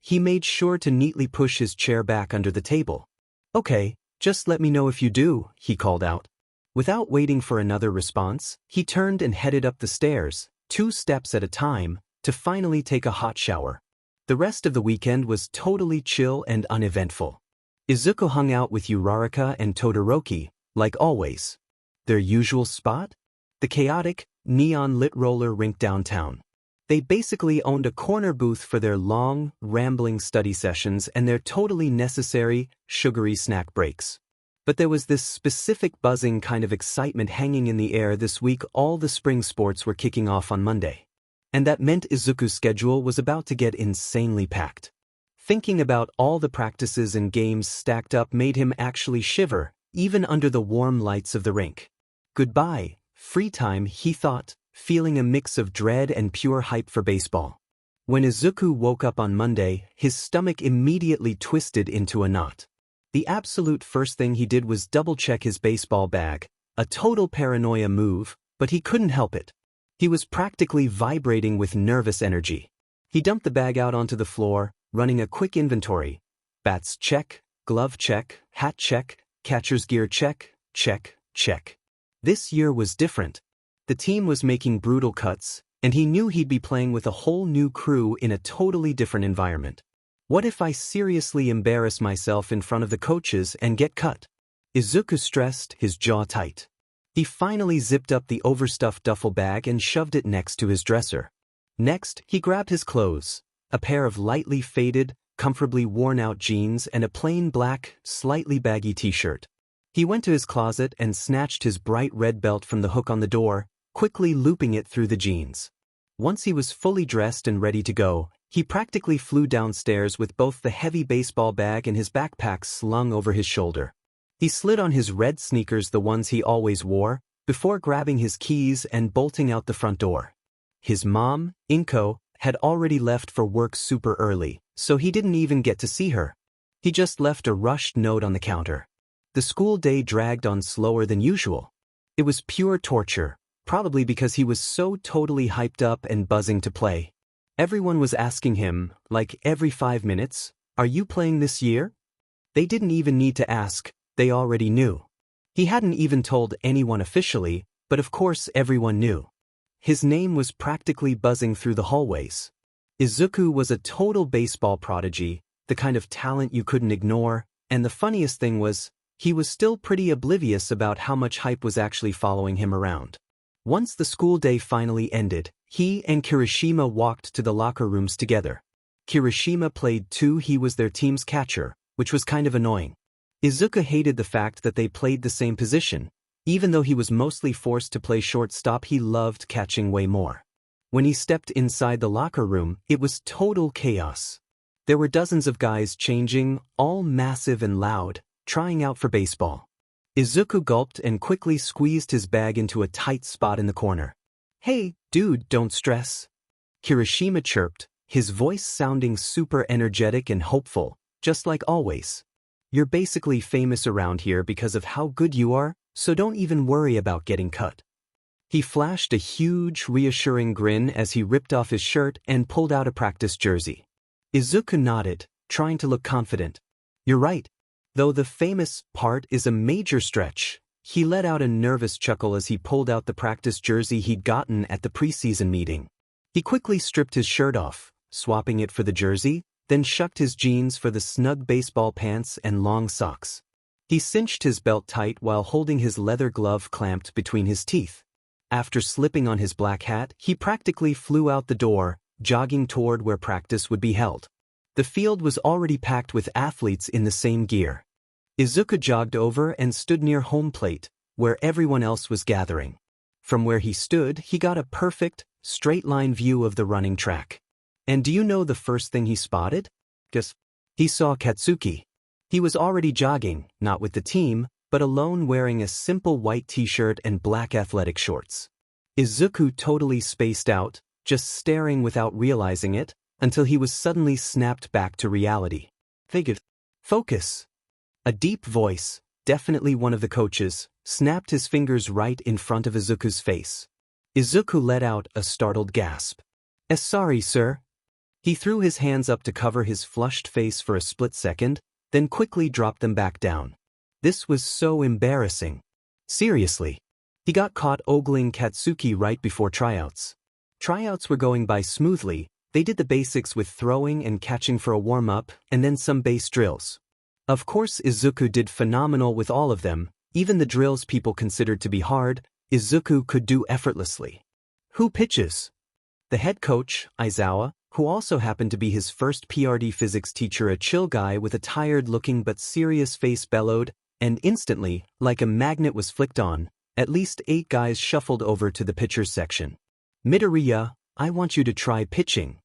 He made sure to neatly push his chair back under the table. "Okay, just let me know if you do," he called out. Without waiting for another response, he turned and headed up the stairs, 2 steps at a time, to finally take a hot shower. The rest of the weekend was totally chill and uneventful. Izuku hung out with Uraraka and Todoroki, like always. Their usual spot? The chaotic, neon-lit roller rink downtown. They basically owned a corner booth for their long, rambling study sessions and their totally necessary, sugary snack breaks. But there was this specific buzzing kind of excitement hanging in the air this week. All the spring sports were kicking off on Monday. And that meant Izuku's schedule was about to get insanely packed. Thinking about all the practices and games stacked up made him actually shiver, even under the warm lights of the rink. Goodbye, free time, he thought, feeling a mix of dread and pure hype for baseball. When Izuku woke up on Monday, his stomach immediately twisted into a knot. The absolute first thing he did was double-check his baseball bag, a total paranoia move, but he couldn't help it. He was practically vibrating with nervous energy. He dumped the bag out onto the floor, running a quick inventory. Bats check, glove check, hat check, catcher's gear check, check, check. This year was different. The team was making brutal cuts, and he knew he'd be playing with a whole new crew in a totally different environment. What if I seriously embarrass myself in front of the coaches and get cut? Izuku stressed, his jaw tight. He finally zipped up the overstuffed duffel bag and shoved it next to his dresser. Next, he grabbed his clothes, a pair of lightly faded, comfortably worn-out jeans and a plain black, slightly baggy t-shirt. He went to his closet and snatched his bright red belt from the hook on the door, quickly looping it through the jeans. Once he was fully dressed and ready to go, he practically flew downstairs with both the heavy baseball bag and his backpack slung over his shoulder. He slid on his red sneakers, the ones he always wore, before grabbing his keys and bolting out the front door. His mom, Inko, had already left for work super early, so he didn't even get to see her. He just left a rushed note on the counter. The school day dragged on slower than usual. It was pure torture, probably because he was so totally hyped up and buzzing to play. Everyone was asking him, like every 5 minutes, "Are you playing this year?" They didn't even need to ask, they already knew. He hadn't even told anyone officially, but of course everyone knew. His name was practically buzzing through the hallways. Izuku was a total baseball prodigy, the kind of talent you couldn't ignore, and the funniest thing was, he was still pretty oblivious about how much hype was actually following him around. Once the school day finally ended, he and Kirishima walked to the locker rooms together. Kirishima played too. He was their team's catcher, which was kind of annoying. Izuku hated the fact that they played the same position. Even though he was mostly forced to play shortstop, he loved catching way more. When he stepped inside the locker room, it was total chaos. There were dozens of guys changing, all massive and loud, trying out for baseball. Izuku gulped and quickly squeezed his bag into a tight spot in the corner. "Hey, dude, don't stress," Kirishima chirped, his voice sounding super energetic and hopeful, just like always. "You're basically famous around here because of how good you are, so don't even worry about getting cut." He flashed a huge, reassuring grin as he ripped off his shirt and pulled out a practice jersey. Izuku nodded, trying to look confident. "You're right. Though the famous part is a major stretch." He let out a nervous chuckle as he pulled out the practice jersey he'd gotten at the preseason meeting. He quickly stripped his shirt off, swapping it for the jersey, then shucked his jeans for the snug baseball pants and long socks. He cinched his belt tight while holding his leather glove clamped between his teeth. After slipping on his black hat, he practically flew out the door, jogging toward where practice would be held. The field was already packed with athletes in the same gear. Izuku jogged over and stood near home plate, where everyone else was gathering. From where he stood, he got a perfect, straight-line view of the running track. And do you know the first thing he spotted? Guess. He saw Katsuki. He was already jogging, not with the team, but alone, wearing a simple white t-shirt and black athletic shorts. Izuku totally spaced out, just staring without realizing it, until he was suddenly snapped back to reality. Focus. A deep voice, definitely one of the coaches, snapped his fingers right in front of Izuku's face. Izuku let out a startled gasp. Sorry, sir." He threw his hands up to cover his flushed face for a split second, then quickly dropped them back down. This was so embarrassing. Seriously. He got caught ogling Katsuki right before tryouts. Tryouts were going by smoothly. They did the basics with throwing and catching for a warm-up, and then some base drills. Of course, Izuku did phenomenal with all of them. Even the drills people considered to be hard, Izuku could do effortlessly. Who pitches? The head coach, Aizawa, who also happened to be his first PRD physics teacher, a chill guy with a tired-looking but serious face, bellowed, and instantly, like a magnet was flicked on, at least 8 guys shuffled over to the pitcher's section. "Midoriya, I want you to try pitching."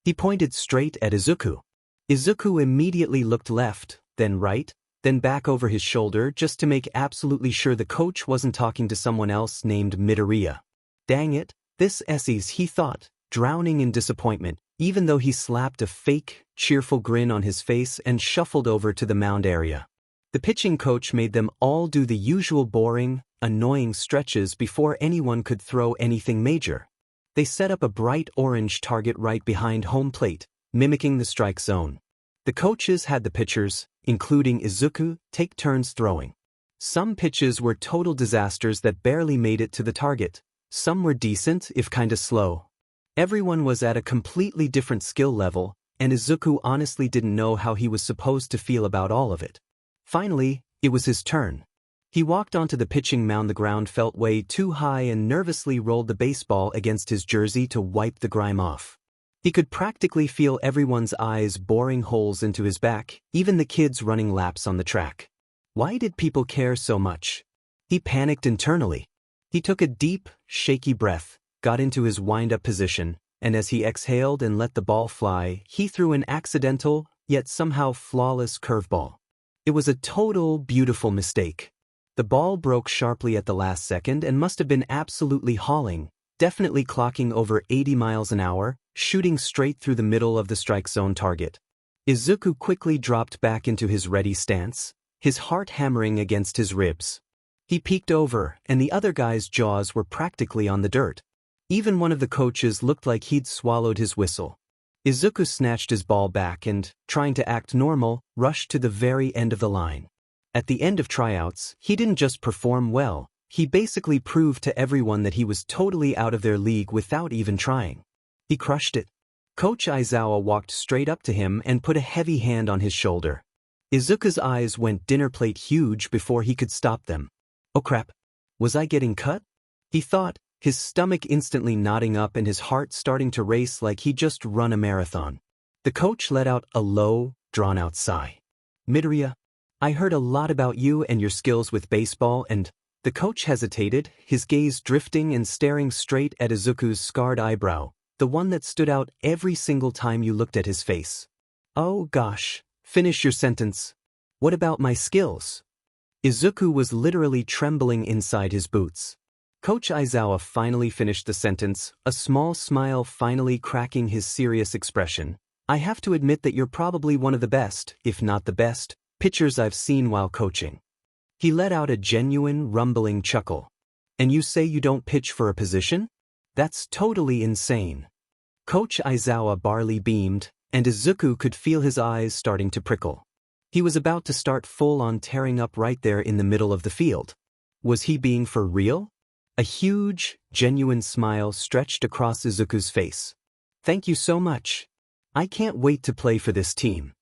He pointed straight at Izuku. Izuku immediately looked left, then right, then back over his shoulder just to make absolutely sure the coach wasn't talking to someone else named Midoriya. Dang it, this S's, he thought, drowning in disappointment. even though he slapped a fake, cheerful grin on his face and shuffled over to the mound area. The pitching coach made them all do the usual boring, annoying stretches before anyone could throw anything major. They set up a bright orange target right behind home plate, mimicking the strike zone. The coaches had the pitchers, including Izuku, take turns throwing. Some pitches were total disasters that barely made it to the target. Some were decent, if kinda slow. Everyone was at a completely different skill level, and Izuku honestly didn't know how he was supposed to feel about all of it. Finally, it was his turn. He walked onto the pitching mound. The ground felt way too high and nervously rolled the baseball against his jersey to wipe the grime off. He could practically feel everyone's eyes boring holes into his back, even the kids running laps on the track. Why did people care so much? He panicked internally. He took a deep, shaky breath, got into his wind-up position, and as he exhaled and let the ball fly, he threw an accidental, yet somehow flawless curveball. It was a total, beautiful mistake. The ball broke sharply at the last second and must have been absolutely hauling, definitely clocking over 80 miles an hour, shooting straight through the middle of the strike zone target. Izuku quickly dropped back into his ready stance, his heart hammering against his ribs. He peeked over, and the other guy's jaws were practically on the dirt. Even one of the coaches looked like he'd swallowed his whistle. Izuku snatched his ball back and, trying to act normal, rushed to the very end of the line. At the end of tryouts, he didn't just perform well, he basically proved to everyone that he was totally out of their league without even trying. He crushed it. Coach Aizawa walked straight up to him and put a heavy hand on his shoulder. Izuku's eyes went dinner plate huge before he could stop them. Oh crap. Was I getting cut? He thought, his stomach instantly knotting up and his heart starting to race like he'd just run a marathon. The coach let out a low, drawn-out sigh. Midoriya, I heard a lot about you and your skills with baseball and… The coach hesitated, his gaze drifting and staring straight at Izuku's scarred eyebrow, the one that stood out every single time you looked at his face. Oh gosh, finish your sentence. What about my skills? Izuku was literally trembling inside his boots. Coach Aizawa finally finished the sentence, a small smile finally cracking his serious expression. I have to admit that you're probably one of the best, if not the best, pitchers I've seen while coaching. He let out a genuine, rumbling chuckle. And you say you don't pitch for a position? That's totally insane. Coach Aizawa barely beamed, and Izuku could feel his eyes starting to prickle. He was about to start full-on tearing up right there in the middle of the field. Was he being for real? A huge, genuine smile stretched across Izuku's face. Thank you so much. I can't wait to play for this team.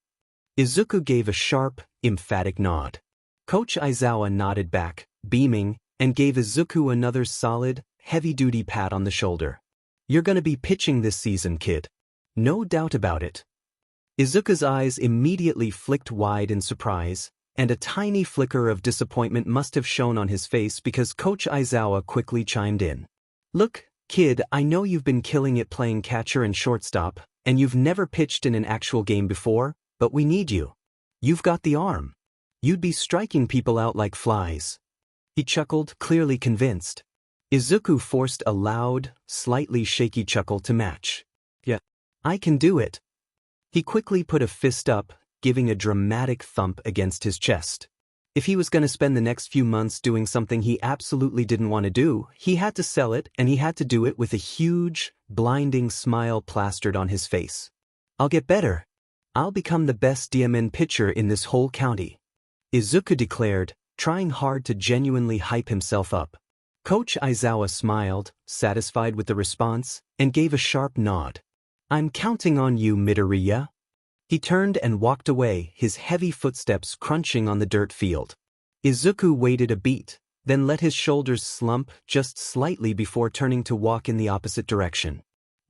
Izuku gave a sharp, emphatic nod. Coach Aizawa nodded back, beaming, and gave Izuku another solid, heavy-duty pat on the shoulder. You're gonna be pitching this season, kid. No doubt about it. Izuku's eyes immediately flicked wide in surprise, and a tiny flicker of disappointment must have shown on his face because Coach Aizawa quickly chimed in. Look, kid, I know you've been killing it playing catcher and shortstop, and you've never pitched in an actual game before, but we need you. You've got the arm. You'd be striking people out like flies. He chuckled, clearly convinced. Izuku forced a loud, slightly shaky chuckle to match. Yeah, I can do it. He quickly put a fist up, giving a dramatic thump against his chest. If he was going to spend the next few months doing something he absolutely didn't want to do, he had to sell it, and he had to do it with a huge, blinding smile plastered on his face. I'll get better. I'll become the best DMN pitcher in this whole county. Izuku declared, trying hard to genuinely hype himself up. Coach Aizawa smiled, satisfied with the response, and gave a sharp nod. I'm counting on you, Midoriya. He turned and walked away, his heavy footsteps crunching on the dirt field. Izuku waited a beat, then let his shoulders slump just slightly before turning to walk in the opposite direction.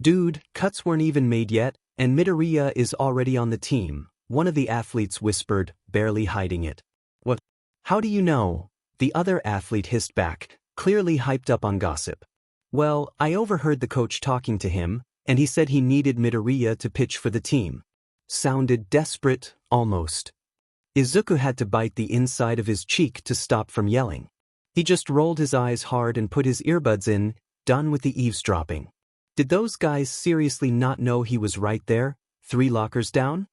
Dude, cuts weren't even made yet, and Midoriya is already on the team, one of the athletes whispered, barely hiding it. What? How do you know? The other athlete hissed back, clearly hyped up on gossip. Well, I overheard the coach talking to him, and he said he needed Midoriya to pitch for the team. Sounded desperate, almost. Izuku had to bite the inside of his cheek to stop from yelling. He just rolled his eyes hard and put his earbuds in, done with the eavesdropping. Did those guys seriously not know he was right there, 3 lockers down?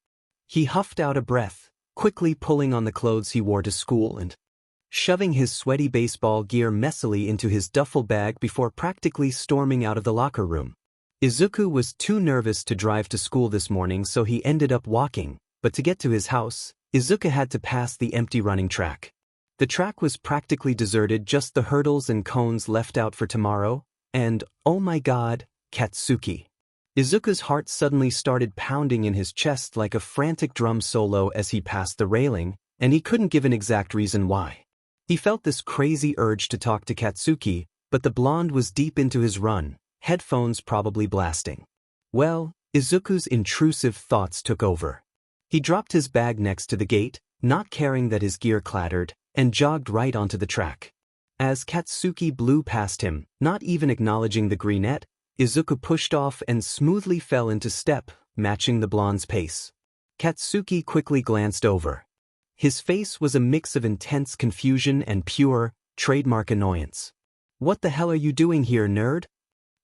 He huffed out a breath, quickly pulling on the clothes he wore to school and shoving his sweaty baseball gear messily into his duffel bag before practically storming out of the locker room. Izuku was too nervous to drive to school this morning, so he ended up walking, but to get to his house, Izuku had to pass the empty running track. The track was practically deserted, just the hurdles and cones left out for tomorrow, and, oh my god, Katsuki. Izuku's heart suddenly started pounding in his chest like a frantic drum solo as he passed the railing, and he couldn't give an exact reason why. He felt this crazy urge to talk to Katsuki, but the blonde was deep into his run, headphones probably blasting. Well, Izuku's intrusive thoughts took over. He dropped his bag next to the gate, not caring that his gear clattered, and jogged right onto the track. As Katsuki blew past him, not even acknowledging the greenette, Izuku pushed off and smoothly fell into step, matching the blonde's pace. Katsuki quickly glanced over. His face was a mix of intense confusion and pure, trademark annoyance. "What the hell are you doing here, nerd?"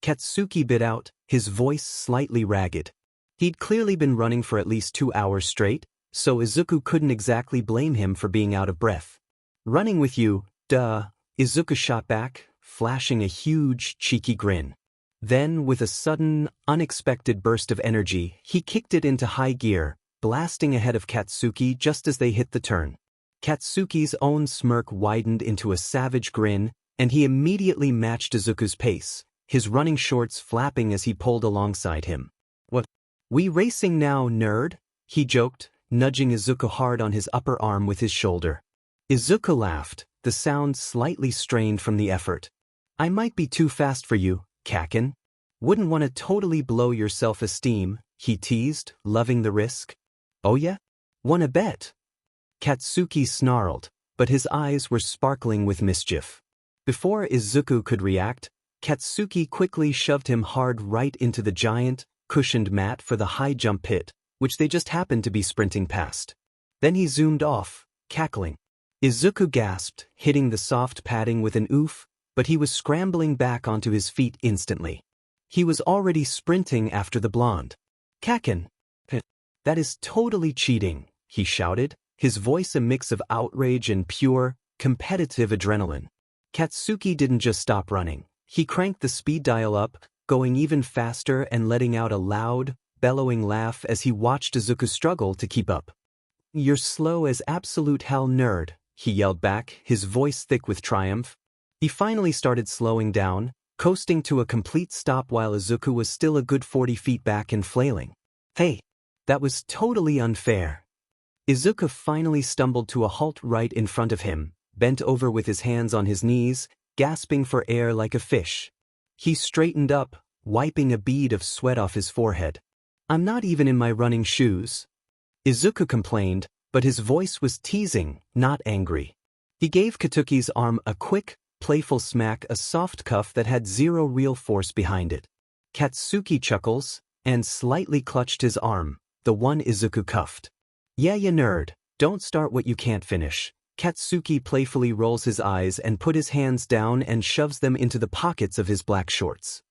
Katsuki bit out, his voice slightly ragged. He'd clearly been running for at least 2 hours straight, so Izuku couldn't exactly blame him for being out of breath. "Running with you, duh," Izuku shot back, flashing a huge, cheeky grin. Then, with a sudden, unexpected burst of energy, he kicked it into high gear, blasting ahead of Katsuki just as they hit the turn. Katsuki's own smirk widened into a savage grin, and he immediately matched Izuku's pace, his running shorts flapping as he pulled alongside him. "What? We racing now, nerd?" he joked, nudging Izuku hard on his upper arm with his shoulder. Izuku laughed, the sound slightly strained from the effort. "I might be too fast for you, Kaken. Wouldn't want to totally blow your self-esteem," he teased, loving the risk. "Oh yeah? Wanna bet?" Katsuki snarled, but his eyes were sparkling with mischief. Before Izuku could react, Katsuki quickly shoved him hard right into the giant, cushioned mat for the high jump pit, which they just happened to be sprinting past. Then he zoomed off, cackling. Izuku gasped, hitting the soft padding with an oof, but he was scrambling back onto his feet instantly. He was already sprinting after the blonde. "Kaken! That is totally cheating," he shouted, his voice a mix of outrage and pure, competitive adrenaline. Katsuki didn't just stop running. He cranked the speed dial up, going even faster and letting out a loud, bellowing laugh as he watched Izuku struggle to keep up. "You're slow as absolute hell, nerd," he yelled back, his voice thick with triumph. He finally started slowing down, coasting to a complete stop while Izuku was still a good 40 feet back and flailing. "Hey, that was totally unfair." Izuku finally stumbled to a halt right in front of him, bent over with his hands on his knees, gasping for air like a fish. He straightened up, wiping a bead of sweat off his forehead. "I'm not even in my running shoes," Izuku complained, but his voice was teasing, not angry. He gave Katsuki's arm a quick, playful smack, a soft cuff that had zero real force behind it. Katsuki chuckles, and slightly clutched his arm, the one Izuku cuffed. "Yeah, you nerd, don't start what you can't finish." Katsuki playfully rolls his eyes and put his hands down and shoves them into the pockets of his black shorts.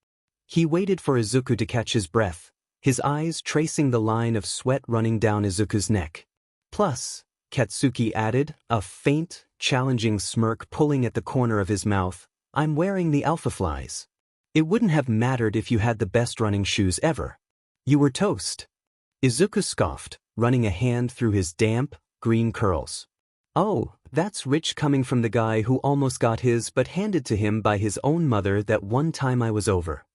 He waited for Izuku to catch his breath, his eyes tracing the line of sweat running down Izuku's neck. "Plus," Katsuki added, a faint, challenging smirk pulling at the corner of his mouth, "I'm wearing the Alpha Flies. It wouldn't have mattered if you had the best running shoes ever. You were toast." Izuku scoffed, running a hand through his damp, green curls. "Oh, that's rich coming from the guy who almost got his but handed to him by his own mother that one time I was over."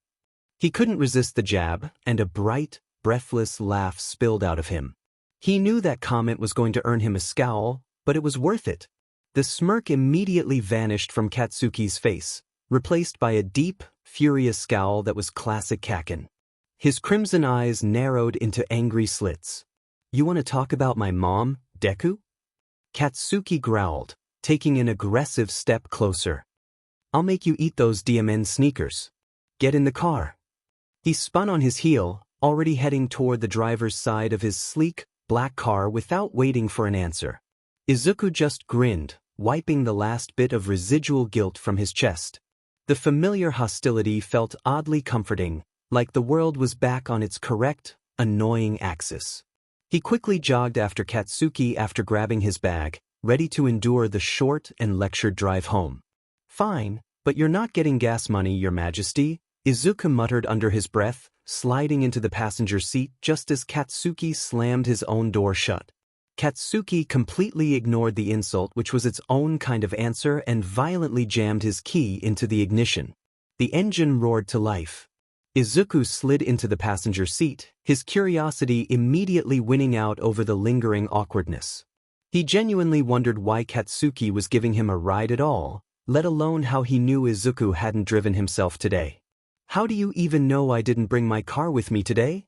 He couldn't resist the jab, and a bright, breathless laugh spilled out of him. He knew that comment was going to earn him a scowl, but it was worth it. The smirk immediately vanished from Katsuki's face, replaced by a deep, furious scowl that was classic Kaken. His crimson eyes narrowed into angry slits. "You want to talk about my mom, Deku?" Katsuki growled, taking an aggressive step closer. "I'll make you eat those DMN sneakers. Get in the car." He spun on his heel, already heading toward the driver's side of his sleek, black car without waiting for an answer. Izuku just grinned, wiping the last bit of residual guilt from his chest. The familiar hostility felt oddly comforting, like the world was back on its correct, annoying axis. He quickly jogged after Katsuki after grabbing his bag, ready to endure the short and lectured drive home. Fine, but you're not getting gas money, Your Majesty, Izuku muttered under his breath, sliding into the passenger seat just as Katsuki slammed his own door shut. Katsuki completely ignored the insult, which was its own kind of answer, and violently jammed his key into the ignition. The engine roared to life. Izuku slid into the passenger seat, his curiosity immediately winning out over the lingering awkwardness. He genuinely wondered why Katsuki was giving him a ride at all, let alone how he knew Izuku hadn't driven himself today. How do you even know I didn't bring my car with me today?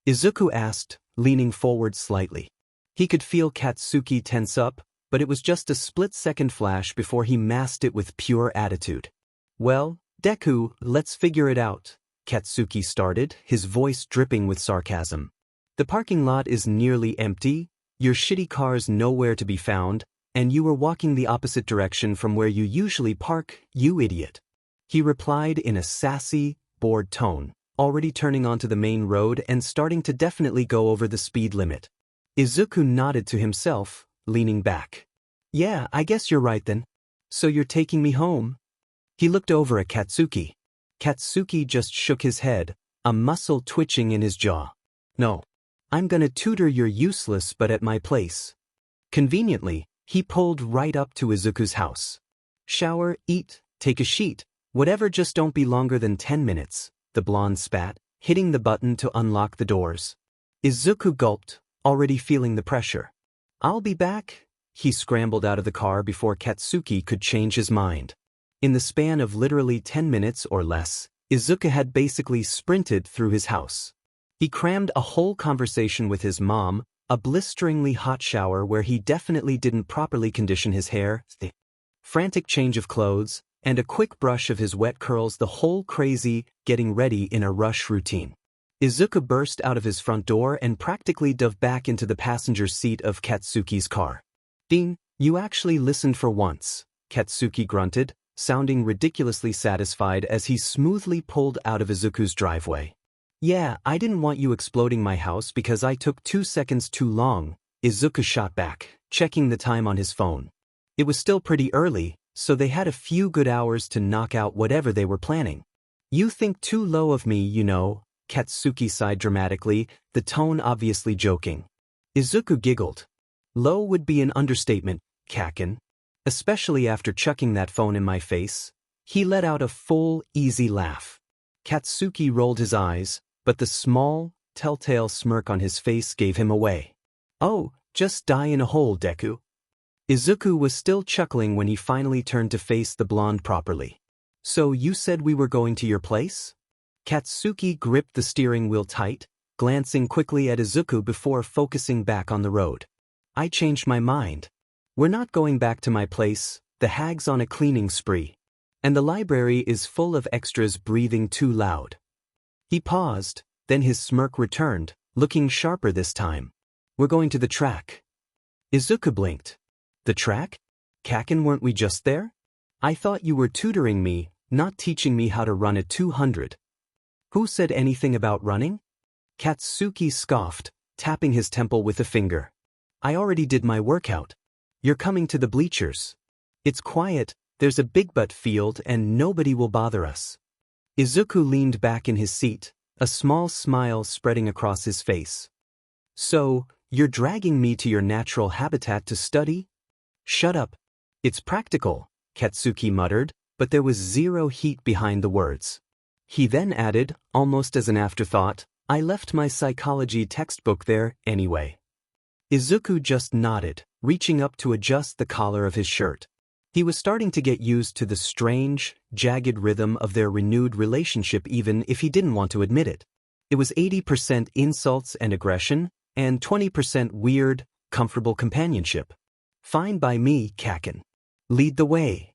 Izuku asked, leaning forward slightly. He could feel Katsuki tense up, but it was just a split-second flash before he masked it with pure attitude. Well, Deku, let's figure it out, Katsuki started, his voice dripping with sarcasm. The parking lot is nearly empty, your shitty car's nowhere to be found, and you were walking the opposite direction from where you usually park, you idiot. He replied in a sassy, bored tone, already turning onto the main road and starting to definitely go over the speed limit. Izuku nodded to himself, leaning back. Yeah, I guess you're right then. So you're taking me home? He looked over at Katsuki. Katsuki just shook his head, a muscle twitching in his jaw. No. I'm gonna tutor your useless butt at my place. Conveniently, he pulled right up to Izuku's house. Shower, eat, take a sheet, whatever, just don't be longer than 10 minutes, the blonde spat, hitting the button to unlock the doors. Izuku gulped, already feeling the pressure. I'll be back. He scrambled out of the car before Katsuki could change his mind. In the span of literally 10 minutes or less, Izuku had basically sprinted through his house. He crammed a whole conversation with his mom, a blisteringly hot shower where he definitely didn't properly condition his hair, frantic change of clothes, and a quick brush of his wet curls, the whole crazy, getting ready in a rush routine. Izuku burst out of his front door and practically dove back into the passenger seat of Katsuki's car. Ding, you actually listened for once, Katsuki grunted, sounding ridiculously satisfied as he smoothly pulled out of Izuku's driveway. Yeah, I didn't want you exploding my house because I took 2 seconds too long, Izuku shot back, checking the time on his phone. It was still pretty early, so they had a few good hours to knock out whatever they were planning. You think too low of me, you know, Katsuki sighed dramatically, the tone obviously joking. Izuku giggled. Low would be an understatement, Kaken. Especially after chucking that phone in my face. He let out a full, easy laugh. Katsuki rolled his eyes, but the small, telltale smirk on his face gave him away. Oh, just die in a hole, Deku. Izuku was still chuckling when he finally turned to face the blonde properly. So you said we were going to your place? Katsuki gripped the steering wheel tight, glancing quickly at Izuku before focusing back on the road. I changed my mind. We're not going back to my place, the hag's on a cleaning spree. And the library is full of extras breathing too loud. He paused, then his smirk returned, looking sharper this time. We're going to the track. Izuku blinked. The track? Kaken, weren't we just there? I thought you were tutoring me, not teaching me how to run a 200. Who said anything about running? Katsuki scoffed, tapping his temple with a finger. I already did my workout. You're coming to the bleachers. It's quiet, there's a big butt field and nobody will bother us. Izuku leaned back in his seat, a small smile spreading across his face. So, you're dragging me to your natural habitat to study? Shut up. It's practical, Katsuki muttered, but there was zero heat behind the words. He then added, almost as an afterthought, I left my psychology textbook there, anyway. Izuku just nodded, reaching up to adjust the collar of his shirt. He was starting to get used to the strange, jagged rhythm of their renewed relationship even if he didn't want to admit it. It was 80% insults and aggression, and 20% weird, comfortable companionship. Fine by me, Kaken. Lead the way.